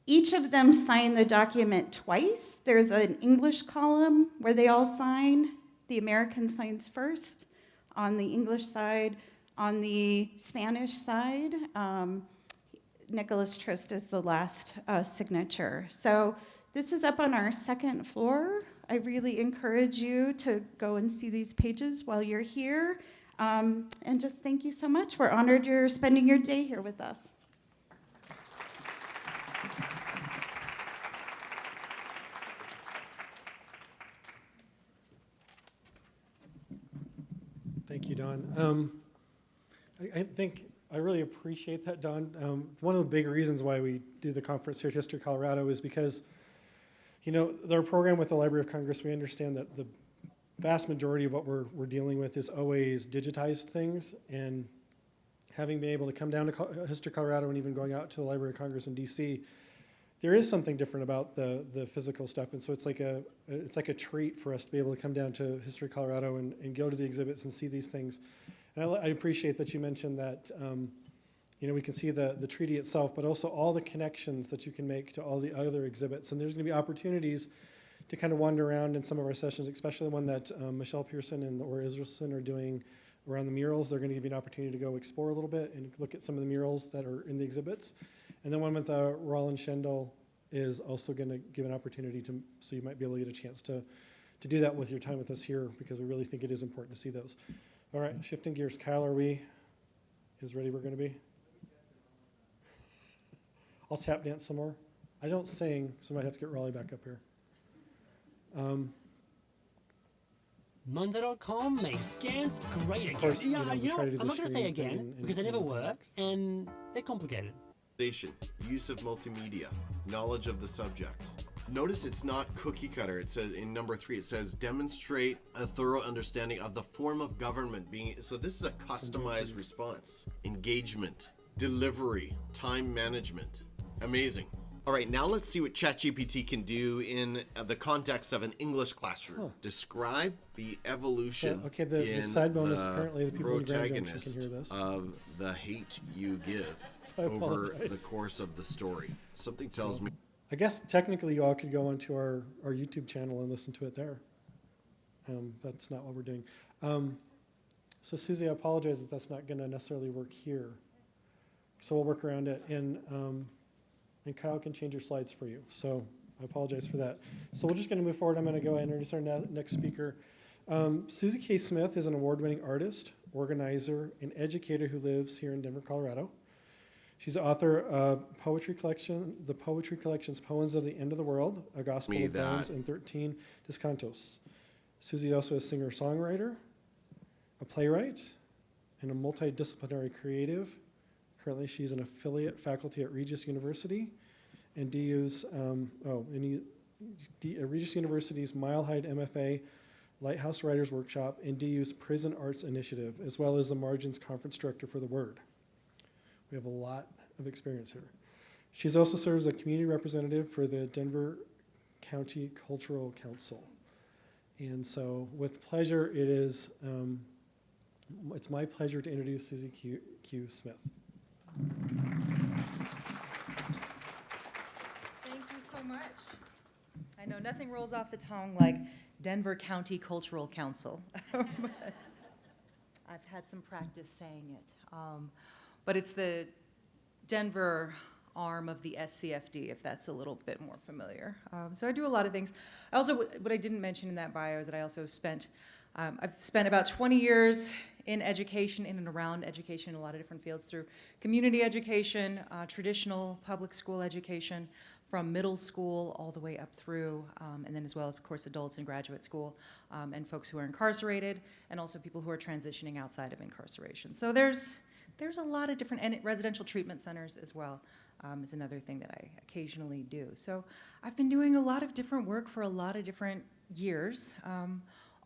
Each of them signed the document twice. There's an English column where they all sign. The American signs first on the English side. On the Spanish side, Nicholas Trist is the last signature. So this is up on our 2nd floor. I really encourage you to go and see these pages while you're here. And just thank you so much. We're honored you're spending your day here with us. Thank you, Dawn. I think I really appreciate that, Dawn. One of the big reasons why we do the conference here at History Colorado is because, you know, our program with the Library of Congress, we understand that the vast majority of what we're dealing with is always digitized things, and having been able to come down to History Colorado and even going out to the Library of Congress in DC, there is something different about the physical stuff, and so it's like a treat for us to be able to come down to History Colorado and go to the exhibits and see these things. And I appreciate that you mentioned that you know, we can see the treaty itself, but also all the connections that you can make to all the other exhibits. And there's going to be opportunities to kind of wander around in some of our sessions, especially the one that Michelle Pearson or Israelsen are doing around the murals. They're going to give you an opportunity to go explore a little bit and look at some of the murals that are in the exhibits. And then one with Roland Schendel is also going to give an opportunity to, so you might be able to get a chance to do that with your time with us here, because we really think it is important to see those. All right, shifting gears. Kyle, are we as ready we're going to be? I'll tap dance some more. I don't sing, so I might have to get Raleigh back up here. Monzo.com makes GANs great again. Course, yeah, I'm not going to say again because they never work and they're complicated. Use of multimedia, knowledge of the subject. Notice it's not cookie cutter. It says in number 3, it says demonstrate a thorough understanding of the form of government being. So this is a customized response. Engagement, delivery, time management. Amazing. All right, now let's see what ChatGPT can do in the context of an English classroom. Describe the evolution the side bonus, apparently the people in Grand Junction can hear this. Of the hate you give over the course of the story. Something tells me. I guess technically you all could go onto our YouTube channel and listen to it there. That's not what we're doing. So Suzi, I apologize that that's not going to necessarily work here. So we'll work around it. And Kyle can change your slides for you. So I apologize for that. So we're just going to move forward. I'm going to go ahead and introduce our next speaker. Suzi K. Smith is an award-winning artist, organizer, and educator who lives here in Denver, Colorado. She's the author of the poetry collections Poems of the End of the World, A Gospel of Bones, and 13 Descantos. Suzi also is a singer-songwriter, a playwright, and a multidisciplinary creative. Currently, she's an affiliate faculty at Regis University and Regis University's Mile High MFA Lighthouse Writers Workshop and DU's Prison Arts Initiative, as well as the Margins Conference Director for the Word. We have a lot of experience here. She's also serves as a community representative for the Denver County Cultural Council. And so, with pleasure, it's my pleasure to introduce Suzi Q. Smith. Thank you so much. I know nothing rolls off the tongue like Denver County Cultural Council. I've had some practice saying it. But it's the Denver arm of the SCFD, if that's a little bit more familiar. So I do a lot of things. I also, what I didn't mention in that bio is that I also spent, I've spent about 20 years in education, in and around education in a lot of different fields, through community education, traditional public school education, from middle school all the way up through, and then as well, of course, adults in graduate school, and folks who are incarcerated, and also people who are transitioning outside of incarceration. So there's a lot of different, and residential treatment centers as well is another thing that I occasionally do. So I've been doing a lot of different work for a lot of different years.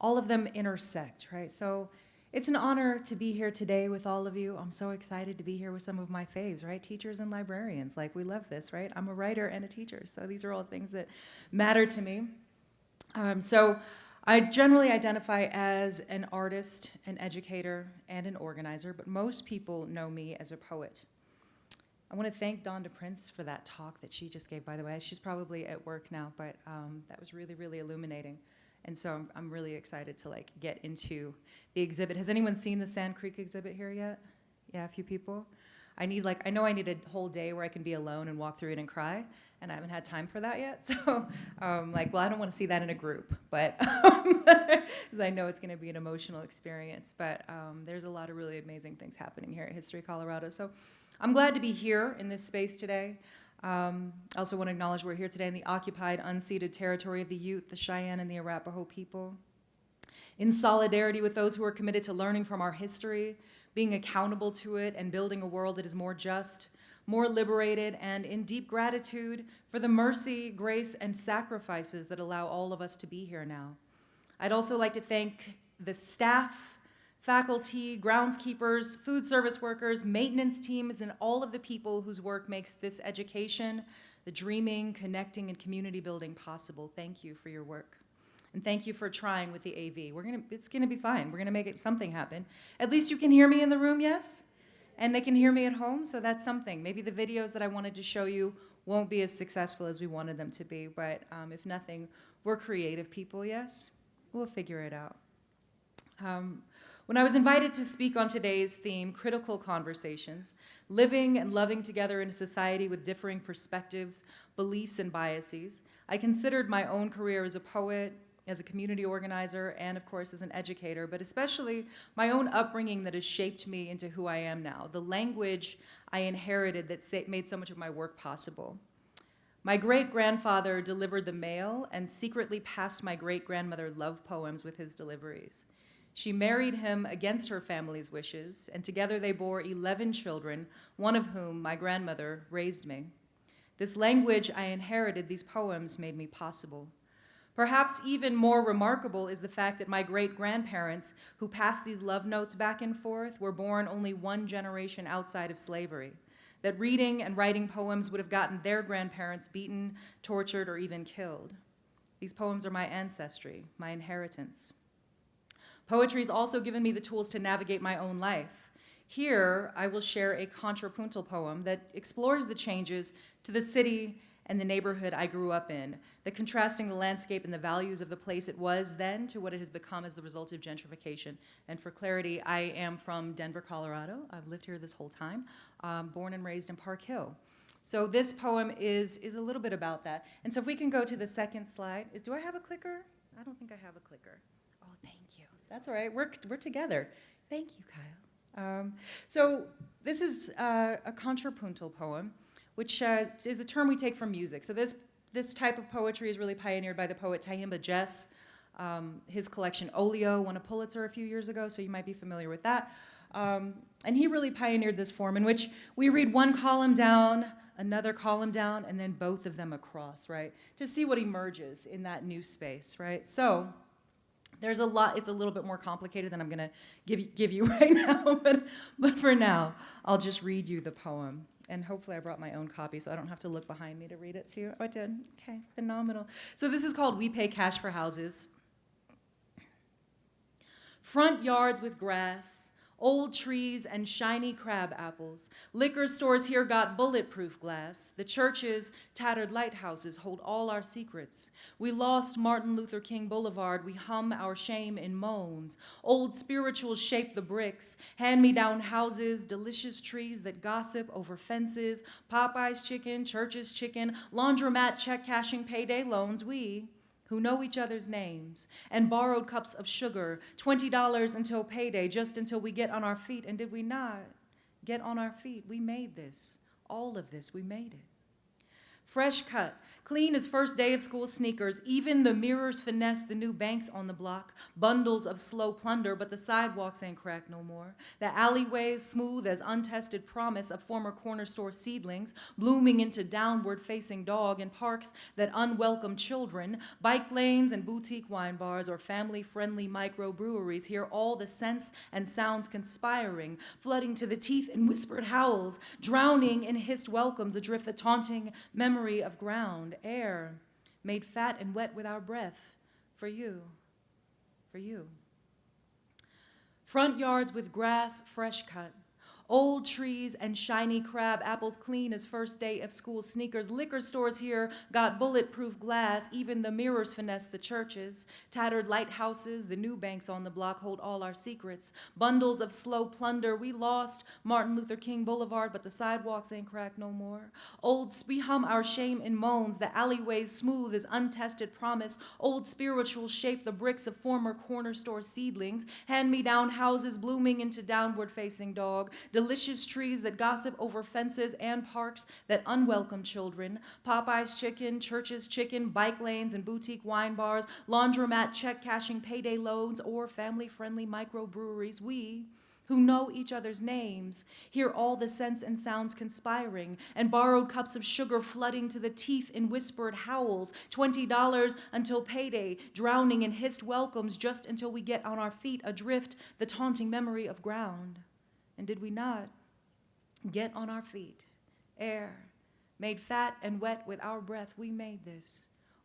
All of them intersect, right? So it's an honor to be here today with all of you. I'm so excited to be here with some of my faves, right? Teachers and librarians, like we love this, right? I'm a writer and a teacher, so these are all things that matter to me. So I generally identify as an artist, an educator, and an organizer, but most people know me as a poet. I want to thank DiPrince for that talk that she just gave, by the way. She's probably at work now, but that was really, really illuminating. And so I'm really excited to get into the exhibit. Has anyone seen the Sand Creek exhibit here yet? Yeah, a few people. I know I need a whole day where I can be alone and walk through it and cry, and I haven't had time for that yet. So, well, I don't want to see that in a group, but because I know it's going to be an emotional experience. But there's a lot of really amazing things happening here at History Colorado. So I'm glad to be here in this space today. I also want to acknowledge we're here today in the occupied, unceded territory of the Ute, the Cheyenne, and the Arapaho people, in solidarity with those who are committed to learning from our history, being accountable to it, and building a world that is more just, more liberated, and in deep gratitude for the mercy, grace, and sacrifices that allow all of us to be here now. I'd also like to thank the staff, faculty, groundskeepers, food service workers, maintenance teams, and all of the people whose work makes this education, the dreaming, connecting, and community building possible. Thank you for your work. And thank you for trying with the AV. It's gonna be fine. We're gonna make something happen. At least you can hear me in the room, yes? And they can hear me at home, so that's something. Maybe the videos that I wanted to show you won't be as successful as we wanted them to be, but if nothing, we're creative people, yes? We'll figure it out. When I was invited to speak on today's theme, Critical Conversations, Living and Loving Together in a Society with Differing Perspectives, Beliefs, and Biases, I considered my own career as a poet, as a community organizer, and of course as an educator, but especially my own upbringing that has shaped me into who I am now, the language I inherited that made so much of my work possible. My great-grandfather delivered the mail and secretly passed my great-grandmother love poems with his deliveries. She married him against her family's wishes, and together they bore 11 children, one of whom, my grandmother, raised me. This language I inherited, these poems made me possible. Perhaps even more remarkable is the fact that my great-grandparents, who passed these love notes back and forth, were born only one generation outside of slavery, that reading and writing poems would have gotten their grandparents beaten, tortured, or even killed. These poems are my ancestry, my inheritance. Poetry has also given me the tools to navigate my own life. Here, I will share a contrapuntal poem that explores the changes to the city and the neighborhood I grew up in, that contrasting the landscape and the values of the place it was then to what it has become as the result of gentrification. And for clarity, I am from Denver, Colorado. I've lived here this whole time, born and raised in Park Hill. So this poem is a little bit about that. And so if we can go to the second slide. Do I have a clicker? I don't think I have a clicker. Oh, thank you. That's all right. We're together. Thank you, Kyle. So this is a contrapuntal poem, which is a term we take from music. So this type of poetry is really pioneered by the poet Tyehimba Jess. His collection Olio won a Pulitzer a few years ago, so you might be familiar with that. And he really pioneered this form in which we read one column down, another column down, and then both of them across, right? To see what emerges in that new space, right? So there's a lot. It's a little bit more complicated than I'm going to give you right now, but for now, I'll just read you the poem. And hopefully I brought my own copy so I don't have to look behind me to read it to you. Oh, I did. Okay, phenomenal. So this is called We Pay Cash for Houses. Front yards with grass, Old trees and shiny crab apples. Liquor stores here got bulletproof glass. The churches, tattered lighthouses hold all our secrets. We lost Martin Luther King Boulevard. We hum our shame in moans. Old spirituals shape the bricks. Hand-me-down houses, delicious trees that gossip over fences. Popeye's chicken, church's chicken, laundromat check cashing payday loans. We who know each other's names, and borrowed cups of sugar, $20 until payday, just until we get on our feet. And did we not get on our feet? We made this. All of this, we made it. Fresh cut, clean as first day of school sneakers. Even the mirrors finesse the new banks on the block. Bundles of slow plunder, but the sidewalks ain't cracked no more. The alleyways smooth as untested promise of former corner store seedlings, blooming into downward facing dog in parks that unwelcome children. Bike lanes and boutique wine bars or family friendly microbreweries. Hear all the scents and sounds conspiring, flooding to the teeth in whispered howls, drowning in hissed welcomes, adrift the taunting memory of ground, air, made fat and wet with our breath, for you, for you. Front yards with grass fresh cut, old trees and shiny crab apples clean as first day of school sneakers. Liquor stores here got bulletproof glass. Even the mirrors finesse the churches. Tattered lighthouses, the new banks on the block hold all our secrets. Bundles of slow plunder. We lost Martin Luther King Boulevard, but the sidewalks ain't cracked no more. We hum our shame in moans. The alleyways smooth as untested promise. Old spirituals shape the bricks of former corner store seedlings. Hand-me-down houses blooming into downward facing dog. Delicious trees that gossip over fences and parks that unwelcome children. Popeye's chicken, church's chicken, bike lanes and boutique wine bars, laundromat check cashing payday loans, or family-friendly microbreweries. We who know each other's names hear all the scents and sounds conspiring, and borrowed cups of sugar flooding to the teeth in whispered howls. $20 until payday, drowning in hissed welcomes just until we get on our feet, adrift the taunting memory of ground. And did we not get on our feet? Air, made fat and wet with our breath. We made this,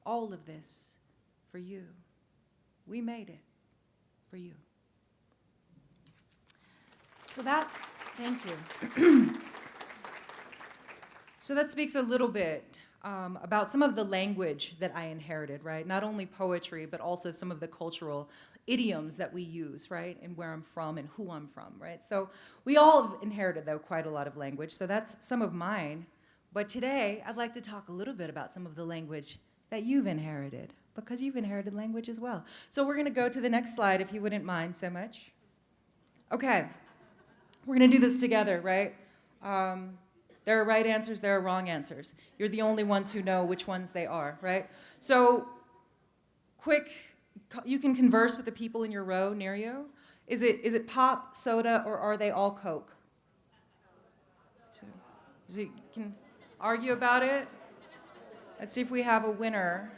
all of this, for you. We made it for you. So that, thank you. So that speaks a little bit about some of the language that I inherited, right? Not only poetry, but also some of the cultural idioms that we use, right? And where I'm from and who I'm from, right? So we all have inherited, though, quite a lot of language. So that's some of mine. But today, I'd like to talk a little bit about some of the language that you've inherited, because you've inherited language as well. So we're going to go to the next slide, if you wouldn't mind so much. Okay. We're going to do this together, right? There are right answers, there are wrong answers. You're the only ones who know which ones they are, right? So, quick, you can converse with the people in your row near you. Is it pop, soda, or are they all Coke? So, you can argue about it. Let's see if we have a winner.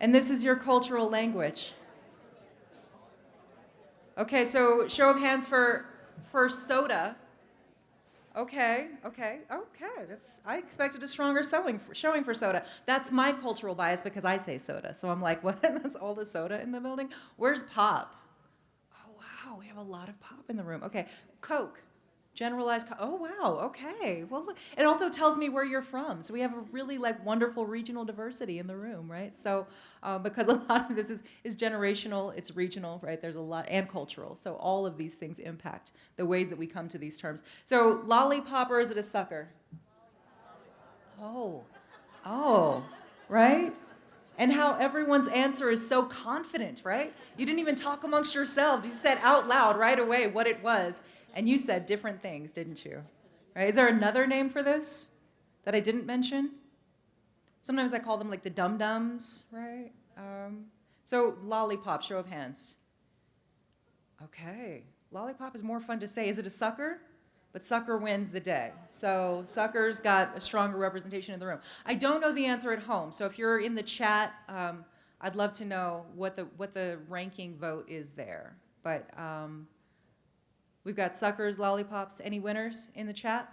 And this is your cultural language. Okay, so show of hands for soda. Okay. I expected a stronger showing for soda. That's my cultural bias because I say soda. So I'm like, what? That's all the soda in the building? Where's pop? Oh, wow, we have a lot of pop in the room. Okay, Coke. Generalized, oh wow, okay. Well, look, it also tells me where you're from. So we have a really wonderful regional diversity in the room, right? So because a lot of this is generational, it's regional, right? There's a lot, and cultural. So all of these things impact the ways that we come to these terms. So lollipop, or is it a sucker? Oh, right? And how everyone's answer is so confident, right? You didn't even talk amongst yourselves. You said out loud right away what it was. And you said different things, didn't you? Right? Is there another name for this that I didn't mention? Sometimes I call them the dum-dums, right? So lollipop, show of hands. Okay, lollipop is more fun to say. Is it a sucker? But sucker wins the day. So sucker's got a stronger representation in the room. I don't know the answer at home. So if you're in the chat, I'd love to know what the ranking vote is there. But we've got suckers, lollipops. Any winners in the chat?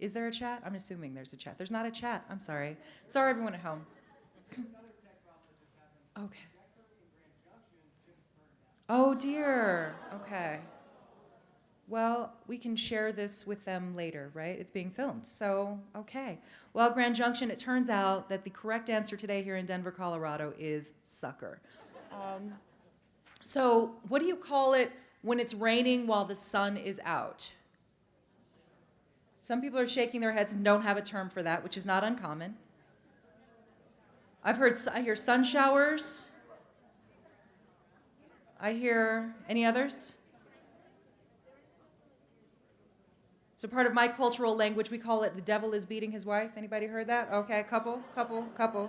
Is there a chat? I'm assuming there's a chat. There's not a chat. I'm sorry. Sorry, everyone at home. Okay. Oh dear. Okay. Well, we can share this with them later, right? It's being filmed. So, okay. Well, Grand Junction, it turns out that the correct answer today here in Denver, Colorado is sucker. So, what do you call it when it's raining while the sun is out? Some people are shaking their heads and don't have a term for that, which is not uncommon. I hear sun showers. I hear, any others? So part of my cultural language, we call it the devil is beating his wife. Anybody heard that? Okay, couple,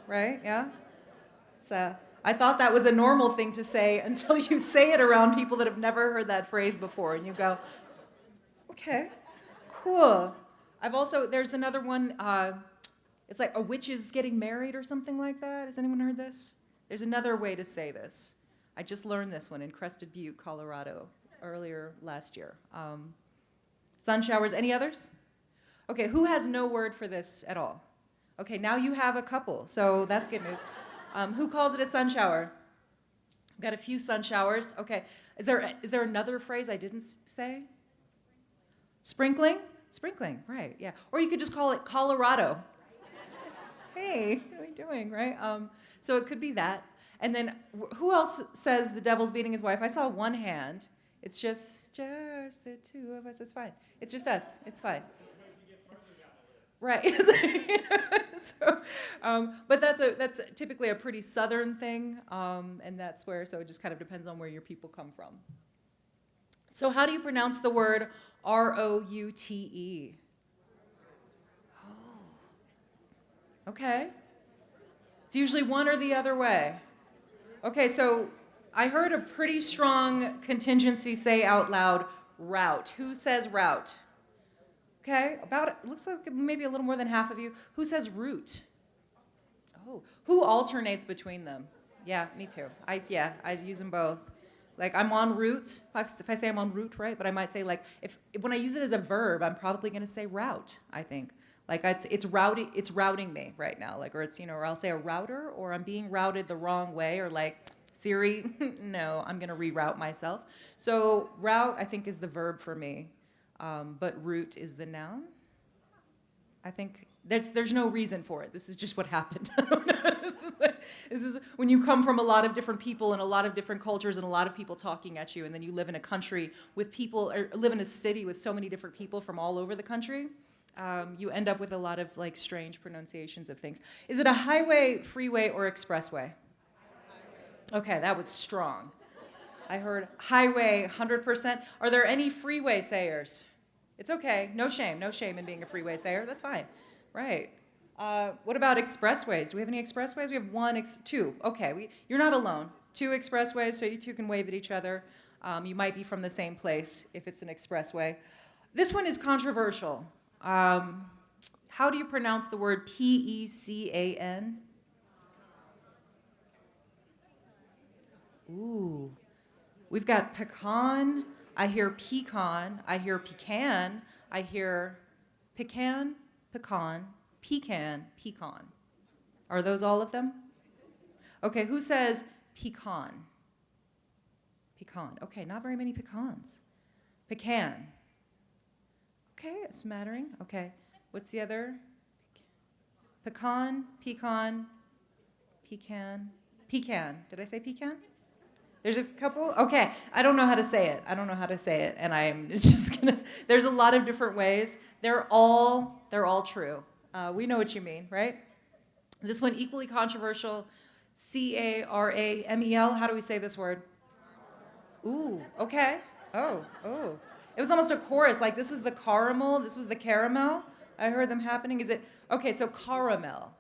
right? Yeah? I thought that was a normal thing to say until you say it around people that have never heard that phrase before, and you go, okay, cool. There's another one, it's like a witch is getting married or something like that. Has anyone heard this? There's another way to say this. I just learned this one in Crested Butte, Colorado, earlier last year. Sun showers, any others? Okay, who has no word for this at all? Okay, now you have a couple, so that's good news. Who calls it a sun shower? I've got a few sun showers. Okay, is there another phrase I didn't say? Sprinkling? Sprinkling, right, yeah. Or you could just call it Colorado. Hey, what are we doing, right? So it could be that. And then who else says the devil's beating his wife? I saw one hand. It's just the two of us. It's fine. It's just us. It's fine. Right. But that's typically a pretty southern thing, and that's where. So it just kind of depends on where your people come from. So how do you pronounce the word route? Oh. Okay. It's usually one or the other way. Okay, so I heard a pretty strong contingency say out loud, route. Who says route? Okay, looks like maybe a little more than half of you. Who says route? Oh, who alternates between them? Yeah, me too. I use them both. Like I'm en route, if I say I'm en route, right? But I might say like, when I use it as a verb, I'm probably gonna say route, I think. Like it's routing me right now. Like, or or I'll say a router, or I'm being routed the wrong way, or like, Siri, no, I'm gonna reroute myself. So route, I think, is the verb for me, but route is the noun. I think there's no reason for it. This is just what happened. This is when you come from a lot of different people and a lot of different cultures and a lot of people talking at you, and then you live in a country with people, or live in a city with so many different people from all over the country. You end up with a lot of like strange pronunciations of things. Is it a highway, freeway, or expressway? Okay, that was strong. I heard highway 100%. Are there any freeway sayers? It's okay. No shame in being a freeway sayer. That's fine. Right. What about expressways? Do we have any expressways? We have two. Okay, you're not alone. 2 expressways, so you two can wave at each other. You might be from the same place if it's an expressway. This one is controversial. How do you pronounce the word P-E-C-A-N? Ooh. We've got pecan. I hear pecan. I hear pecan. I hear pecan, pecan, pecan, pecan. Are those all of them? Okay, who says pecan? Pecan. Okay, not very many pecans. Pecan. Okay, a smattering. Okay, what's the other? Pecan, pecan, pecan, pecan. Did I say pecan? There's a couple? Okay, I don't know how to say it. And I'm just gonna, there's a lot of different ways. They're all true. We know what you mean, right? This one, equally controversial, C-A-R-A-M-E-L. How do we say this word? Ooh, okay. Oh. It was almost a chorus, like this was the caramel, this was the caramel. I heard them happening. Is it, okay, so caramel.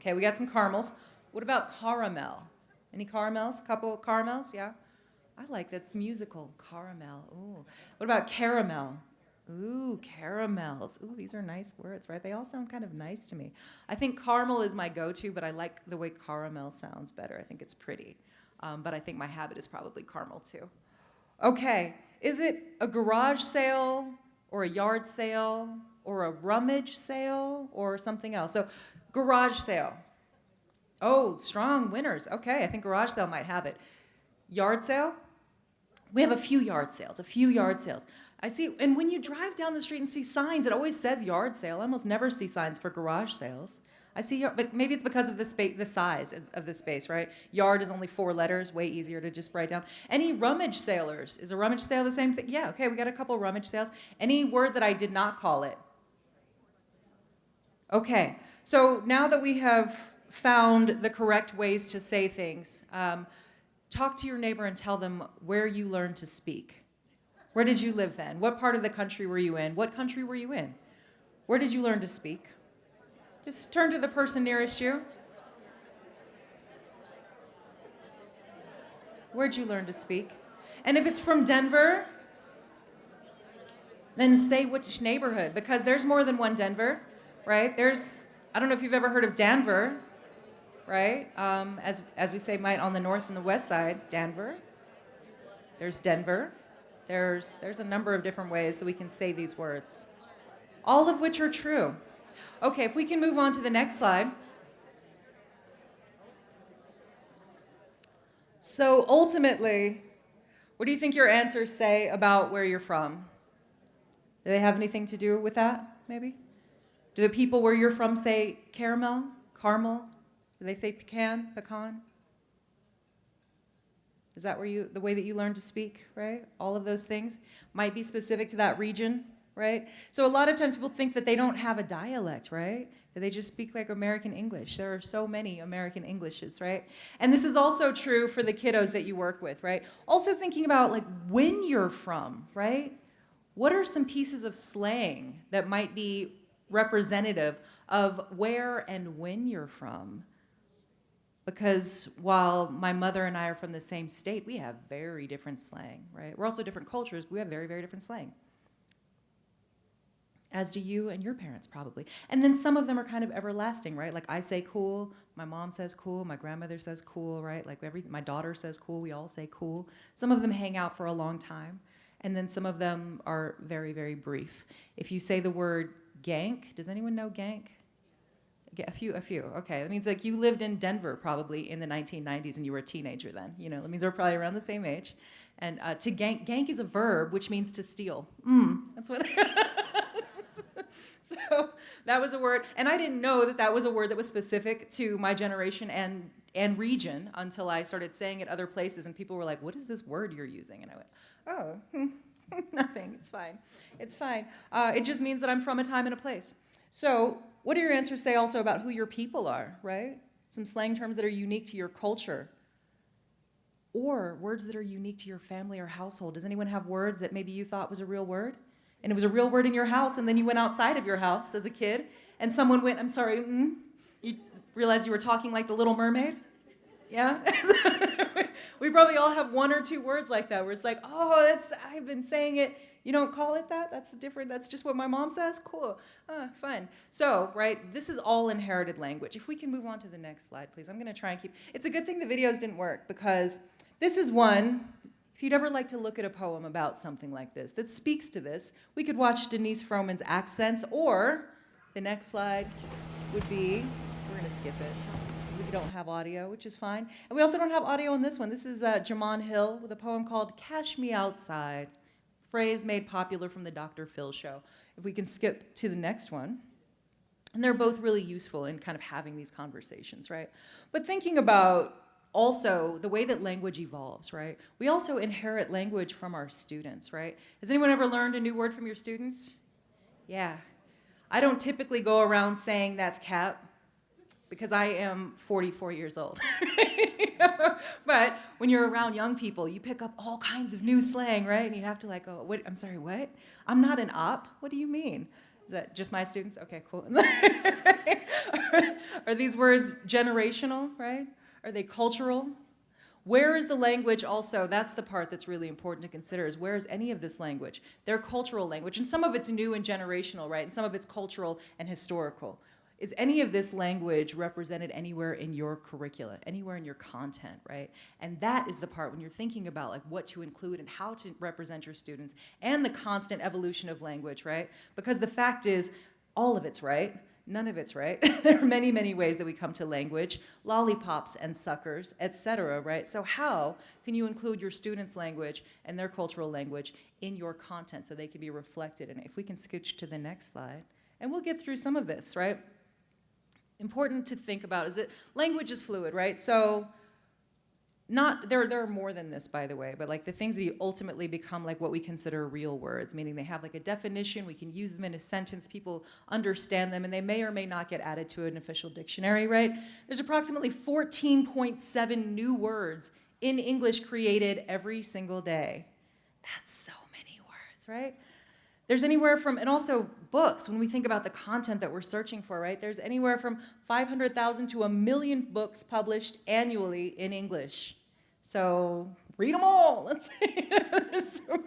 Okay, we got some caramels. What about caramel? Any caramels? A couple of caramels, yeah? I like that's musical, caramel. Ooh. What about caramel? Ooh, caramels. Ooh, these are nice words, right? They all sound kind of nice to me. I think caramel is my go-to, but I like the way caramel sounds better. I think it's pretty. But I think my habit is probably caramel too. Okay, is it a garage sale or a yard sale or a rummage sale or something else? So garage sale. Oh, strong winners. Okay, I think garage sale might have it. Yard sale? We have a few yard sales. I see, and when you drive down the street and see signs, it always says yard sale. I almost never see signs for garage sales. I see, but maybe it's because of the size of the space, right? Yard is only 4 letters, way easier to just write down. Any rummage sailors? Is a rummage sale the same thing? Yeah, okay, we got a couple rummage sales. Any word that I did not call it? Okay, so now that we have found the correct ways to say things, talk to your neighbor and tell them where you learned to speak. Where did you live then? What part of the country were you in? What country were you in? Where did you learn to speak? Just turn to the person nearest you. Where'd you learn to speak? And if it's from Denver, then say which neighborhood, because there's more than one Denver, right? I don't know if you've ever heard of Danver, right? As we say, might on the north and the west side, Danver. There's Denver. There's a number of different ways that we can say these words, all of which are true. Okay, if we can move on to the next slide. So ultimately, what do you think your answers say about where you're from? Do they have anything to do with that, maybe? Do the people where you're from say caramel, caramel? Do they say pecan? Is that the way that you learn to speak, right? All of those things might be specific to that region, right? So a lot of times people think that they don't have a dialect, right? That they just speak like American English. There are so many American Englishes, right? And this is also true for the kiddos that you work with, right? Also thinking about like when you're from, right? What are some pieces of slang that might be representative of where and when you're from? Because while my mother and I are from the same state, we have very different slang, right? We're also different cultures, but we have very, very different slang. As do you and your parents, probably. And then some of them are kind of everlasting, right? Like I say cool, my mom says cool, my grandmother says cool, right? Like my daughter says cool, we all say cool. Some of them hang out for a long time, and then some of them are very, very brief. If you say the word gank, does anyone know gank? A few. Okay, that means like you lived in Denver probably in the 1990s and you were a teenager then. You know, that means we're probably around the same age. And to gank is a verb, which means to steal. That's what. So that was a word, and I didn't know that was a word that was specific to my generation and region until I started saying it other places, and people were like, "What is this word you're using?" And I went, "Oh, nothing. It's fine. It's fine. It just means that I'm from a time and a place." So what do your answers say also about who your people are, right? Some slang terms that are unique to your culture, or words that are unique to your family or household. Does anyone have words that maybe you thought was a real word? And it was a real word in your house, and then you went outside of your house as a kid, and someone went, "I'm sorry, You realized you were talking like the Little Mermaid? Yeah? We probably all have 1 or 2 words like that, where it's like, "Oh, I've been saying it. You don't call it that? That's just what my mom says? Cool. Fun." So, right, this is all inherited language. If we can move on to the next slide, please. I'm going to try and it's a good thing the videos didn't work, because this is one. If you'd ever like to look at a poem about something like this that speaks to this, we could watch Denise Frohman's Accents, or the next slide would be, we're going to skip it, because we don't have audio, which is fine. And we also don't have audio on this one. This is Jamon Hill with a poem called "Cash Me Outside," phrase made popular from the Dr. Phil show. If we can skip to the next one. And they're both really useful in kind of having these conversations, right? But thinking about also the way that language evolves, right? We also inherit language from our students, right? Has anyone ever learned a new word from your students? Yeah. I don't typically go around saying "that's cap," because I am 44 years old. But when you're around young people, you pick up all kinds of new slang, right? And you have to like, "Oh, what? I'm sorry, what? I'm not an op? What do you mean?" Is that just my students? Okay, cool. Are these words generational, right? Are they cultural? Where is the language also? That's the part that's really important to consider, is where is any of this language? They're cultural language, and some of it's new and generational, right? And some of it's cultural and historical. Is any of this language represented anywhere in your curricula, anywhere in your content, right? And that is the part when you're thinking about like what to include and how to represent your students, and the constant evolution of language, right? Because the fact is, all of it's right. None of it's right. There are many, many ways that we come to language, lollipops and suckers, etc., right? So how can you include your students' language and their cultural language in your content so they can be reflected in it? If we can scooch to the next slide, and we'll get through some of this, right? Important to think about is that language is fluid, right? So there are more than this, by the way, but like the things that ultimately become like what we consider real words, meaning they have like a definition, we can use them in a sentence, people understand them, and they may or may not get added to an official dictionary, right? There's approximately 14.7 new words in English created every single day. That's so many words, right? There's anywhere from, and also books, when we think about the content that we're searching for, right? There's anywhere from 500,000 to 1 million books published annually in English. So read them all. Let's say. So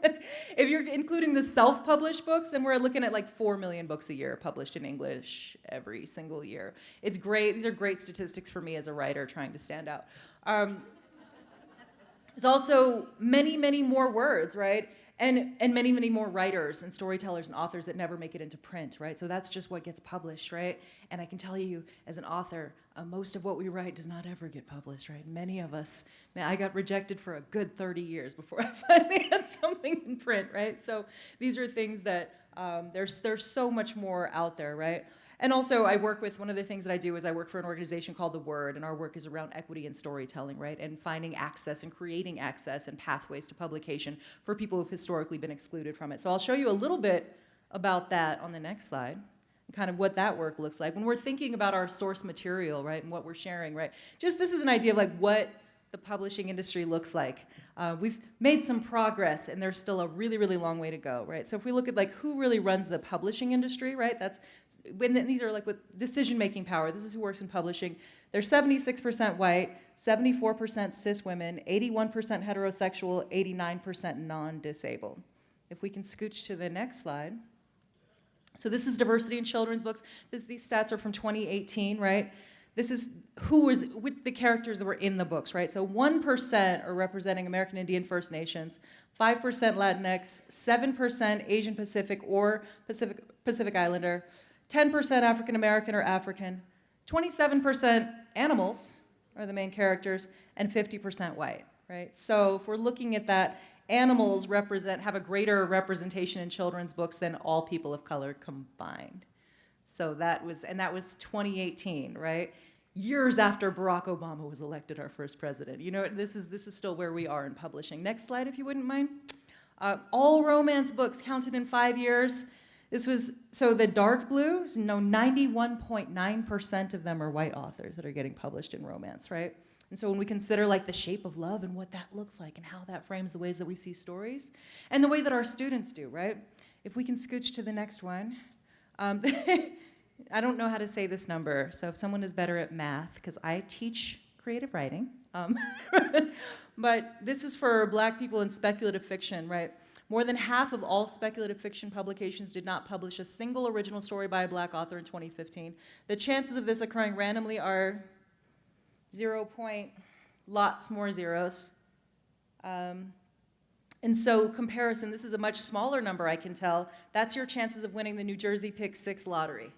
if you're including the self-published books, then we're looking at like 4 million books a year published in English every single year. It's great. These are great statistics for me as a writer trying to stand out. There's also many, many more words, right? And many, many more writers and storytellers and authors that never make it into print, right? So that's just what gets published, right? And I can tell you, as an author, most of what we write does not ever get published, right? Many of us, I got rejected for a good 30 years before I finally had something in print, right? So these are things that there's so much more out there, right? And also, I work with, one of the things that I do is I work for an organization called The Word, and our work is around equity and storytelling, right? And finding access and creating access and pathways to publication for people who've historically been excluded from it. So I'll show you a little bit about that on the next slide, and kind of what that work looks like. When we're thinking about our source material, right, and what we're sharing, right? Just this is an idea of like what the publishing industry looks like. We've made some progress, and there's still a really, really long way to go, right? So if we look at like who really runs the publishing industry, right? That's when these are like with decision-making power. This is who works in publishing. They're 76% white, 74% cis women, 81% heterosexual, 89% non-disabled. If we can scooch to the next slide. So this is diversity in children's books. These stats are from 2018, right? This is who is with the characters that were in the books, right? So 1% are representing American Indian First Nations, 5% Latinx, 7% Asian Pacific or Pacific Islander, 10% African American or African, 27% animals are the main characters, and 50% white, right? So if we're looking at that, animals have a greater representation in children's books than all people of color combined. So that was 2018, right? Years after Barack Obama was elected our first president. You know, this is still where we are in publishing. Next slide, if you wouldn't mind. All romance books counted in 5 years. So the dark blue, 91.9% of them are white authors that are getting published in romance, right? And so when we consider like the shape of love and what that looks like and how that frames the ways that we see stories and the way that our students do, right? If we can scooch to the next one. I don't know how to say this number, so if someone is better at math, because I teach creative writing, but this is for Black people in speculative fiction, right? More than half of all speculative fiction publications did not publish a single original story by a Black author in 2015. The chances of this occurring randomly are 0. Lots more zeros. And so comparison, this is a much smaller number, I can tell. That's your chances of winning the New Jersey Pick 6 lottery.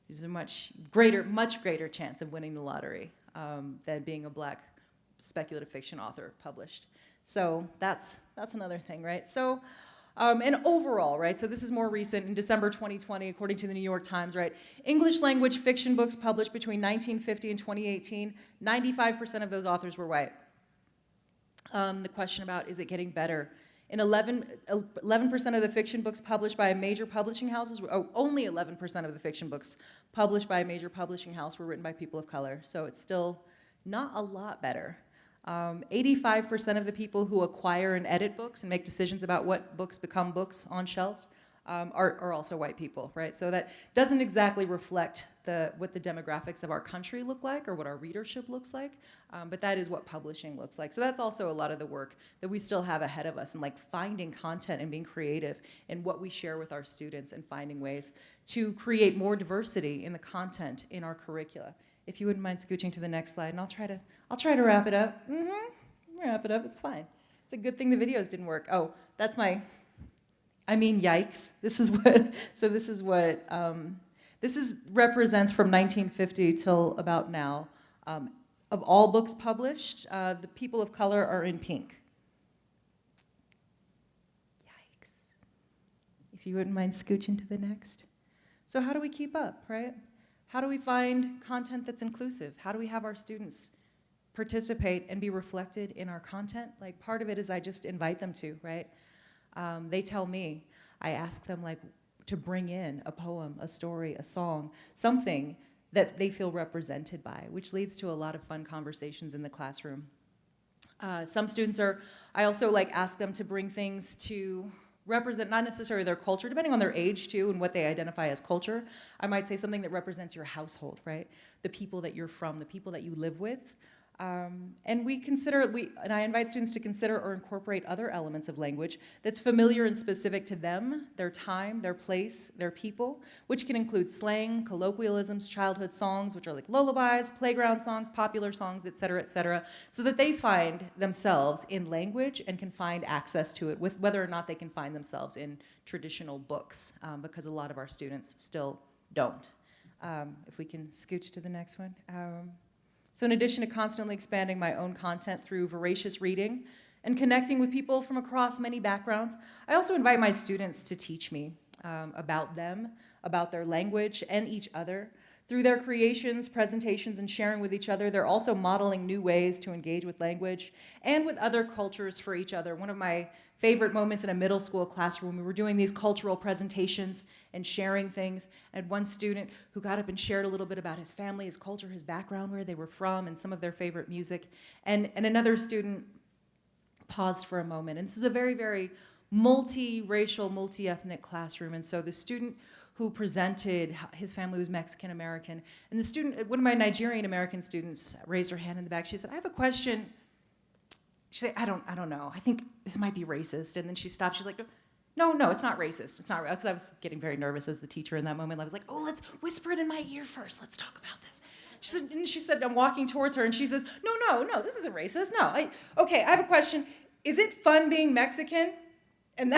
There's a much greater chance of winning the lottery than being a Black speculative fiction author published. So that's another thing, right? So, and overall, right, so this is more recent, in December 2020, according to the New York Times, right, English language fiction books published between 1950 and 2018, 95% of those authors were white. The question about, is it getting better? In 11% of the fiction books published by major publishing houses, only 11% of the fiction books published by a major publishing house were written by people of color. So it's still not a lot better. 85% of the people who acquire and edit books and make decisions about what books become books on shelves are also white people, right? So that doesn't exactly reflect what the demographics of our country look like or what our readership looks like, but that is what publishing looks like. So that's also a lot of the work that we still have ahead of us, and like finding content and being creative in what we share with our students and finding ways to create more diversity in the content in our curricula. If you wouldn't mind scooching to the next slide, and I'll try to wrap it up. Wrap it up, it's fine. It's a good thing the videos didn't work. Oh, that's yikes. This is what Represents from 1950 till about now. Of all books published, the people of color are in pink. Yikes. If you wouldn't mind scooching to the next. So how do we keep up, right? How do we find content that's inclusive? How do we have our students participate and be reflected in our content? Like, part of it is I just invite them to, right? They tell me, I ask them like to bring in a poem, a story, a song, something that they feel represented by, which leads to a lot of fun conversations in the classroom. Some students I also like ask them to bring things to represent not necessarily their culture, depending on their age too and what they identify as culture. I might say something that represents your household, right? The people that you're from, the people that you live with. And I invite students to consider or incorporate other elements of language that's familiar and specific to them, their time, their place, their people, which can include slang, colloquialisms, childhood songs, which are like lullabies, playground songs, popular songs, et cetera, so that they find themselves in language and can find access to it, with whether or not they can find themselves in traditional books, because a lot of our students still don't. If we can scooch to the next one. So in addition to constantly expanding my own content through voracious reading and connecting with people from across many backgrounds, I also invite my students to teach me about them, about their language and each other. Through their creations, presentations, and sharing with each other, they're also modeling new ways to engage with language and with other cultures for each other. One of my favorite moments in a middle school classroom, we were doing these cultural presentations and sharing things. I had one student who got up and shared a little bit about his family, his culture, his background, where they were from, and some of their favorite music. And another student paused for a moment. And this is a very, very multi-racial, multi-ethnic classroom. And so the student who presented, his family was Mexican-American, and the student, one of my Nigerian-American students raised her hand in the back. She said, I have a question. She said, I don't know. I think this might be racist. And then she stopped. She's like, no, it's not racist. It's not, because I was getting very nervous as the teacher in that moment. I was like, oh, let's whisper it in my ear first. Let's talk about this. She said, I'm walking towards her, and she says, no, this isn't racist. No, okay, I have a question. Is it fun being Mexican? And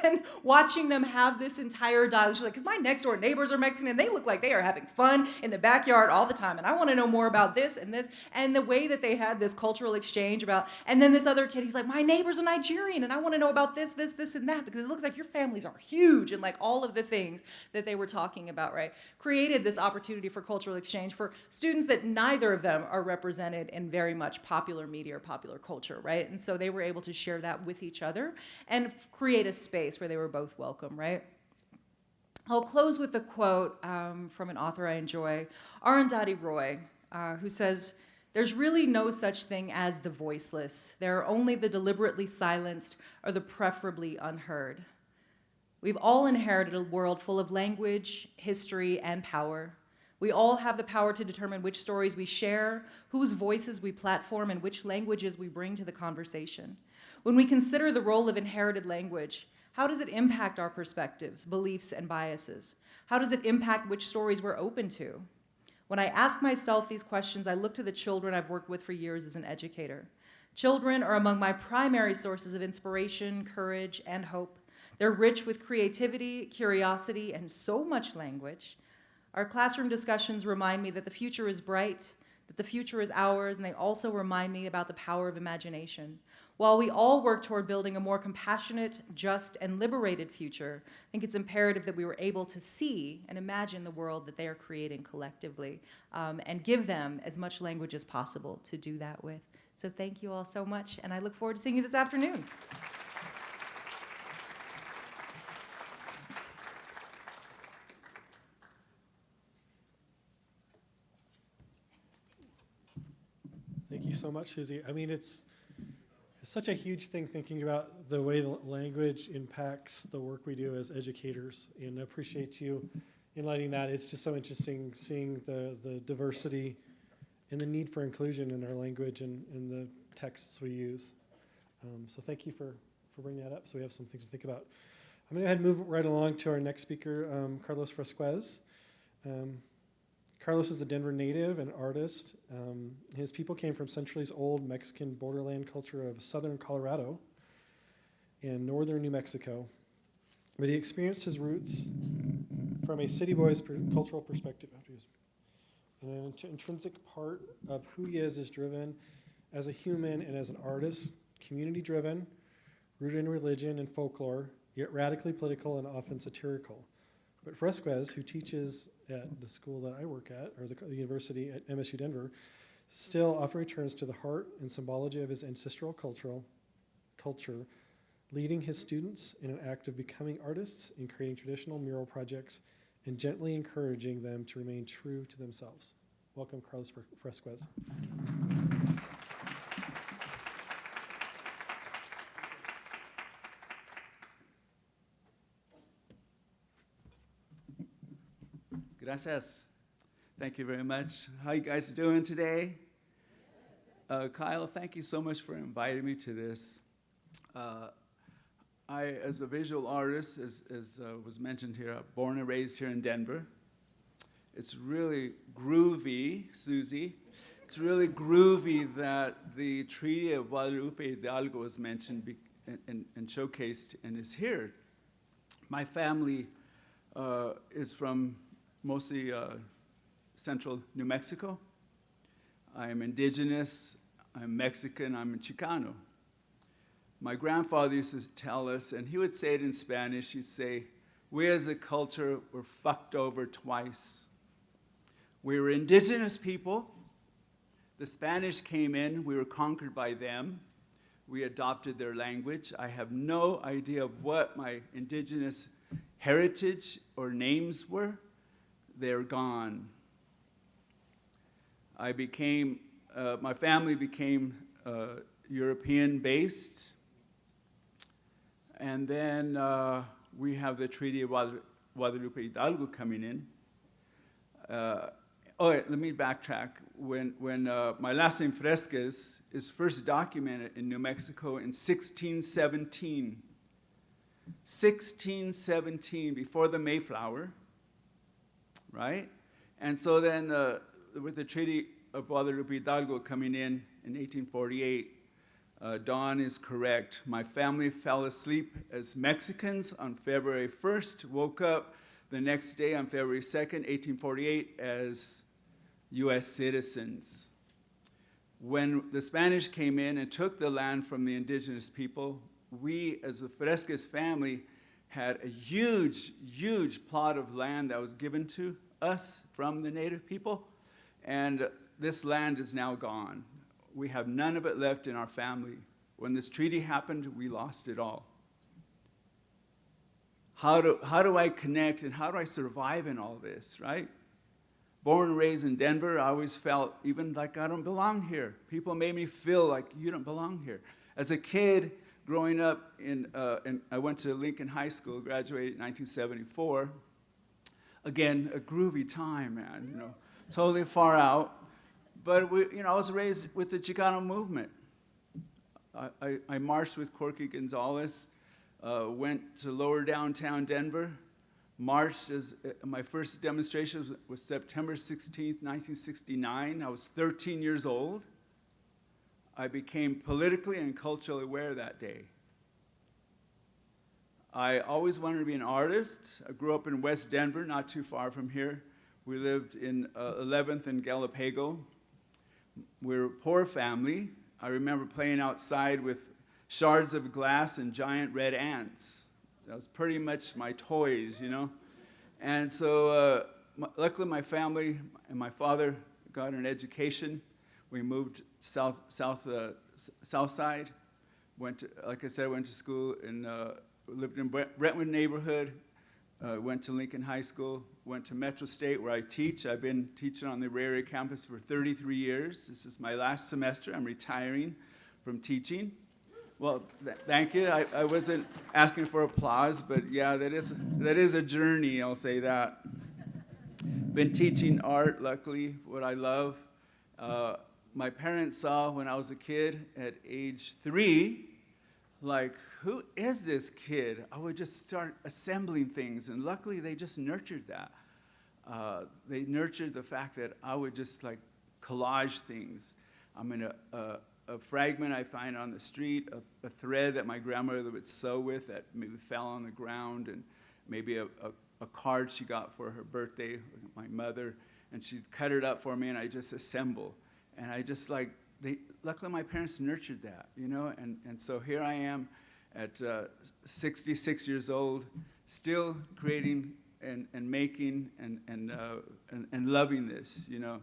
then watching them have this entire dialogue, she's like, because my next door neighbors are Mexican and they look like they are having fun in the backyard all the time, and I want to know more about this, and the way that they had this cultural exchange about, and then this other kid, he's like, my neighbor's a Nigerian and I want to know about this, and that, because it looks like your families are huge, and like all of the things that they were talking about, right? Created this opportunity for cultural exchange for students that neither of them are represented in very much popular media or popular culture, right? And so they were able to share that with each other and create a space where they were both welcome, right? I'll close with a quote from an author I enjoy, Arundhati Roy, who says, there's really no such thing as the voiceless. There are only the deliberately silenced or the preferably unheard. We've all inherited a world full of language, history, and power. We all have the power to determine which stories we share, whose voices we platform, and which languages we bring to the conversation. When we consider the role of inherited language, how does it impact our perspectives, beliefs, and biases? How does it impact which stories we're open to? When I ask myself these questions, I look to the children I've worked with for years as an educator. Children are among my primary sources of inspiration, courage, and hope. They're rich with creativity, curiosity, and so much language. Our classroom discussions remind me that the future is bright, that the future is ours, and they also remind me about the power of imagination. While we all work toward building a more compassionate, just, and liberated future, I think it's imperative that we were able to see and imagine the world that they are creating collectively, and give them as much language as possible to do that with. So thank you all so much, and I look forward to seeing you this afternoon. Thank you so much, Suzi. I mean, it's such a huge thing thinking about the way the language impacts the work we do as educators, and I appreciate you enlightening that. It's just so interesting seeing the diversity and the need for inclusion in our language and in the texts we use. So thank you for bringing that up, so we have some things to think about. I'm going to go ahead and move right along to our next speaker, Carlos Frésquez. Carlos is a Denver native and artist. His people came from centuries old Mexican borderland culture of southern Colorado and northern New Mexico. But he experienced his roots from from a city boy's cultural perspective. An intrinsic part of who he is driven as a human and as an artist, community-driven, rooted in religion and folklore, yet radically political and often satirical. But Frésquez, who teaches at the school that I work at, or the university at MSU Denver, still often returns to the heart and symbology of his ancestral culture, leading his students in an act of becoming artists and creating traditional mural projects and gently encouraging them to remain true to themselves. Welcome, Carlos Frésquez. Gracias. Thank you very much. How you guys doing today? Kyle, thank you so much for inviting me to this. I, as a visual artist, as was mentioned here, born and raised here in Denver. It's really groovy, Suzi. It's really groovy that the Treaty of Guadalupe Hidalgo was mentioned and showcased and is here. My family is from mostly central New Mexico. I am indigenous, I'm Mexican, I'm a Chicano. My grandfather used to tell us, and he would say it in Spanish, he'd say, we as a culture were fucked over twice. We were indigenous people. The Spanish came in, we were conquered by them. We adopted their language. I have no idea of what my indigenous heritage or names were. They're gone. My family became European-based. And then we have the Treaty of Guadalupe Hidalgo coming in. Let me backtrack. When my last name, Frésquez, is first documented in New Mexico in 1617. 1617, before the Mayflower, right? And so then with the Treaty of Guadalupe Hidalgo coming in 1848, Dawn is correct. My family fell asleep as Mexicans on February 1st, woke up the next day on February 2nd, 1848, as US citizens. When the Spanish came in and took the land from the indigenous people, we, as the Frésquez family, had a huge, huge plot of land that was given to us from the native people, and this land is now gone. We have none of it left in our family. When this treaty happened, we lost it all. How do I connect and how do I survive in all this, right? Born and raised in Denver, I always felt even like I don't belong here. People made me feel like you don't belong here. As a kid, growing up I went to Lincoln High School, graduated in 1974. Again, a groovy time, man, you know, totally far out. But I was raised with the Chicano movement. I marched with Corky Gonzalez, went to lower downtown Denver, marched as my first demonstration was September 16th, 1969. I was 13 years old. I became politically and culturally aware that day. I always wanted to be an artist. I grew up in West Denver, not too far from here. We lived in 11th and Galapago. We were a poor family. I remember playing outside with shards of glass and giant red ants. That was pretty much my toys, you know. And so luckily my family and my father got an education. We moved south side. Like I said, went to school and lived in Brentwood neighborhood. Went to Lincoln High School. Went to Metro State where I teach. I've been teaching on the Librarian campus for 33 years. This is my last semester. I'm retiring from teaching. Well, thank you. I wasn't asking for applause, but yeah, that is a journey, I'll say that. Been teaching art, luckily, what I love. My parents saw when I was a kid at age 3, like, who is this kid? I would just start assembling things, and luckily they just nurtured that. They nurtured the fact that I would just like collage things. I'm in a fragment I find on the street, a thread that my grandmother would sew with that maybe fell on the ground, and maybe a a card she got for her birthday, my mother, and she'd cut it up for me, and I just assemble. And I just like, luckily my parents nurtured that, you know, and so here I am at 66 years old, still creating and making and loving this, you know.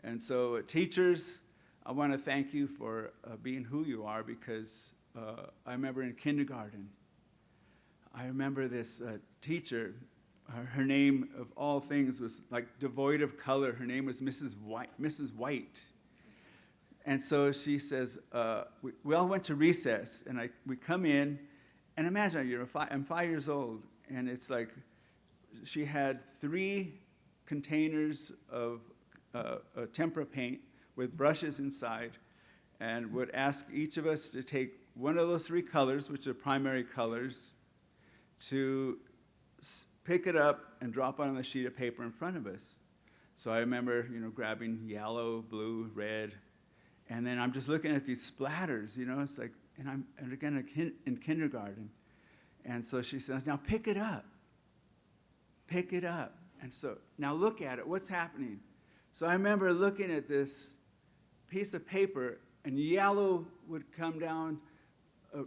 And so teachers, I want to thank you for being who you are, because I remember in kindergarten, I remember this teacher, her name of all things was like devoid of color. Her name was Mrs. White. And so she says, we all went to recess, and we come in, and imagine, I'm 5 years old, and it's like she had 3 containers of tempera paint with brushes inside, and would ask each of us to take one of those 3 colors, which are primary colors, to pick it up and drop it on the sheet of paper in front of us. So I remember, grabbing yellow, blue, red, and then I'm just looking at these splatters, it's like, and again in kindergarten. And so she says, now pick it up. Pick it up. And so now look at it, what's happening? So I remember looking at this piece of paper, and yellow would come down,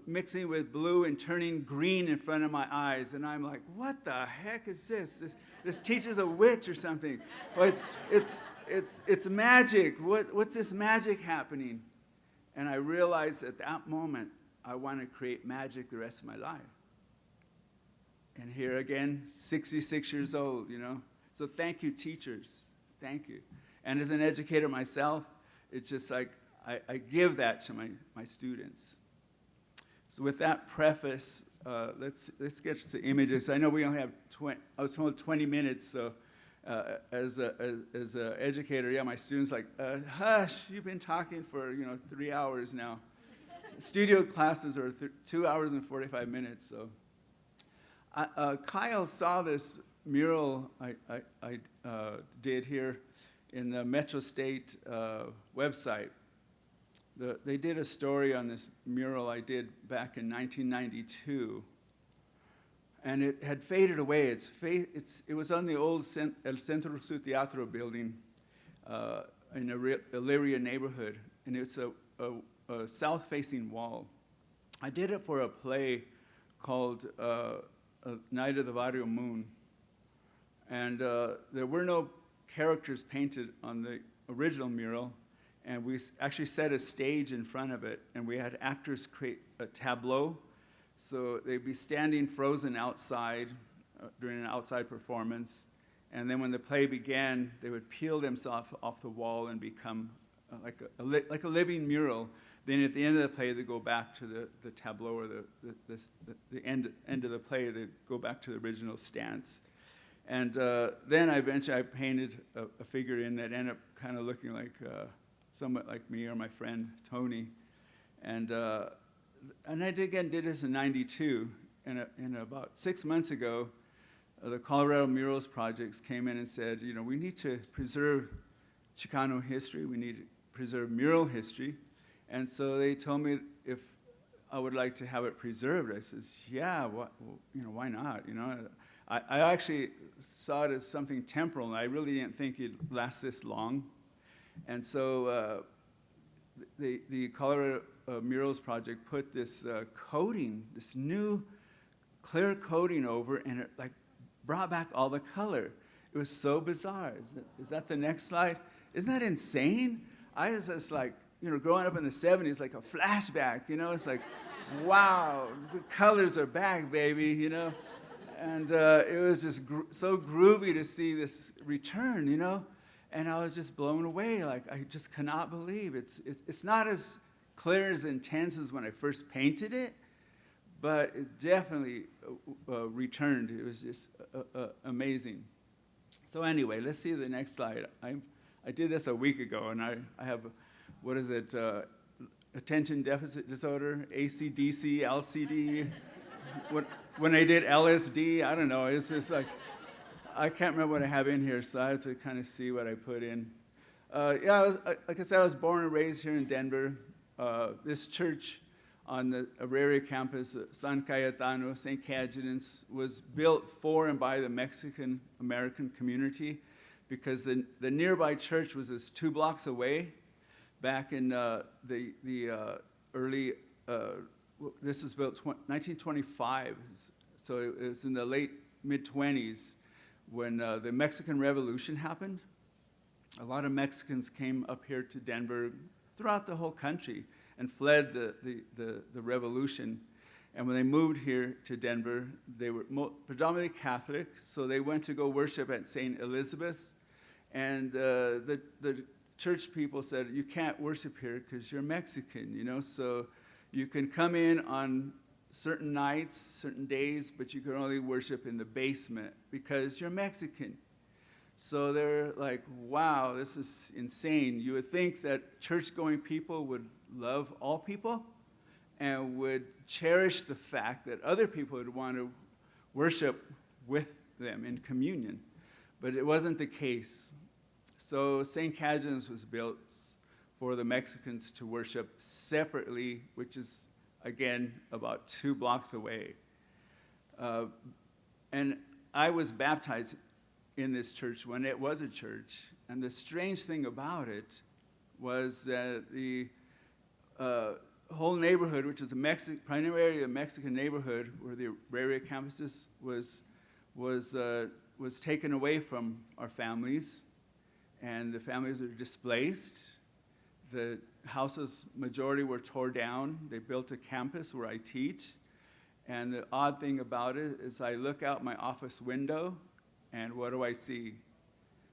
mixing with blue and turning green in front of my eyes. And I'm like, what the heck is this? This teacher's a witch or something. Well, it's magic. What's this magic happening? And I realized at that moment, I want to create magic the rest of my life. And here again, 66 years old, So thank you, teachers. Thank you. And as an educator myself, it's just like I give that to my students. So with that preface, let's get to images. I know we only have 20 minutes, so as an educator, my students like, hush, you've been talking for 3 hours now. Studio classes are 2 hours and 45 minutes. So Kile saw this mural I did here in the Metro State website. They did a story on this mural I did back in 1992, and it had faded away. It was on the old El Centro Su Teatro building in a Elyria neighborhood, and it's a south-facing wall. I did it for a play called Night of the Barrio Moon, and there were no characters painted on the original mural, and we actually set a stage in front of it, and we had actors create a tableau. So they'd be standing frozen outside during an outside performance, and then when the play began, they would peel themselves off the wall and become like a living mural. Then at the end of the play, they go back to the tableau, or the end of the play, they go back to the original stance. And then eventually I painted a figure in that ended up kind of looking like somewhat like me or my friend Tony. And I did this in 92, and about 6 months ago, the Colorado Murals projects came in and said, we need to preserve Chicano history, we need to preserve mural history. And so they told me if I would like to have it preserved. I says, yeah, why not? I actually saw it as something temporal, and I really didn't think it'd last this long. And so the Colorado Murals Project put this coating, this new clear coating over, and it like brought back all the color. It was so bizarre. Is that the next slide? Isn't that insane? I was just like, growing up in the 70s, like a flashback, it's like, wow, the colors are back, baby, And it was just so groovy to see this return, And I was just blown away. Like, I just cannot believe it's not as clear, as intense as when I first painted it, but it definitely returned. It was just amazing. So anyway, let's see the next slide. I did this a week ago, and I have, attention deficit disorder, ACDC, LCD. When I did LSD, I don't know. It's just like, I can't remember what I have in here, so I have to kind of see what I put in. Like I said, I was born and raised here in Denver. This church on the Auraria campus, San Cayetano, St. Cajetan's, was built for and by the Mexican-American community because the nearby church was just 2 blocks away back in the early, this was built 1925, so it was in the late mid-20s when the Mexican Revolution happened. A lot of Mexicans came up here to Denver throughout the whole country and fled the revolution. And when they moved here to Denver, they were predominantly Catholic, so they went to go worship at St. Elizabeth's. And the church people said, you can't worship here because you're Mexican, you know, so you can come in on certain nights, certain days, but you can only worship in the basement because you're Mexican. So they're like, wow, this is insane. You would think that church-going people would love all people and would cherish the fact that other people would want to worship with them in communion. But it wasn't the case. So St. Cajetan's was built for the Mexicans to worship separately, which is, again, about 2 blocks away. And I was baptized in this church when it was a church. And the strange thing about it was that the whole neighborhood, which is primarily a Mexican neighborhood where the Auraria campuses was taken away from our families, and the families were displaced. The houses, majority were torn down. They built a campus where I teach. And the odd thing about it is I look out my office window, and what do I see?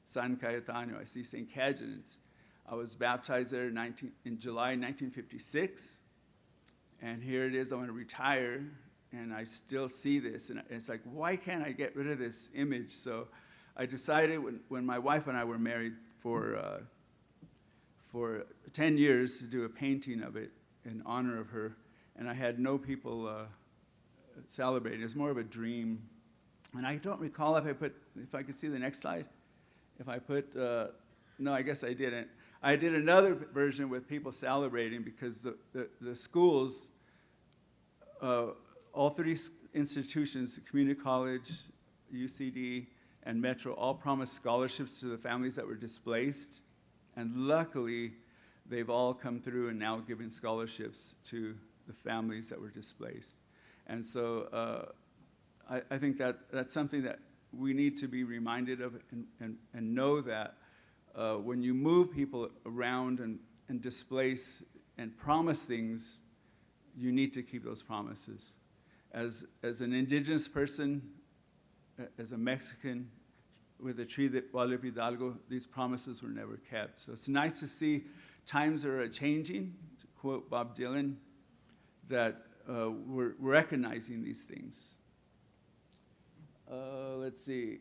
San Cayetano. I see St. Cajetan's. I was baptized there in July 1956. And here it is, I'm going to retire, and I still see this. And it's like, why can't I get rid of this image? So I decided when my wife and I were married for 10 years to do a painting of it in honor of her. And I had no people celebrating. It was more of a dream. And I don't recall if I could see the next slide. If I put, no, I guess I didn't. I did another version with people celebrating because the schools, all 3 institutions, community college, UCD, and Metro, all promised scholarships to the families that were displaced. And luckily, they've all come through and now giving scholarships to the families that were displaced. And so I think that's something that we need to be reminded of and know that when you move people around and displace and promise things, you need to keep those promises. As an indigenous person, as a Mexican, with the tree that Guadalupe Hidalgo, these promises were never kept. So it's nice to see times are changing, to quote Bob Dylan, that we're recognizing these things. Let's see.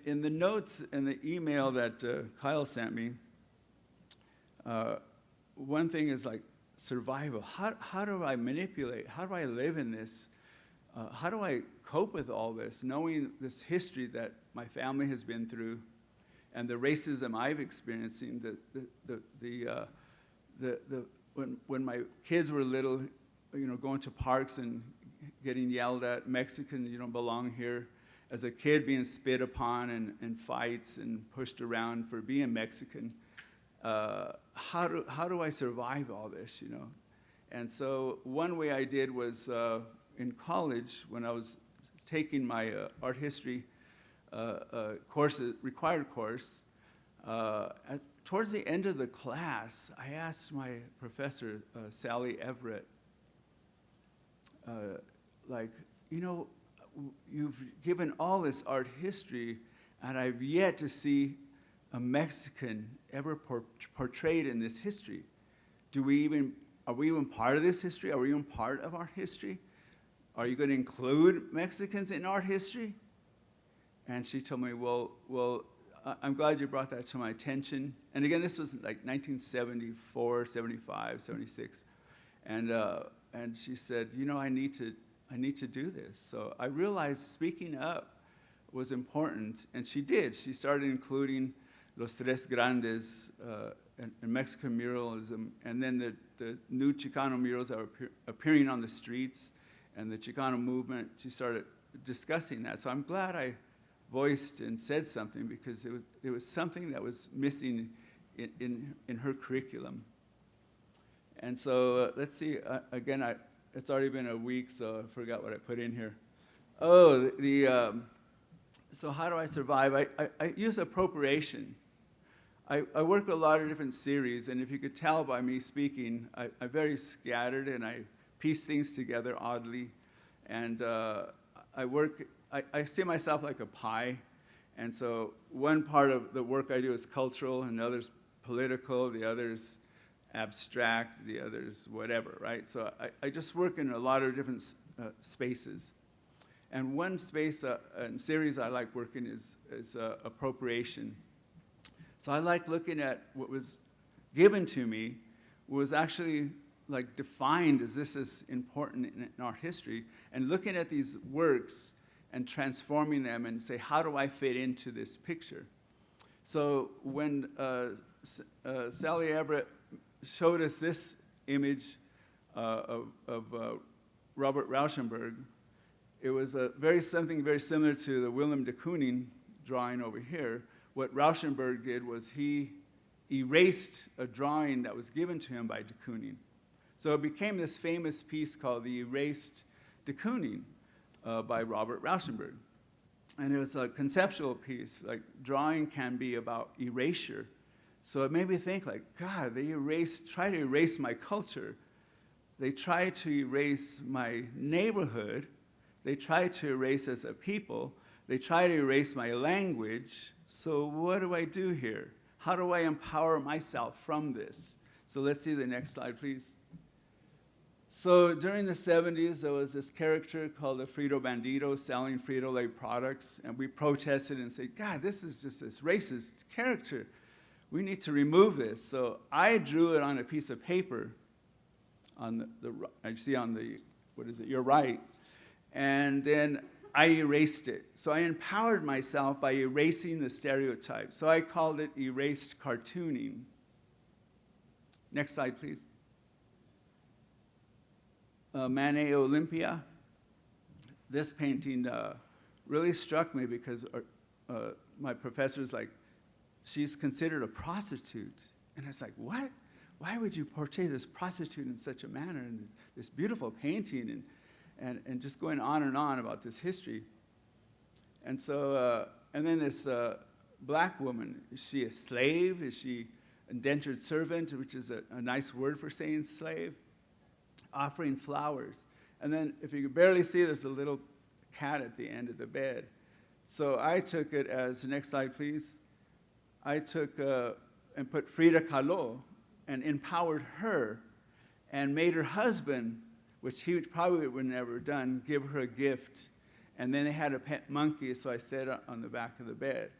In the notes in the email that Kile sent me, one thing is like survival. How do I manipulate? How do I live in this? How do I cope with all this, knowing this history that my family has been through, and the racism I've experiencing? When my kids were little, going to parks and getting yelled at, Mexican, you don't belong here. As a kid, being spit upon and fights and pushed around for being Mexican. How do I survive all this, And so one way I did was in college, when I was taking my art history required course, towards the end of the class, I asked my professor, Sally Everett, you've given all this art history, and I've yet to see a Mexican ever portrayed in this history. Are we even part of this history? Are we even part of art history? Are you going to include Mexicans in art history? And she told me, well, I'm glad you brought that to my attention. And again, this was like 1974, 75, 76. And she said, I need to do this. So I realized speaking up was important, and she did. She started including Los Tres Grandes and Mexican muralism, and then the new Chicano murals that were appearing on the streets, and the Chicano movement. She started discussing that. So I'm glad I voiced and said something, because it was something that was missing in her curriculum. And so let's see, again, it's already been a week, so I forgot what I put in here. Oh, so how do I survive? I use appropriation. I work a lot of different series, and if you could tell by me speaking, I'm very scattered, and I piece things together oddly. And I see myself like a pie. And so one part of the work I do is cultural, and the other's political, the other's abstract, the other's whatever, right? So I just work in a lot of different spaces. And one space and series I like working is appropriation. So I like looking at what was given to me, was actually like defined as this is important in our history, and looking at these works and transforming them and say, how do I fit into this picture? So when Sally Everett showed us this image of Robert Rauschenberg, it was something very similar to the Willem de Kooning drawing over here. What Rauschenberg did was he erased a drawing that was given to him by de Kooning. So it became this famous piece called the Erased de Kooning by Robert Rauschenberg. And it was a conceptual piece, like drawing can be about erasure. So it made me think like, God, they try to erase my culture. They try to erase my neighborhood. They try to erase as a people. They try to erase my language. So what do I do here? How do I empower myself from this? So let's see the next slide, please. So during the 70s, there was this character called the Frito Bandito selling Frito-Lay products, and we protested and said, God, this is just this racist character. We need to remove this. So I drew it on a piece of paper on I see on the, what is it, your right, and then I erased it. So I empowered myself by erasing the stereotype. So I called it erased cartooning. Next slide, please. Manet Olympia. This painting really struck me because my professor's like, she's considered a prostitute. And I was like, what? Why would you portray this prostitute in such a manner? And this beautiful painting and just going on and on about this history. And so, and then this black woman, is she a slave? Is she indentured servant, which is a nice word for saying slave? Offering flowers. And then if you can barely see, there's a little cat at the end of the bed. So I took it as, next slide please. I took and put Frida Kahlo and empowered her and made her husband, which he probably would never have done, give her a gift. And then they had a pet monkey, so I set it on the back of the bed.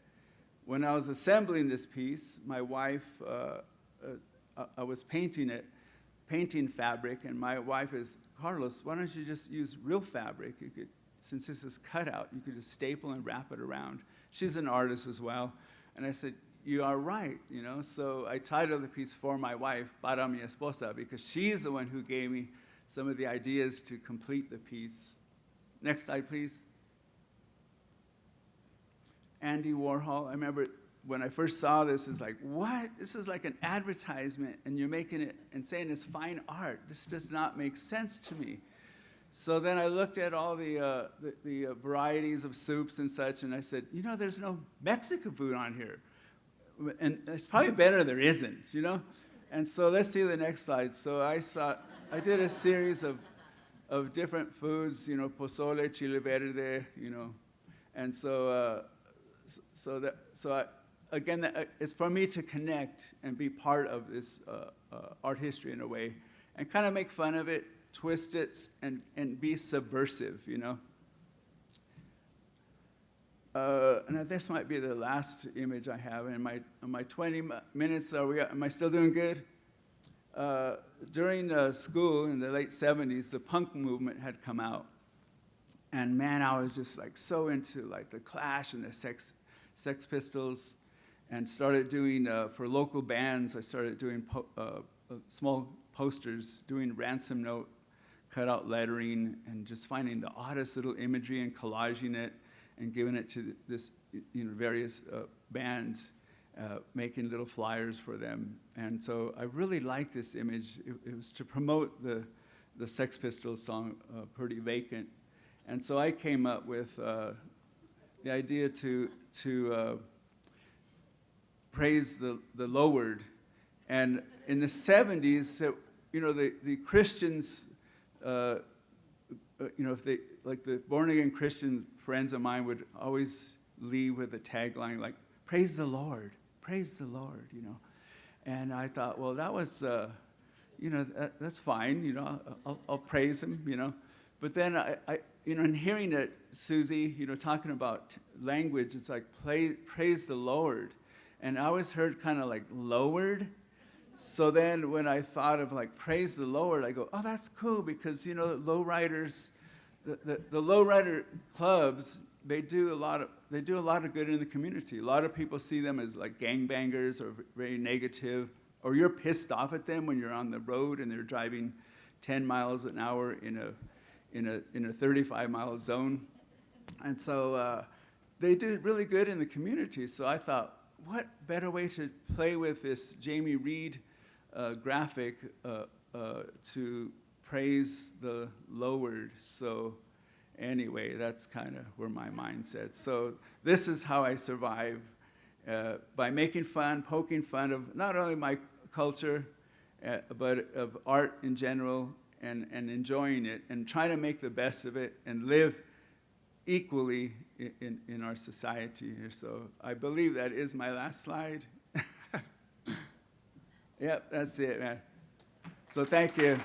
When I was assembling this piece, my wife, I was painting fabric, and my wife is, Carlos, why don't you just use real fabric? You could, since this is cut out, you could just staple and wrap it around. She's an artist as well. And I said, you are right, you know? So I titled the piece for my wife, Para mi esposa, because she's the one who gave me some of the ideas to complete the piece. Next slide, please. Andy Warhol, I remember when I first saw this, it's like, what? This is like an advertisement, and you're making it and saying it's fine art. This does not make sense to me. So then I looked at all the varieties of soups and such, and I said, you know, there's no Mexican food on here. And it's probably better there isn't, you know? And so let's see the next slide. So I did a series of different foods, you know, pozole, chile verde, you know. And so, again, it's for me to connect and be part of this art history in a way, and kind of make fun of it, twist it, and be subversive, you know. And this might be the last image I have. In my 20 minutes, am I still doing good? During school in the late 70s, the punk movement had come out. And man, I was just like so into like the Clash and the Sex Pistols. and started doing, for local bands, I started doing small posters, doing ransom note, cutout lettering, and just finding the oddest little imagery and collaging it and giving it to this, various bands, making little flyers for them. And so I really liked this image. It was to promote the Sex Pistols song, Pretty Vacant. And so I came up with the idea to praise the lowered. And in the 70s, the Christians, if they, like the born-again Christian friends of mine would always leave with a tagline like, praise the Lord, And I thought, well, that was, that's fine, I'll praise him, But then I in hearing it, Suzi, talking about language, it's like, praise the Lord. And I always heard kind of like lowered. So then when I thought of like, praise the Lord, I go, oh, that's cool, because, lowriders, the lowrider clubs, they do a lot of good in the community. A lot of people see them as like gangbangers or very negative, or you're pissed off at them when you're on the road and they're driving 10 miles an hour in a 35-mile zone. And so they do really good in the community. So I thought, what better way to play with this Jamie Reed graphic to praise the lowered. So anyway, that's kind of where my mindset. So this is how I survive, by making fun, poking fun of not only my culture, but of art in general, and enjoying it, and trying to make the best of it, and live equally in our society here. So I believe that is my last slide. Yep, that's it, man. So thank you.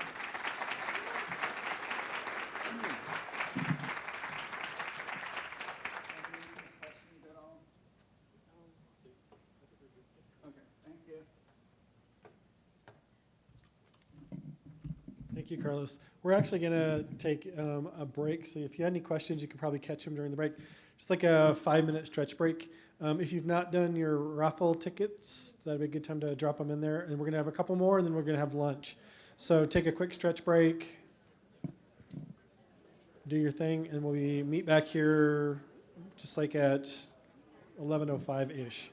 Thank you, Carlos. We're actually going to take a break. So if you had any questions, you can probably catch them during the break. Just like a 5-minute stretch break. If you've not done your raffle tickets, that'd be a good time to drop them in there. And we're going to have a couple more, and then we're going to have lunch. So take a quick stretch break. Do your thing, and we'll meet back here just like at 11:05-ish.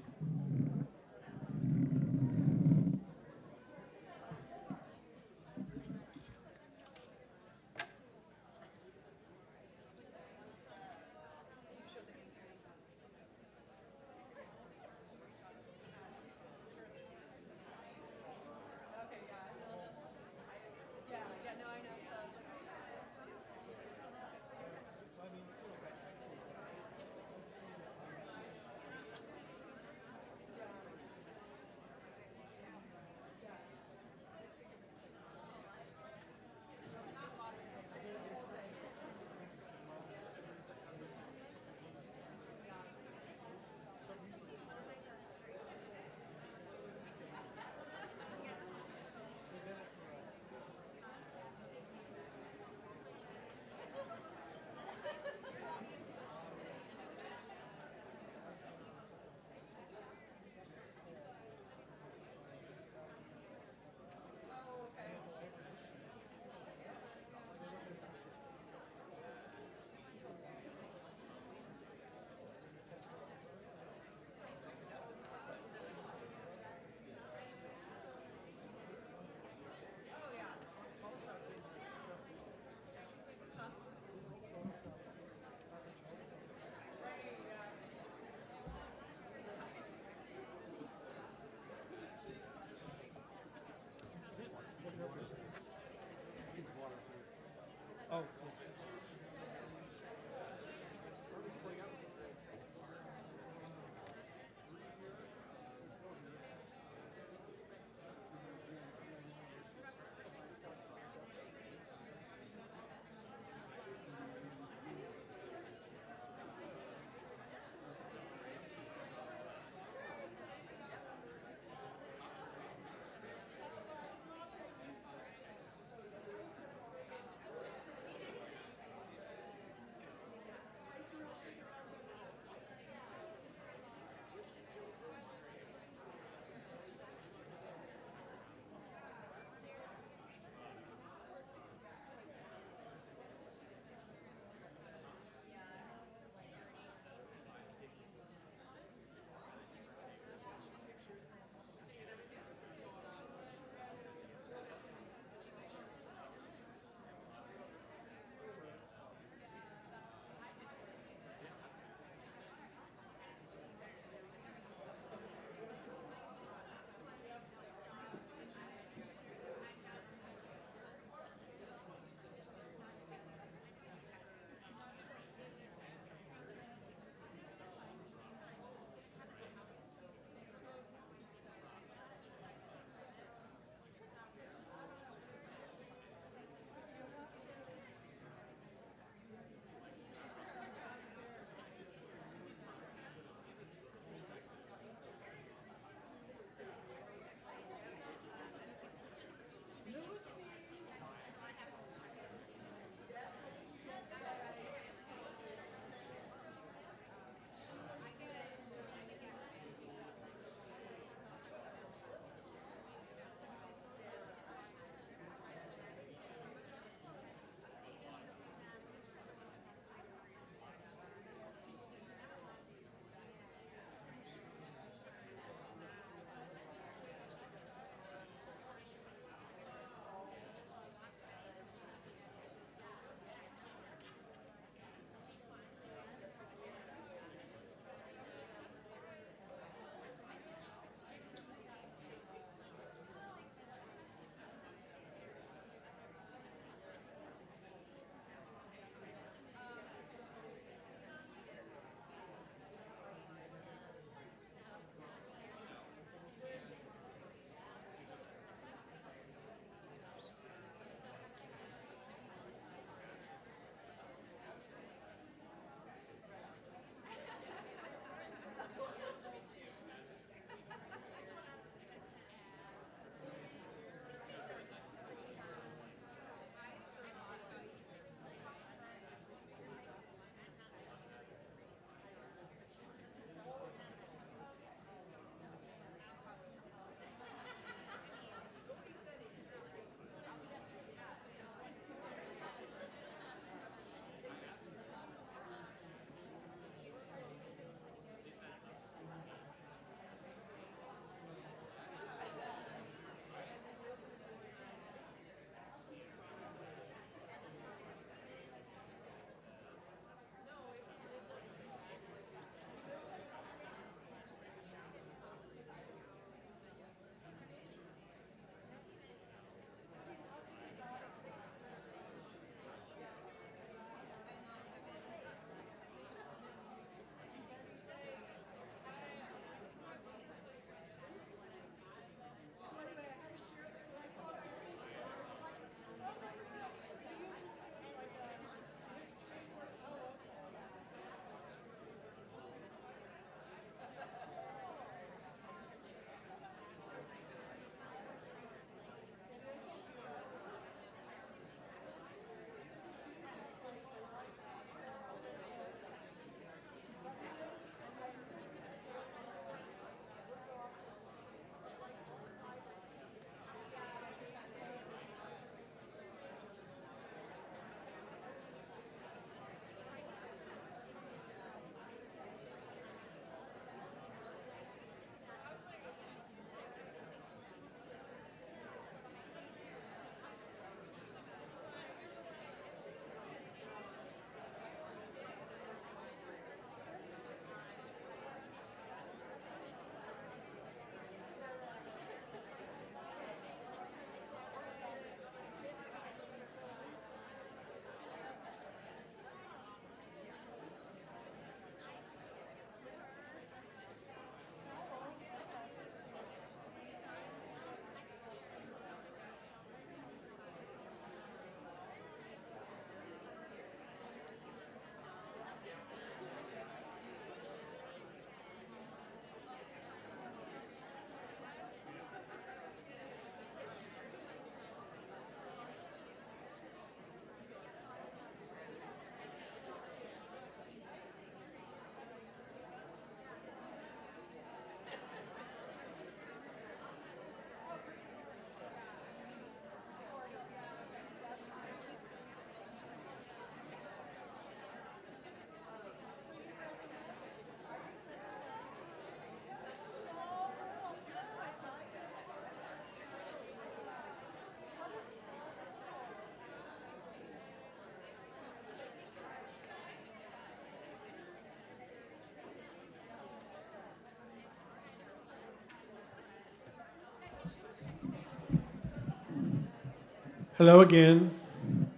Hello again.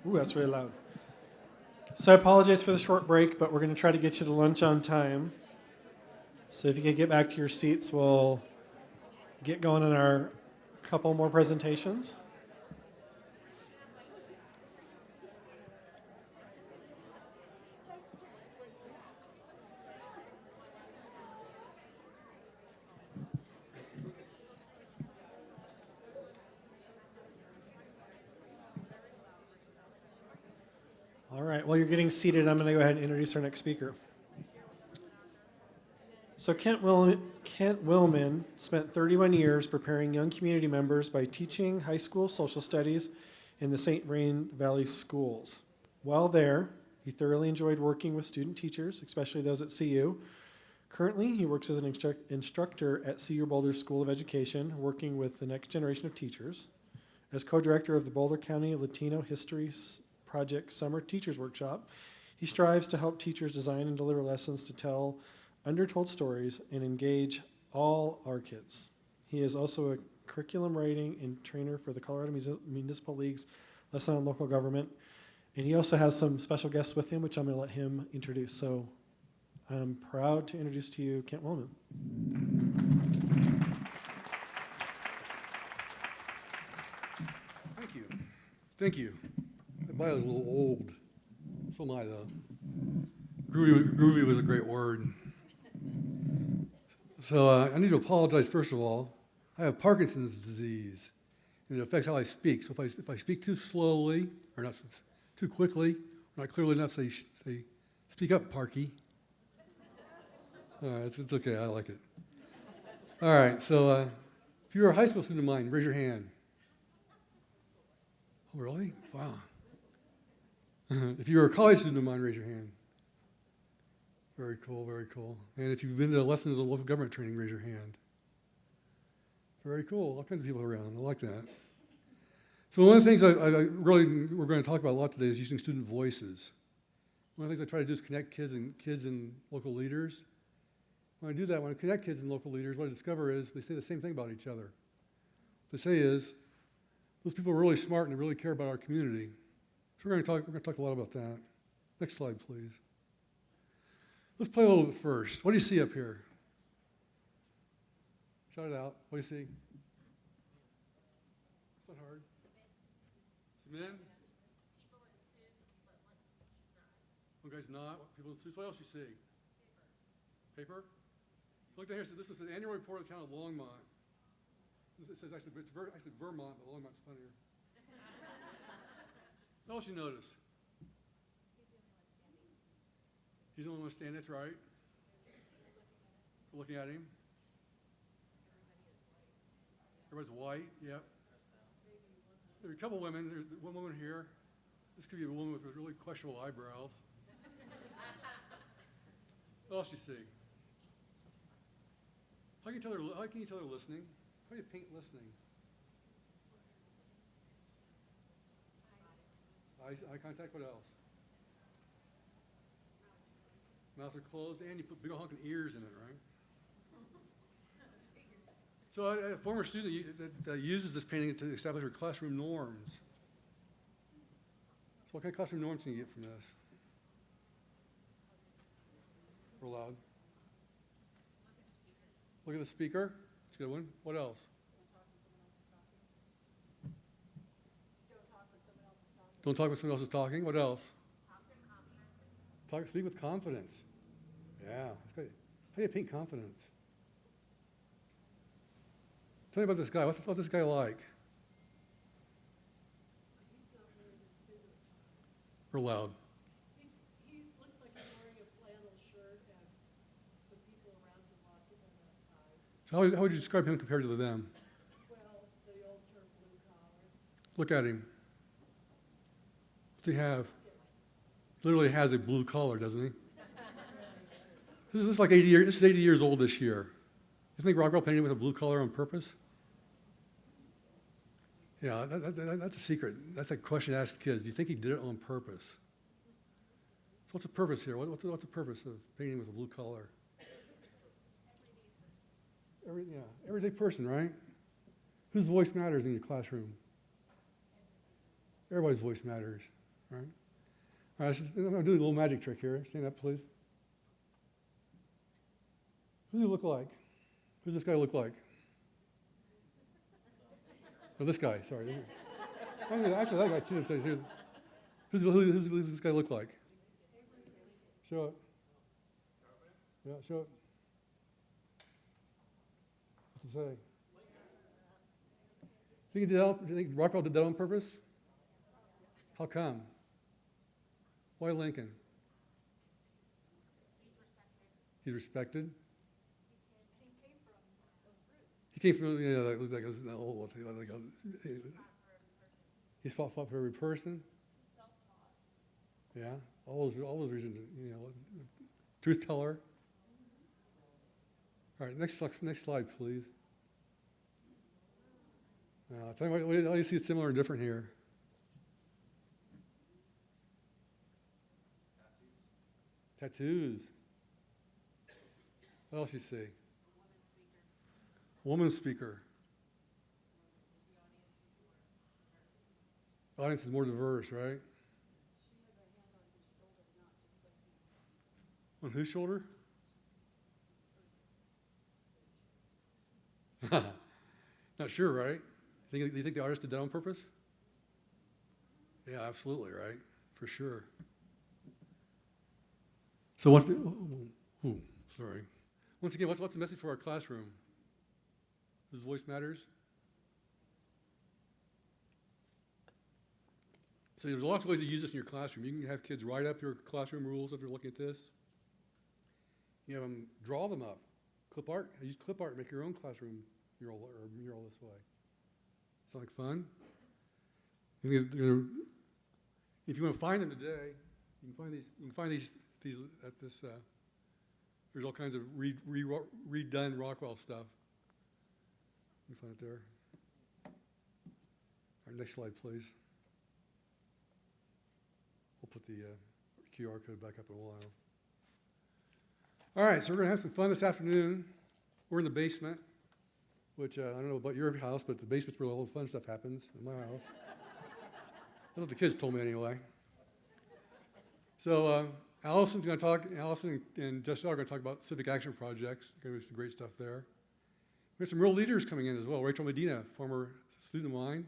Ooh, that's really loud. So I apologize for the short break, but we're going to try to get you to lunch on time. So if you could get back to your seats, we'll get going on our couple more presentations. All right, while you're getting seated, I'm going to go ahead and introduce our next speaker. So Kent Willmann spent 31 years preparing young community members by teaching high school social studies in the St. Vrain Valley schools. While there, he thoroughly enjoyed working with student teachers, especially those at CU. Currently, he works as an instructor at CU Boulder School of Education, working with the next generation of teachers. As co-director of the Boulder County Latino History Project Summer Teachers Workshop, he strives to help teachers design and deliver lessons to tell undertold stories and engage all our kids. He is also a curriculum writing and trainer for the Colorado Municipal League's Lesson on Local Government. And he also has some special guests with him, which I'm going to let him introduce. So I'm proud to introduce to you Kent Willmann. Thank you. Thank you. My bio is a little old. So am I, though. Groovy was a great word. So I need to apologize, first of all. I have Parkinson's disease, and it affects how I speak. So if I speak too slowly, or not too quickly, or not clearly enough, say speak up, Parky. All right, it's okay, I like it. All right, so if you're a high school student of mine, raise your hand. Oh, really? Wow. If you're a college student of mine, raise your hand. Very cool, very cool. And if you've been to lessons on local government training, raise your hand. Very cool, all kinds of people around, I like that. So one of the things we're going to talk about a lot today is using student voices. One of the things I try to do is connect kids and local leaders. When I do that, when I connect kids and local leaders, what I discover is they say the same thing about each other. What they say is, those people are really smart and they really care about our community. So we're going to talk a lot about that. Next slide, please. Let's play a little bit first. What do you see up here? Shout it out. What do you see? It's not hard. Some men? People in suits, but he's not. One guy's not. People in suits. What else do you see? Paper. Look down here. So this is an annual report of the town of Longmont. It says actually Vermont, but Longmont's funnier. What else you notice? He's the only one standing, that's right. We're looking at him. Everybody's white, yep. There are a couple women. There's one woman here. This could be a woman with really questionable eyebrows. What else do you see? How can you tell they're listening? How do you paint listening? Eye contact, what else? Mouths are closed, and you put big old honking ears in it, right? So I had a former student that uses this painting to establish her classroom norms. So what kind of classroom norms can you get from this? Real loud. Look at the speaker. That's a good one. What else? Don't talk when someone else is talking. What else? Speak with confidence. Yeah. How do you paint confidence? Tell me about this guy. What's this guy like? Real loud. He looks like he's wearing a flannel shirt, and the people around him, lots of them have ties. So how would you describe him compared to them? Well, the old term blue collar. Look at him. What does he have? Literally has a blue collar, doesn't he? This is like 80 years. This is 80 years old this year. You think Rockwell painted with a blue collar on purpose? Yeah, that's a secret. That's a question to ask kids. Do you think he did it on purpose? So what's the purpose here? What's the purpose of painting with a blue collar? Everyday person, right? Whose voice matters in your classroom? Everybody's voice matters, right? All right, I'm going to do a little magic trick here. Stand up, please. Who does he look like? Who does this guy look like? Oh, this guy, sorry. Actually, that guy too. Who does this guy look like? Show it. Yeah, show it. What's it say? Do you think Rockwell did that on purpose? How come? Why Lincoln? He's respected. He came from, he's fought for every person. Yeah, all those reasons, truth teller. All right, next slide, please. Tell me what do you see similar and different here? Tattoos. What else you see? Woman speaker. The audience is more diverse, right? On whose shoulder? Not sure, right? Do you think the artist did that on purpose? Yeah, absolutely, right? For sure. So sorry. Once again, what's the message for our classroom? Does voice matters? So there's lots of ways to use this in your classroom. You can have kids write up your classroom rules if they're looking at this. You have them draw them up. Clip art. Use clip art. Make your own classroom mural this way. Sound like fun? If you want to find them today, you can find these at this. There's all kinds of redone Rockwell stuff. You can find it there. All right, next slide, please. We'll put the QR code back up in a while. All right, so we're going to have some fun this afternoon. We're in the basement, which I don't know about your house, but the basement's where all the fun stuff happens in my house. That's what the kids told me anyway. So Allison's going to talk. Allison and Jessica are going to talk about civic action projects. Going to be some great stuff there. We have some real leaders coming in as well. Rachel Medina, former student of mine,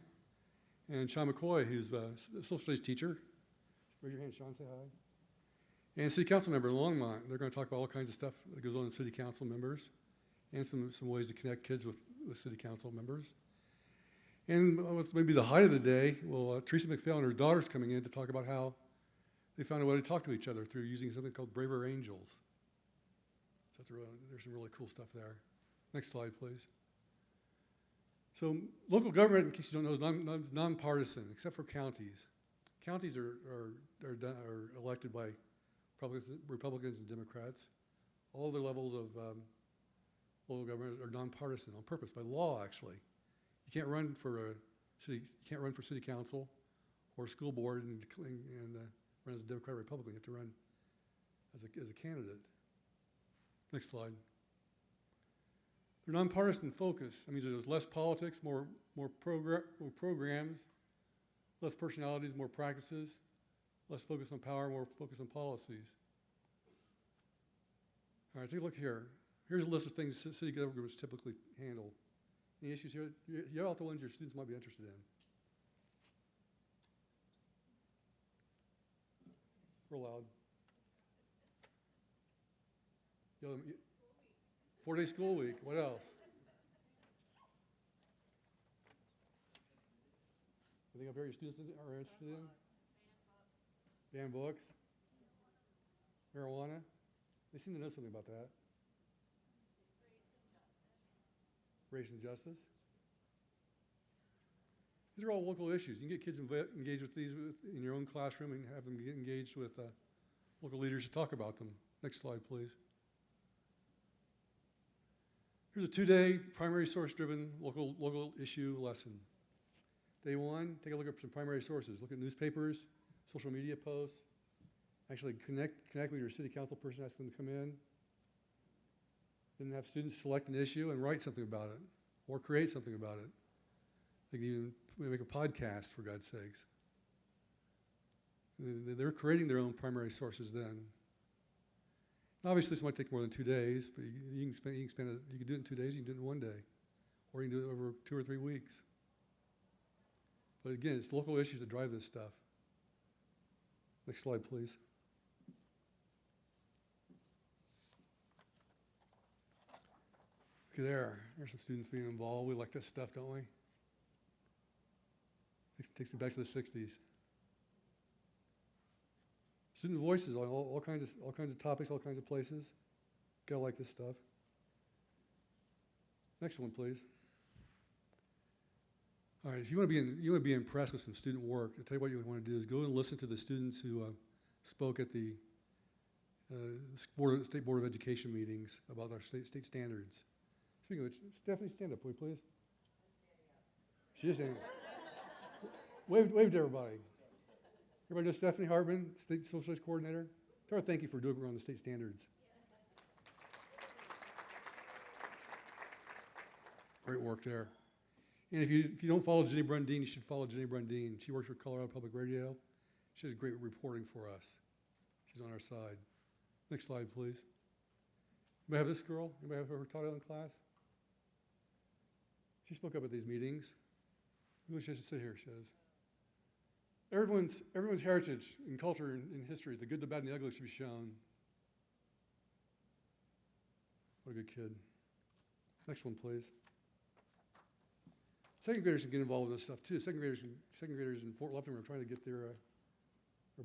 and Sean McCoy, who's a social studies teacher. Raise your hand, Sean, say hi. And city council member in Longmont. They're going to talk about all kinds of stuff that goes on in city council members and some ways to connect kids with city council members. And what's maybe the height of the day, well, Teresa McPhail and her daughter's coming in to talk about how they found a way to talk to each other through using something called Braver Angels. So there's some really cool stuff there. Next slide, please. So local government, in case you don't know, is nonpartisan, except for counties. Counties are elected by Republicans and Democrats. All other levels of local government are nonpartisan on purpose, by law, actually. You can't run for city council or school board and run as a Democrat or Republican. You have to run as a candidate. Next slide. They're nonpartisan focus. That means there's less politics, more programs, less personalities, more practices, less focus on power, more focus on policies. All right, take a look here. Here's a list of things city governments typically handle. Any issues here? You're all the ones your students might be interested in. Real loud. 4-day school week. What else? Anything up here your students are interested in? Ban books. Marijuana. They seem to know something about that. Race and justice. These are all local issues. You can get kids engaged with these in your own classroom and have them get engaged with local leaders to talk about them. Next slide, please. Here's a 2-day primary source-driven local issue lesson. Day 1, take a look at some primary sources. Look at newspapers, social media posts. Actually connect with your city council person, ask them to come in. Then have students select an issue and write something about it or create something about it. They can even make a podcast, for God's sakes. they're creating their own primary sources then. Obviously, this might take more than 2 days, but you can do it in 2 days, you can do it in 1 day, or you can do it over 2 or 3 weeks. But again, it's local issues that drive this stuff. Next slide, please. Okay, there's some students being involved. We like this stuff, don't we? It takes me back to the 60s. Student voices on all kinds of topics, all kinds of places. Gotta like this stuff. Next one, please. All right, if you want to be impressed with some student work, I'll tell you what you want to do is go and listen to the students who spoke at the State Board of Education meetings about our state standards. Speaking of which, Stephanie, stand up, will you please? She is standing up. Wave to everybody. Everybody know Stephanie Hartman, State Social Studies Coordinator? Tell her thank you for doing on the state standards. Great work there. And if you don't follow Jenny Brundeen, you should follow Jenny Brundeen. She works for Colorado Public Radio. She does great reporting for us. She's on our side. Next slide, please. Anybody have this girl? Anybody have her taught in class? She spoke up at these meetings. Who should sit here, she says. Everyone's heritage and culture and history, the good, the bad, and the ugly should be shown. What a good kid. Next one, please. Second graders can get involved with this stuff too. Second graders in Fort Lupton are trying to get their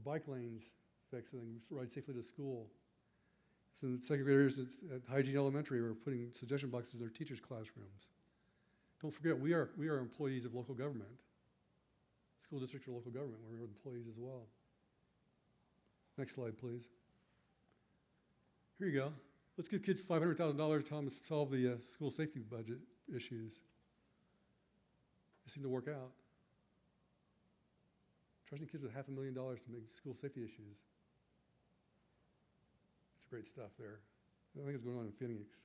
bike lanes fixed so they can ride safely to school. So second graders at Hygiene Elementary are putting suggestion boxes in their teachers' classrooms. Don't forget, we are employees of local government. School district or local government, we're employees as well. Next slide, please. Here you go. Let's give kids $500,000 to solve the school safety budget issues. They seem to work out. Trusting kids with $500,000 to make school safety issues. It's great stuff there. I think it's going on in Phoenix.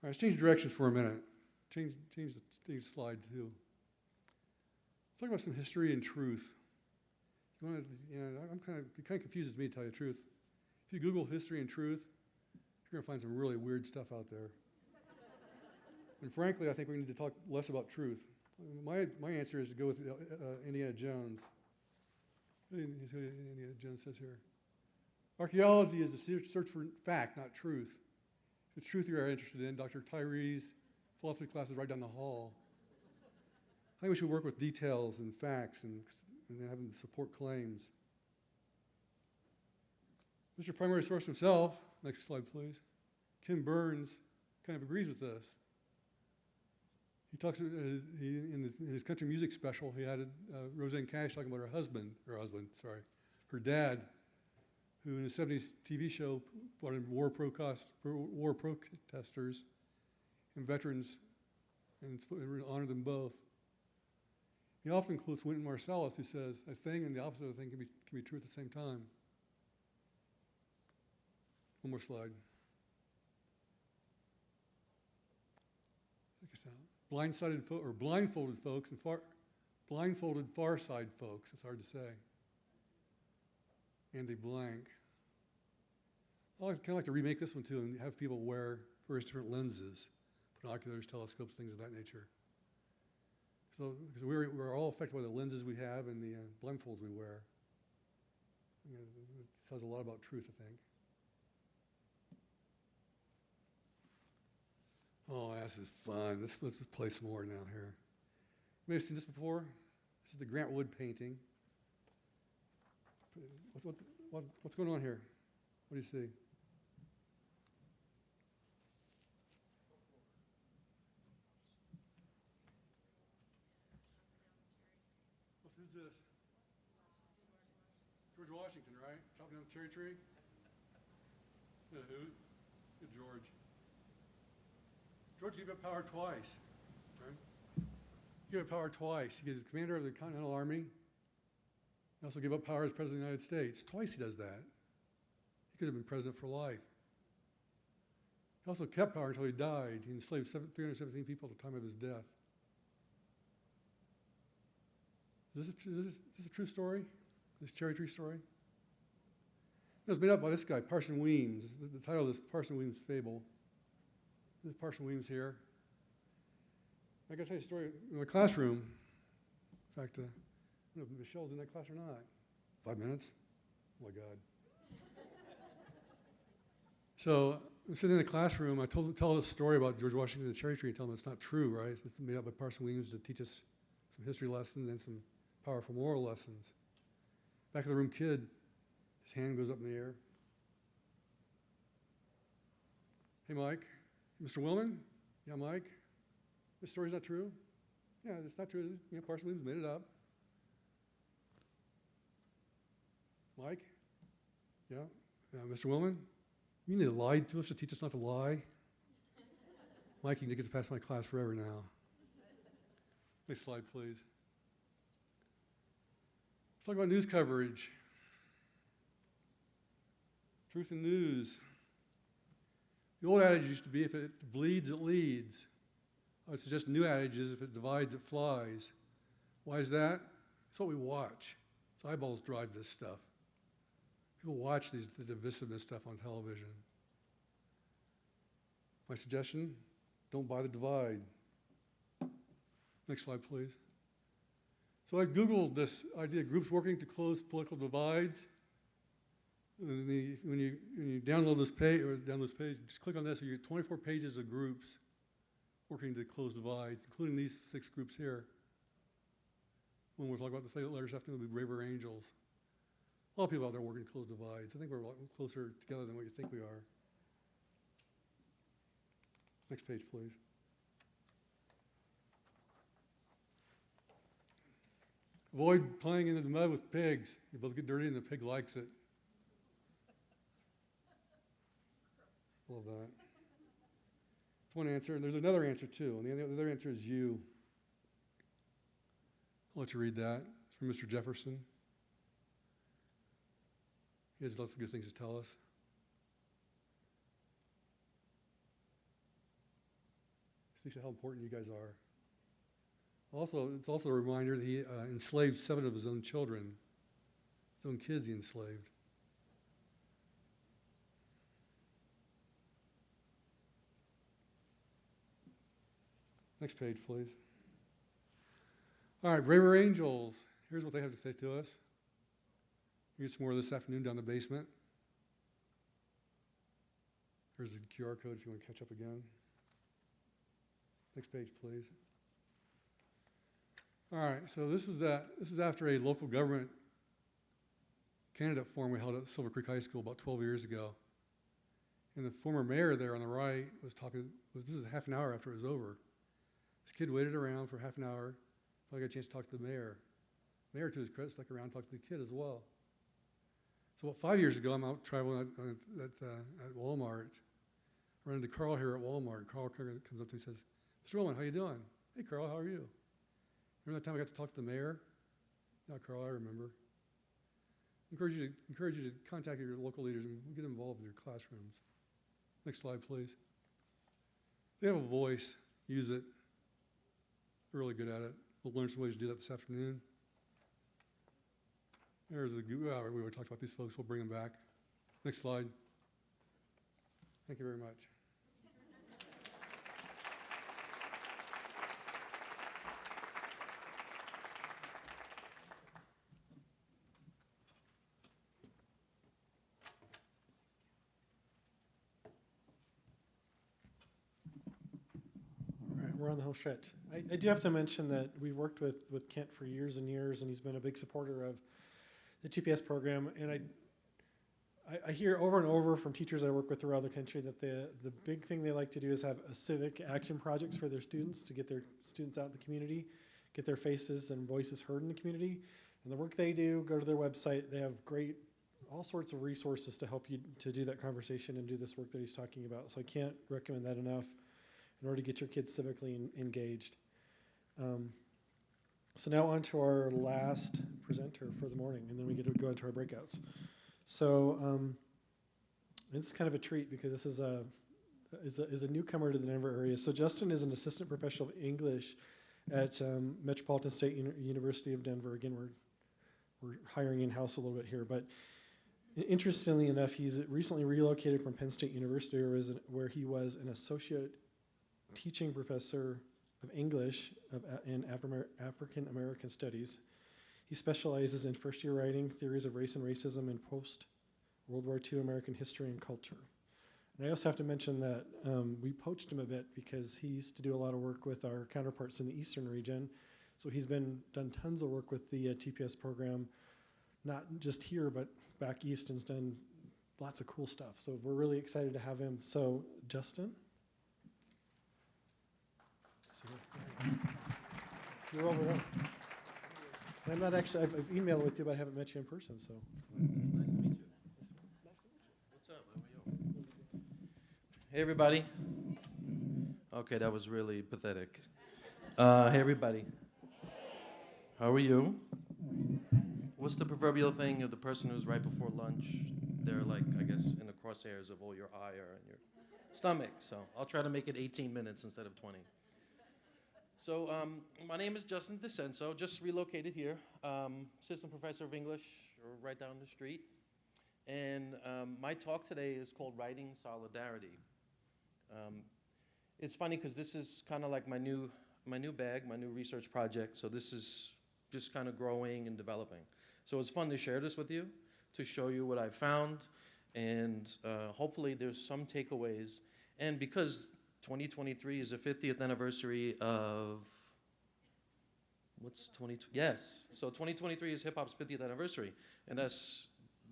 All right, let's change directions for a minute. Change the slide too. Let's talk about some history and truth. You want to, it kind of confuses me to tell you the truth. If you Google history and truth, you're going to find some really weird stuff out there. And frankly, I think we need to talk less about truth. My answer is to go with Indiana Jones. Indiana Jones says here. Archaeology is the search for fact, not truth. If it's truth you are interested in, Dr. Tyree's philosophy class is right down the hall. I think we should work with details and facts and have them support claims. Mr. Primary Source himself, next slide please, Ken Burns kind of agrees with this. He talks in his country music special, he added Roseanne Cash talking about her dad, who in a 70s TV show brought in war protesters and veterans and honored them both. He often quotes Wynton Marsalis, who says, a thing and the opposite of a thing can be true at the same time. One more slide. Check this out. Blindfolded folks and blindfolded far side folks, it's hard to say. And a blank. I kind of like to remake this one too and have people wear various different lenses, binoculars, telescopes, things of that nature. So, because we're all affected by the lenses we have and the blindfolds we wear. It says a lot about truth, I think. Oh, this is fun. Let's play some more now here. You may have seen this before. This is the Grant Wood painting. What's going on here? What do you see? Who's this? George Washington, right? Chopping down the cherry tree? Who? Good George. George gave up power twice. Right? He gave up power twice. He was commander of the Continental Army. He also gave up power as president of the United States. Twice he does that. He could have been president for life. He also kept power until he died. He enslaved 317 people at the time of his death. Is this a true story? this cherry tree story? It was made up by this guy, Parson Weems. The title is Parson Weems' Fable. This is Parson Weems here. I got to tell you a story. In my classroom, in fact, I don't know if Michelle's in that class or not. 5 minutes? Oh my God. So I'm sitting in the classroom. I tell this story about George Washington and the cherry tree and tell them it's not true, right? It's made up by Parson Weems to teach us some history lessons and some powerful moral lessons. Back of the room kid, his hand goes up in the air. Hey, Mike. Mr. Willmann? Yeah, Mike? This story's not true? Yeah, it's not true. You know, Parson Weems made it up. Mike? Yeah? Mr. Willmann? You need to lie to us to teach us not to lie? Mike, you get to pass my class forever now. Next slide, please. Let's talk about news coverage. Truth in news. The old adage used to be, if it bleeds, it leads. I would suggest new adage is, if it divides, it flies. Why is that? It's what we watch. So eyeballs drive this stuff. People watch the divisiveness stuff on television. My suggestion, don't buy the divide. Next slide, please. So I Googled this idea, groups working to close political divides. When you download this page, just click on this, and you get 24 pages of groups working to close divides, including these 6 groups here. When we're talking about the state letters this afternoon, will be braver angels. A lot of people out there working to close divides. I think we're a lot closer together than what you think we are. Next page, please. Avoid playing into the mud with pigs. You both get dirty and the pig likes it. Love that. That's one answer. And there's another answer too. And the other answer is you. I'll let you read that. It's from Mr. Jefferson. He has lots of good things to tell us. Speaks to how important you guys are. Also, it's also a reminder that he enslaved 7 of his own children. His own kids he enslaved. Next page, please. All right, braver angels. Here's what they have to say to us. You get some more this afternoon down the basement. Here's the QR code if you want to catch up again. Next page, please. All right, so this is after a local government candidate forum we held at Silver Creek High School about 12 years ago. And the former mayor there on the right was talking, this is half an hour after it was over. This kid waited around for half an hour, finally got a chance to talk to the mayor. The mayor, to his credit, stuck around and talked to the kid as well. So about 5 years ago, I'm out traveling at Walmart. I run into Carl here at Walmart. Carl comes up to me and says, Mr. Willmann, how you doing? Hey, Carl, how are you? Remember that time I got to talk to the mayor? Yeah, Carl, I remember. Encourage you to contact your local leaders and get involved in your classrooms. Next slide, please. They have a voice. Use it. They're really good at it. We'll learn some ways to do that this afternoon. There's we already talked about these folks. We'll bring them back. Next slide. Thank you very much. We're on the home stretch. I do have to mention that we've worked with Kent for years and years, and he's been a big supporter of the GPS program. And I hear over and over from teachers I work with throughout the country that the big thing they like to do is have a civic action projects for their students, to get their students out in the community, get their faces and voices heard in the community. And the work they do, go to their website. They have all sorts of resources to help you to do that conversation and do this work that he's talking about. So I can't recommend that enough in order to get your kids civically engaged. So now on to our last presenter for the morning, and then we get to go into our breakouts. So it's kind of a treat because this is a newcomer to the Denver area. So Justin is an assistant professor of English at Metropolitan State University of Denver. Again, we're we're hiring in-house a little bit here. But interestingly enough, he's recently relocated from Penn State University, where he was an associate teaching professor of English and African American Studies. He specializes in first-year writing, theories of race and racism, and post-World War II American history and culture. And I also have to mention that we poached him a bit because he used to do a lot of work with our counterparts in the Eastern region. So he's done tons of work with the TPS program, not just here, but back east, and has done lots of cool stuff. So we're really excited to have him. So, Justin? You're over there. And I'm not actually, I've emailed with you, but I haven't met you in person, so. Nice to meet you. What's up? How are you? Hey, everybody. Okay, that was really pathetic. Hey, everybody. How are you? What's the proverbial thing of the person who's right before lunch? They're like, I guess, in the crosshairs of all your ire and your stomach. So I'll try to make it 18 minutes instead of 20. So my name is Justin Senso, just relocated here, assistant professor of English right down the street. And my talk today is called Writing Solidarity. It's funny because this is kind of like my new bag, my new research project. So this is just kind of growing and developing. So it's fun to share this with you, to show you what I found, and hopefully there's some takeaways. And because 2023 is the 50th anniversary of, what's 20? Yes, so 2023 is hip hop's 50th anniversary, and that's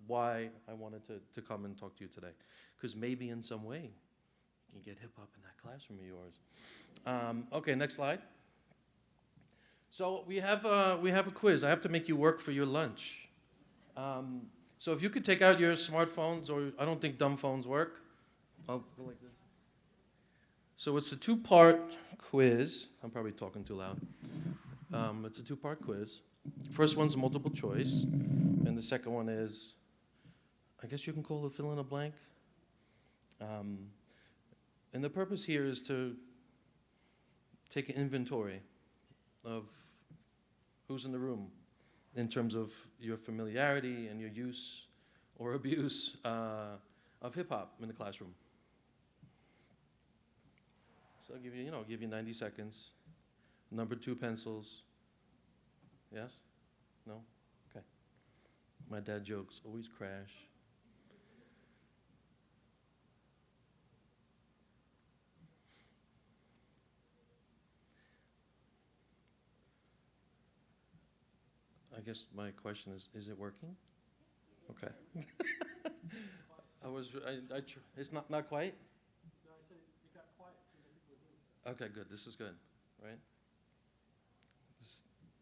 why I wanted to come and talk to you today, because maybe in some way you can get hip hop in that classroom of yours. Okay, next slide. So we have a quiz. I have to make you work for your lunch. So if you could take out your smartphones, or I don't think dumb phones work. I'll go like this. So it's a two-part quiz. I'm probably talking too loud. It's a two-part quiz. First one's multiple choice, and the second one is, I guess you can call it fill in a blank. And the purpose here is to take an inventory of who's in the room in terms of your familiarity and your use or abuse of hip-hop in the classroom. So I'll give you 90 seconds. Number 2 pencils. Yes? No? Okay. My dad jokes always crash. I guess my question is it working? Okay. It's not quite? No, I said it got quiet so that people would hear. Okay, good. This is good, right?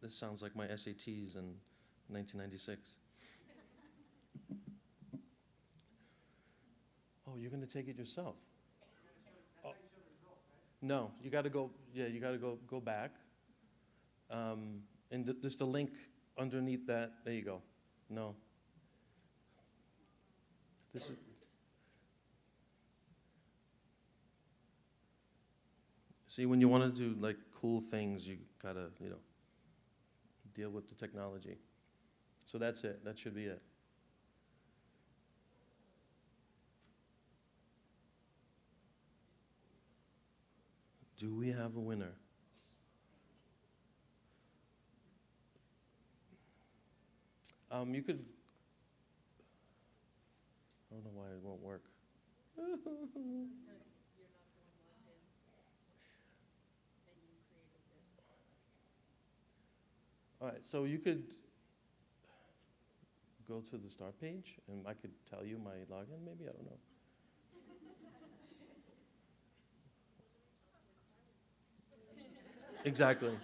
This sounds like my SATs in 1996. Oh, you're going to take it yourself? Oh. No, you got to go. Yeah, you got to go back. And there's the link underneath that. There you go. No. This is. See, when you want to do like cool things, you gotta, deal with the technology. So that's it. That should be it. Do we have a winner? You could. I don't know why it won't work. All right, so you could go to the start page, and I could tell you my login, maybe, I don't know. Exactly.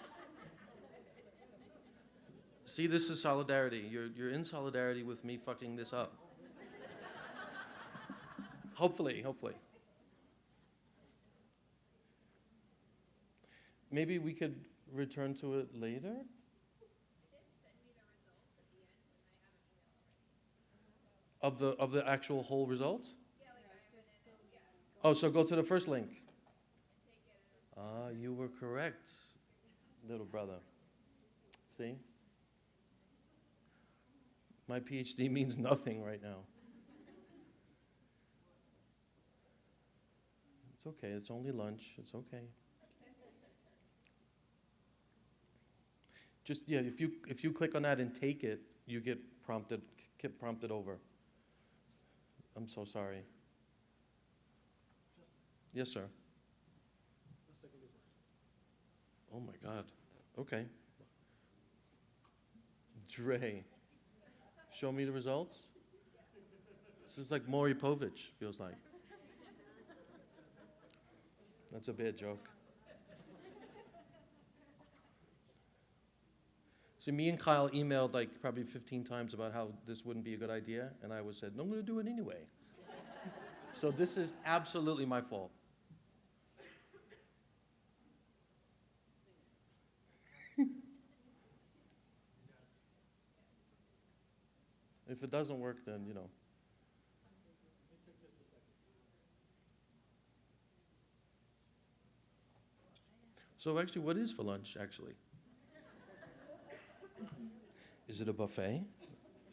See, this is solidarity. You're in solidarity with me fucking this up. Hopefully. Maybe we could return to it later? Of the actual whole results? Oh, so go to the first link. You were correct, little brother. See? My PhD means nothing right now. It's okay, it's only lunch, it's okay. Just, yeah, if you click on that and take it, you get prompted over. I'm so sorry. Yes, sir. Oh my God, okay. Dre, show me the results. This is like Maury Povich, feels like. That's a bad joke. See, me and Kyle emailed like probably 15 times about how this wouldn't be a good idea, and I said, no, I'm going to do it anyway. So this is absolutely my fault. If it doesn't work, then, you know. So actually, what is for lunch, actually? Is it a buffet?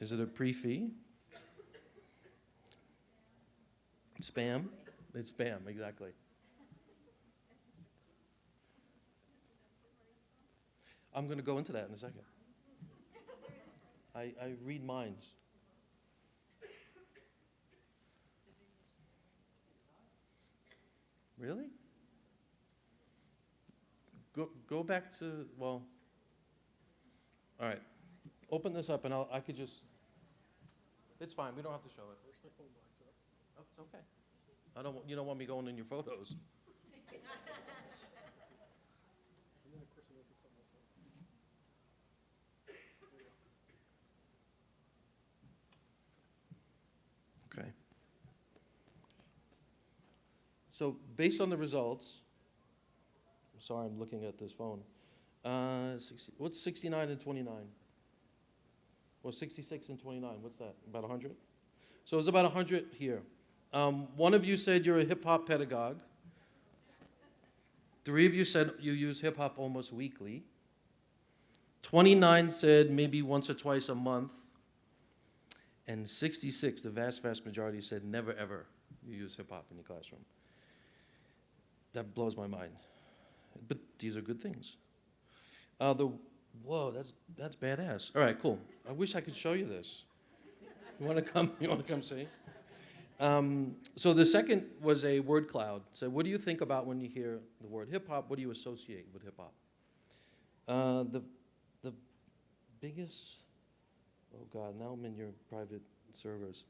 Is it a pre-fee? Spam? It's spam, exactly. I'm going to go into that in a second. I read minds. Really? Go back to, well, all right. Open this up and I could just, it's fine, we don't have to show it. Oh, it's okay. You don't want me going in your photos. Okay. So based on the results, I'm sorry, I'm looking at this phone. What's 69 and 29? Well, 66 and 29, what's that? About 100? So it's about 100 here. One of you said you're a hip-hop pedagogue. 3 of you said you use hip-hop almost weekly. 29 said maybe once or twice a month. And 66, the vast, vast majority, said never, ever you use hip-hop in your classroom. That blows my mind. But these are good things. Whoa, that's badass. All right, cool. I wish I could show you this. You want to come? You want to come see? So the second was a word cloud. So what do you think about when you hear the word hip hop? What do you associate with hip hop? The biggest. Oh God, now I'm in your private servers.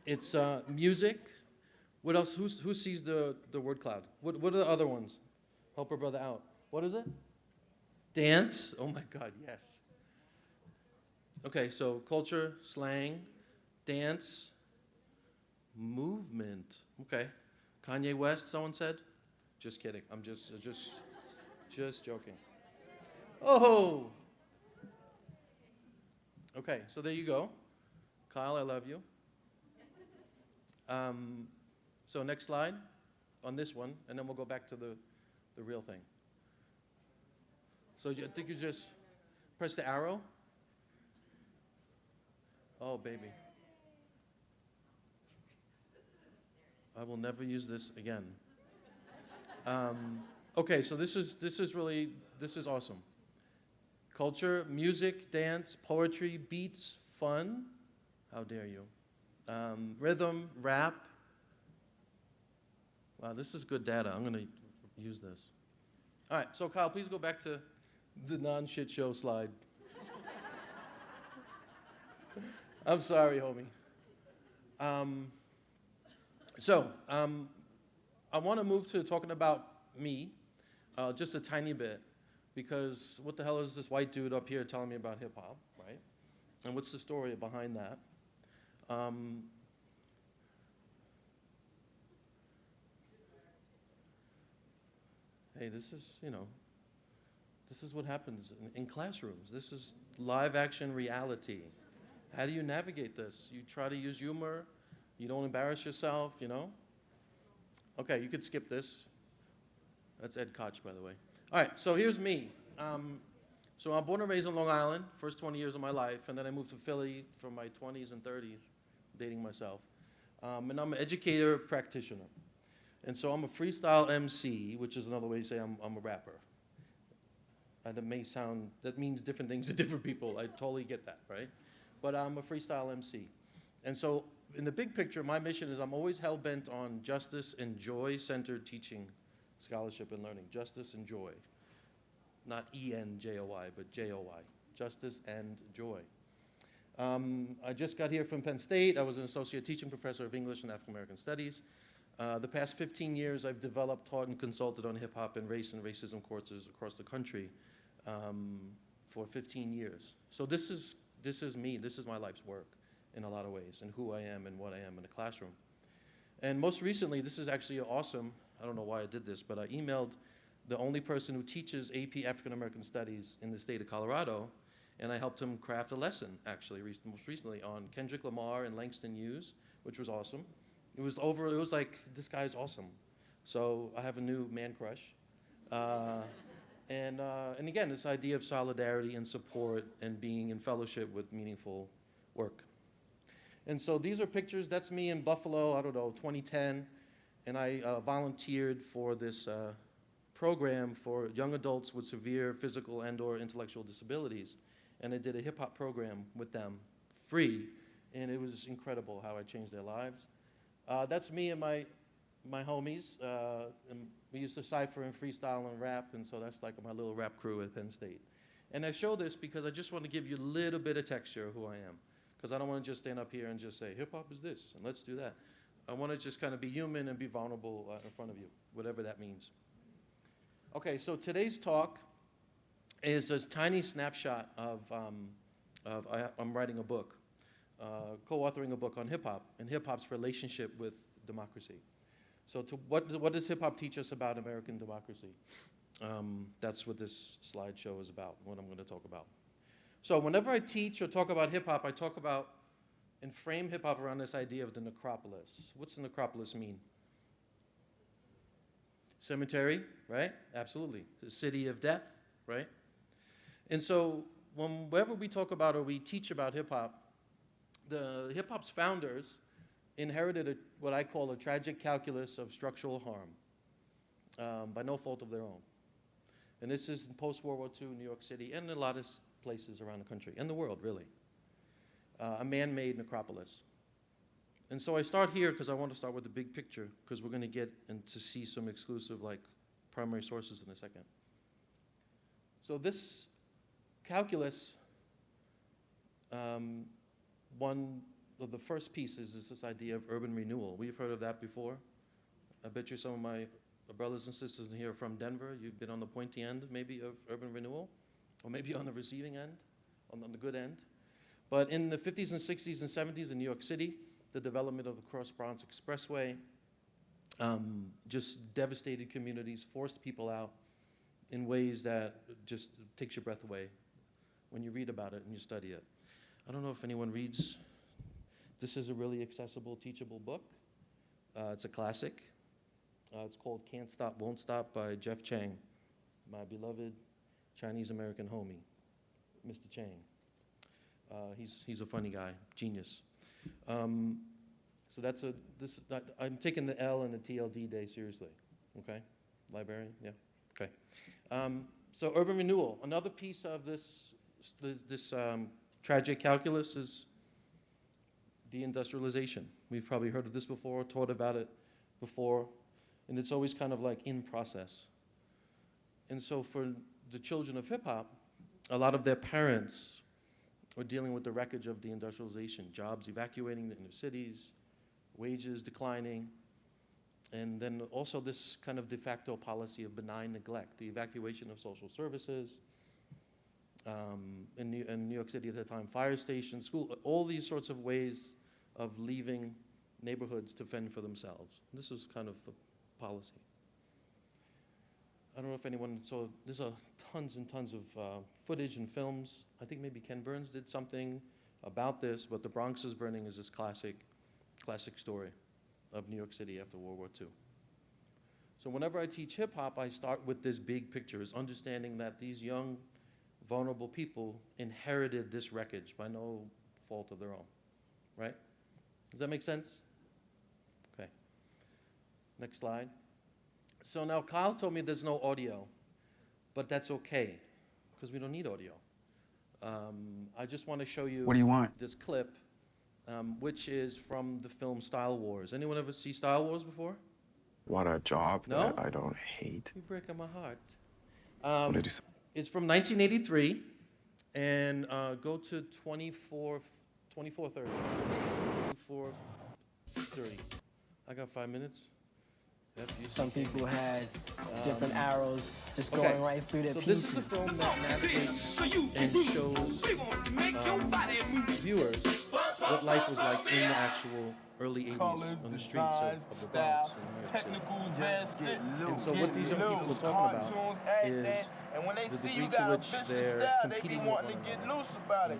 It's music. What else? Who sees the word cloud? What are the other ones? Help a brother out. What is it? Dance. Oh my God, yes. Okay, so culture, slang, dance, movement. Okay. Kanye West, someone said? Just kidding. I'm just joking. Oh. Okay, so there you go. Kyle, I love you. So next slide on this one, and then we'll go back to the real thing. So I think you just press the arrow. Oh, baby. I will never use this again. Okay, so this is awesome. Culture, music, dance, poetry, beats, fun. How dare you? Rhythm, rap. Wow, this is good data. I'm going to use this. All right, so Kyle, please go back to the non-shit show slide. I'm sorry, homie. I want to move to talking about me just a tiny bit, because what the hell is this white dude up here telling me about hip-hop, right? And what's the story behind that? Hey, this is what happens in classrooms. This is live action reality. How do you navigate this? You try to use humor. You don't embarrass yourself, you know? Okay, you could skip this. That's Ed Koch, by the way. All right, so here's me. So I'm born and raised in Long Island, first 20 years of my life, and then I moved to Philly for my 20s and 30s, dating myself. And I'm an educator practitioner. And so I'm a freestyle MC, which is another way to say I'm a rapper. That means different things to different people. I totally get that, right? But I'm a freestyle MC. And so in the big picture, my mission is I'm always hell-bent on justice and joy-centered teaching, scholarship, and learning. Justice and joy. Not E-N-J-O-Y, but J-O-Y. Justice and joy. I just got here from Penn State. I was an associate teaching professor of English and African American Studies. The past 15 years, I've developed, taught, and consulted on hip-hop and race and racism courses across the country for 15 years. So this is me. This is my life's work in a lot of ways, and who I am and what I am in the classroom. And most recently, this is actually awesome. I don't know why I did this, but I emailed the only person who teaches AP African American Studies in the state of Colorado, and I helped him craft a lesson, actually, most recently, on Kendrick Lamar and Langston Hughes, which was awesome. It was like, this guy's awesome. So I have a new man crush. And again, this idea of solidarity and support and being in fellowship with meaningful work. And so these are pictures. That's me in Buffalo, 2010. And I volunteered for this program for young adults with severe physical and/or intellectual disabilities. And I did a hip-hop program with them, free. And it was incredible how I changed their lives. That's me and my homies. And we used to cipher and freestyle and rap, and so that's like my little rap crew at Penn State. And I show this because I just want to give you a little bit of texture of who I am, because I don't want to just stand up here and just say, hip-hop is this, and let's do that. I want to just kind of be human and be vulnerable in front of you, whatever that means. Okay, so today's talk is a tiny snapshot of I'm writing a book. Co-authoring a book on hip-hop and hip-hop's relationship with democracy. So what does hip-hop teach us about American democracy? That's what this slideshow is about, what I'm going to talk about. So whenever I teach or talk about hip-hop, I talk about and frame hip-hop around this idea of the necropolis. What's the necropolis mean? Cemetery, right? Absolutely. The city of death, right? And so whenever we talk about or we teach about hip-hop, the hip-hop's founders inherited what I call a tragic calculus of structural harm by no fault of their own. And this is in post-World War II New York City and a lot of places around the country and the world, really. A man-made necropolis. And so I start here because I want to start with the big picture, because we're going to get and to see some exclusive primary sources in a second. So this calculus, one of the first pieces is this idea of urban renewal. We've heard of that before. I bet you some of my brothers and sisters in here are from Denver. You've been on the pointy end, maybe, of urban renewal, or maybe on the receiving end, on the good end. But in the 50s and 60s and 70s in New York City, the development of the Cross Bronx Expressway just devastated communities, forced people out in ways that just takes your breath away when you read about it and you study it. I don't know if anyone reads. This is a really accessible, teachable book. It's a classic. It's called Can't Stop, Won't Stop by Jeff Chang, my beloved Chinese-American homie, Mr. Chang. He's a funny guy, genius. So I'm taking the L and the TLD day seriously, okay? Librarian, yeah, okay. So urban renewal, another piece of this tragic calculus is deindustrialization. We've probably heard of this before, taught about it before, and it's always kind of like in process. And so for the children of hip-hop, a lot of their parents were dealing with the wreckage of deindustrialization, jobs evacuating the inner cities, wages declining, and then also this kind of de facto policy of benign neglect, the evacuation of social services, in New York City at the time, fire stations, school, all these sorts of ways of leaving neighborhoods to fend for themselves. This is kind of the policy. I don't know if anyone saw, there's tons and tons of footage and films. I think maybe Ken Burns did something about this, but The Bronx is Burning is this classic story of New York City after World War II. So whenever I teach hip hop, I start with this big picture, is understanding that these young vulnerable people inherited this wreckage by no fault of their own, right? Does that make sense? Okay. Next slide. So now Kyle told me there's no audio, but that's okay, because we don't need audio. I just want to show you What do you want? this clip, which is from the film Style Wars. Anyone ever see Style Wars before? What a job No? that I don't hate. You're breaking my heart. What did you say? It's from 1983, and go to 2430. 2430. I got 5 minutes. Some people had different arrows just Okay. going right through their So pieces. this is a film that navigates and shows viewers what life was like in the actual early 80s on the streets of the Bronx in New York City. And so what these young people are talking about is the degree to which they're competing with one another in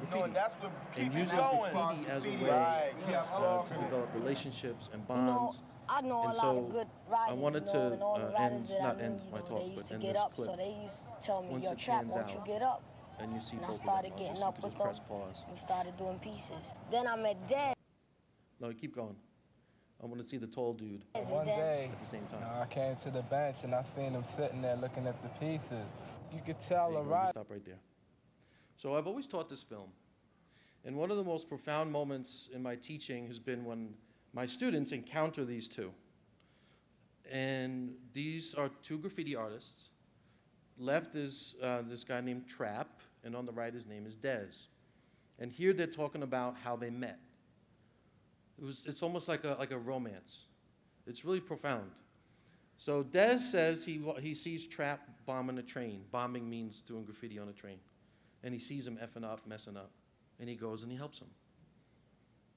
graffiti, and using graffiti as a way to develop relationships and bonds. I know And a lot so of good I riders, wanted you know, to and all the riders that I not knew, end you my know, talk, they used but to end get this up, clip. so they used to tell me, Once yo, it Trap, pans won't you out, get up? and you see And I both of started them, getting you up can with just them. press pause. We started doing pieces. Then I met Dez. No, keep going. I want to see the tall dude One day, at the same time. I came to the bench and I seen him sitting there looking at the pieces. You could tell There a you go, you rider. stop right there. So I've always taught this film. And one of the most profound moments in my teaching has been when my students encounter these two. And these are two graffiti artists. Left is this guy named Trap, and on the right his name is Dez. And here they're talking about how they met. It's almost like a romance. It's really profound. So Dez says he sees Trap bombing a train. Bombing means doing graffiti on a train. And he sees him effing up, messing up. And he goes and he helps him.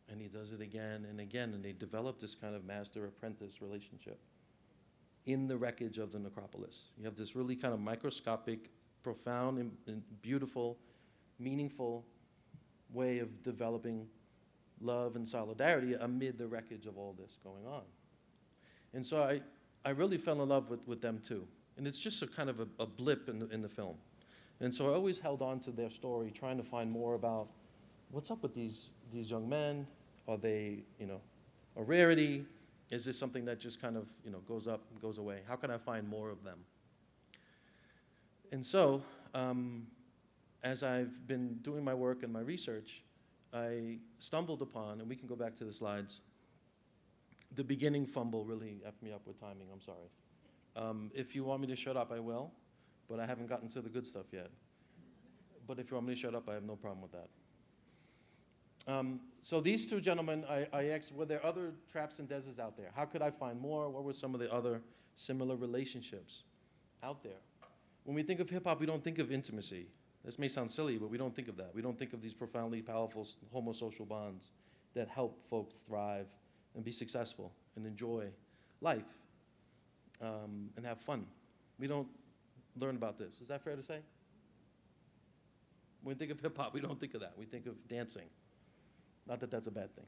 And he does it again and again, and they develop this kind of master-apprentice relationship in the wreckage of the necropolis. You have this really kind of microscopic, profound, and beautiful, meaningful way of developing love and solidarity amid the wreckage of all this going on. And so I really fell in love with them too. And it's just a kind of a blip in the film. And so I always held on to their story, trying to find more about what's up with these young men. Are they, a rarity? Is this something that just kind of, goes up and goes away? How can I find more of them? And so, as I've been doing my work and my research, I stumbled upon, and we can go back to the slides, the beginning fumble really effed me up with timing, I'm sorry. If you want me to shut up, I will, but I haven't gotten to the good stuff yet. But if you want me to shut up, I have no problem with that. So these two gentlemen, I asked, were there other Traps and Dezes out there? How could I find more? What were some of the other similar relationships out there? When we think of hip-hop, we don't think of intimacy. This may sound silly, but we don't think of that. We don't think of these profoundly powerful homosocial bonds that help folks thrive and be successful and enjoy life and have fun. We don't learn about this. Is that fair to say? When we think of hip-hop, we don't think of that. We think of dancing. Not that that's a bad thing.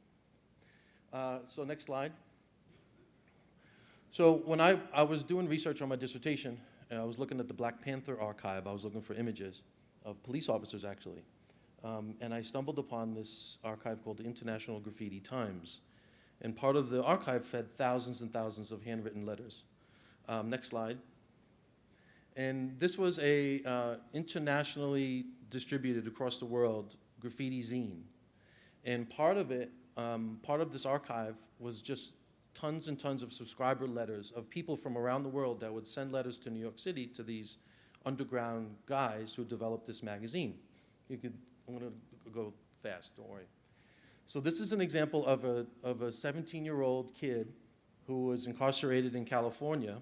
So next slide. So when I was doing research on my dissertation, I was looking at the Black Panther archive. I was looking for images of police officers, actually. And I stumbled upon this archive called the International Graffiti Times. And part of the archive fed thousands and thousands of handwritten letters. Next slide. And this was a internationally distributed across the world graffiti zine. And part of it, part of this archive was just tons and tons of subscriber letters of people from around the world that would send letters to New York City to these underground guys who developed this magazine. I'm going to go fast, don't worry. So this is an example of a 17-year-old kid who was incarcerated in California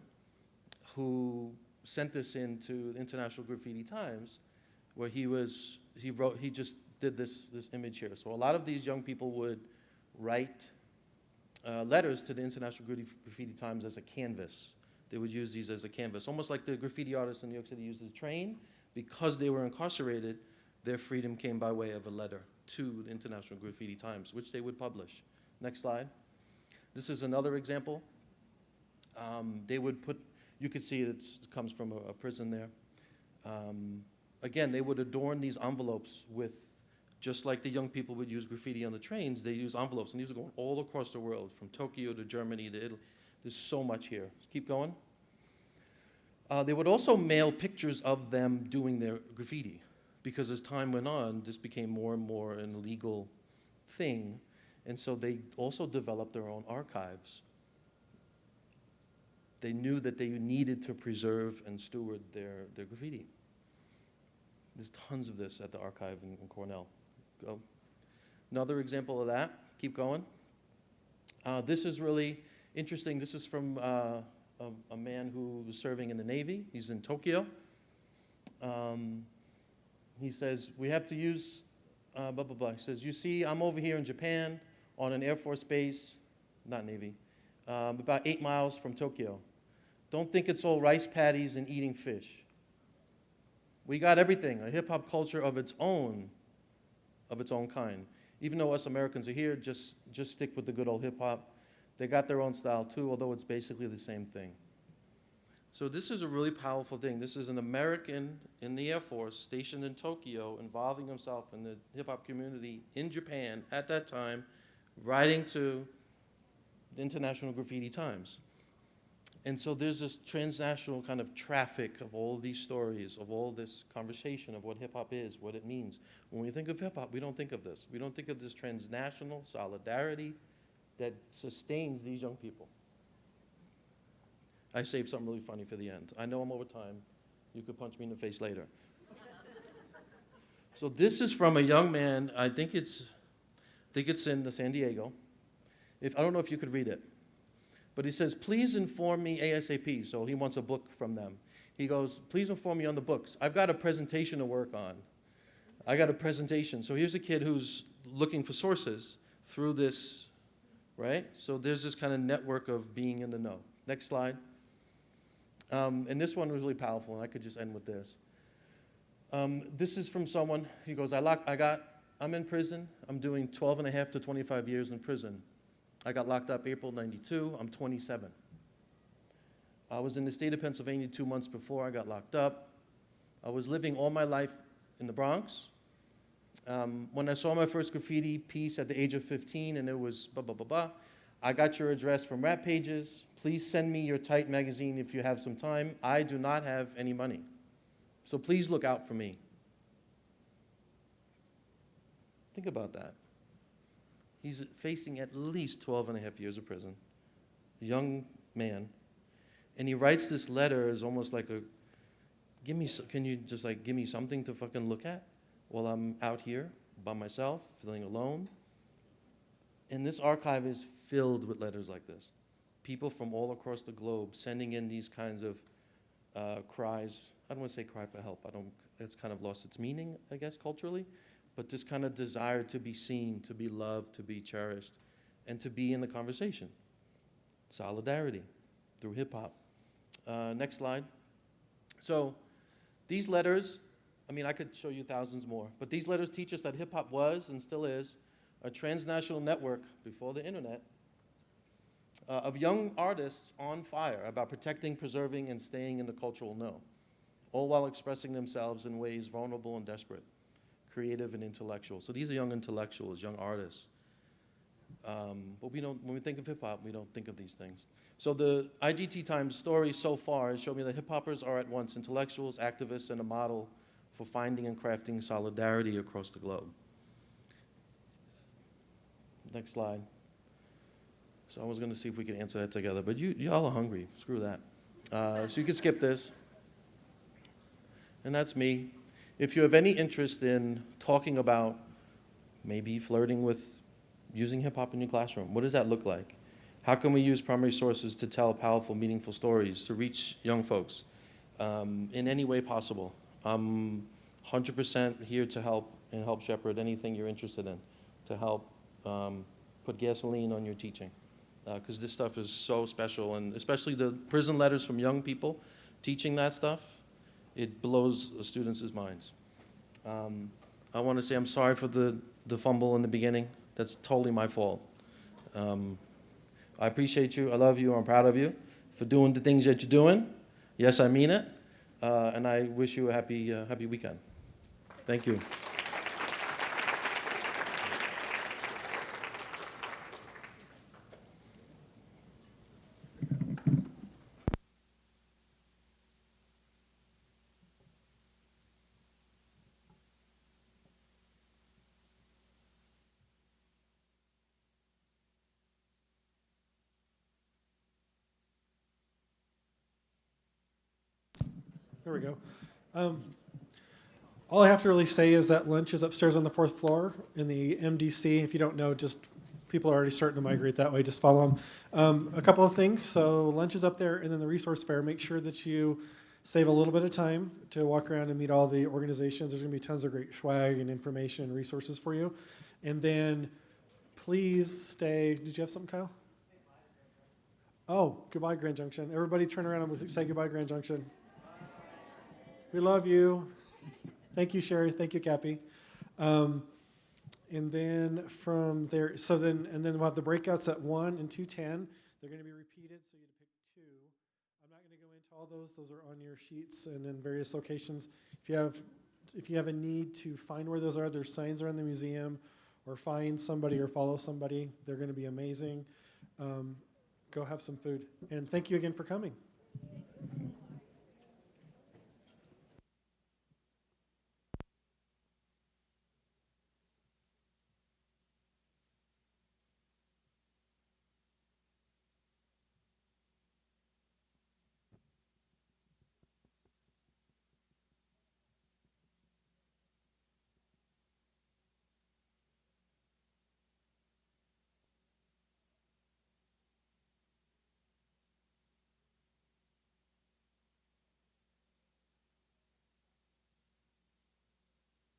who sent this in to the International Graffiti Times, where he just did this image here. So a lot of these young people would write letters to the International Graffiti Times as a canvas. They would use these as a canvas, almost like the graffiti artists in New York City used the train. Because they were incarcerated, their freedom came by way of a letter to the International Graffiti Times, which they would publish. Next slide. This is another example. They would put, you could see it comes from a prison there. again, they would adorn these envelopes with, just like the young people would use graffiti on the trains, they use envelopes, and these are going all across the world, from Tokyo to Germany to Italy. There's so much here. Keep going. They would also mail pictures of them doing their graffiti, because as time went on, this became more and more an illegal thing, and so they also developed their own archives. They knew that they needed to preserve and steward their graffiti. There's tons of this at the archive in Cornell. Go. Another example of that, keep going. This is really interesting. This is from a man who was serving in the Navy. He's in Tokyo. He says, we have to use, blah, blah, blah. He says, you see, I'm over here in Japan on an Air Force base, not Navy, about 8 miles from Tokyo. Don't think it's all rice paddies and eating fish. We got everything, a hip-hop culture of its own kind. Even though us Americans are here, just stick with the good old hip-hop. They got their own style too, although it's basically the same thing. So this is a really powerful thing. This is an American in the Air Force stationed in Tokyo, involving himself in the hip-hop community in Japan at that time, writing to the International Graffiti Times. And so there's this transnational kind of traffic of all these stories, of all this conversation of what hip-hop is, what it means. When we think of hip-hop, we don't think of this. We don't think of this transnational solidarity that sustains these young people. I saved something really funny for the end. I know I'm over time. You could punch me in the face later. So this is from a young man, I think it's in San Diego. I don't know if you could read it. But he says, please inform me ASAP. So he wants a book from them. He goes, please inform me on the books. I've got a presentation to work on. I got a presentation. So here's a kid who's looking for sources through this, right? So there's this kind of network of being in the know. Next slide. And this one was really powerful, and I could just end with this. This is from someone. He goes, I'm in prison. I'm doing 12 and a half to 25 years in prison. I got locked up April '92. I'm 27. I was in the state of Pennsylvania 2 months before I got locked up. I was living all my life in the Bronx. When I saw my first graffiti piece at the age of 15, and it was blah, blah, blah, blah, I got your address from Rap Pages. Please send me your tight magazine if you have some time. I do not have any money. So please look out for me. Think about that. He's facing at least 12 and a half years of prison, a young man. And he writes this letter as almost like can you just like give me something to fucking look at while I'm out here by myself, feeling alone? And this archive is filled with letters like this. People from all across the globe sending in these kinds of cries. I don't want to say cry for help. It's kind of lost its meaning, I guess, culturally. But this kind of desire to be seen, to be loved, to be cherished, and to be in the conversation. Solidarity through hip-hop. Next slide. So these letters, I mean, I could show you thousands more, but these letters teach us that hip-hop was, and still is, a transnational network before the internet of young artists on fire about protecting, preserving, and staying in the cultural know, all while expressing themselves in ways vulnerable and desperate. Creative and intellectual. So these are young intellectuals, young artists. But when we think of hip-hop, we don't think of these things. So the IGTimes story so far has shown me that hip-hoppers are at once intellectuals, activists, and a model for finding and crafting solidarity across the globe. Next slide. So I was going to see if we could answer that together, but y'all are hungry. Screw that. So you can skip this. And that's me. If you have any interest in talking about maybe flirting with using hip-hop in your classroom, what does that look like? How can we use primary sources to tell powerful, meaningful stories, to reach young folks in any way possible? I'm 100% here to help and help shepherd anything you're interested in, to help put gasoline on your teaching, because this stuff is so special, and especially the prison letters from young people teaching that stuff. It blows the students' minds. I want to say I'm sorry for the fumble in the beginning. That's totally my fault. I appreciate you. I love you. I'm proud of you for doing the things that you're doing. Yes, I mean it. And I wish you a happy weekend. Thank you. There we go. All I have to really say is that lunch is upstairs on the 4th floor in the MDC. If you don't know, just people are already starting to migrate that way. Just follow them. A couple of things. So lunch is up there, and then the resource fair. Make sure that you save a little bit of time to walk around and meet all the organizations. There's going to be tons of great swag and information and resources for you. And then please stay. Did you have something, Kyle? Oh, goodbye, Grand Junction. Everybody turn around and say goodbye, Grand Junction. We love you. Thank you, Sherry. Thank you, Cappy. And then from there, and then we'll have the breakouts at 1 and 2:10. They're going to be repeated, so you have to pick 2. I'm not going to go into all those. Those are on your sheets and in various locations. If you have a need to find where those are, there's signs around the museum, or find somebody or follow somebody. They're going to be amazing. Go have some food. And thank you again for coming.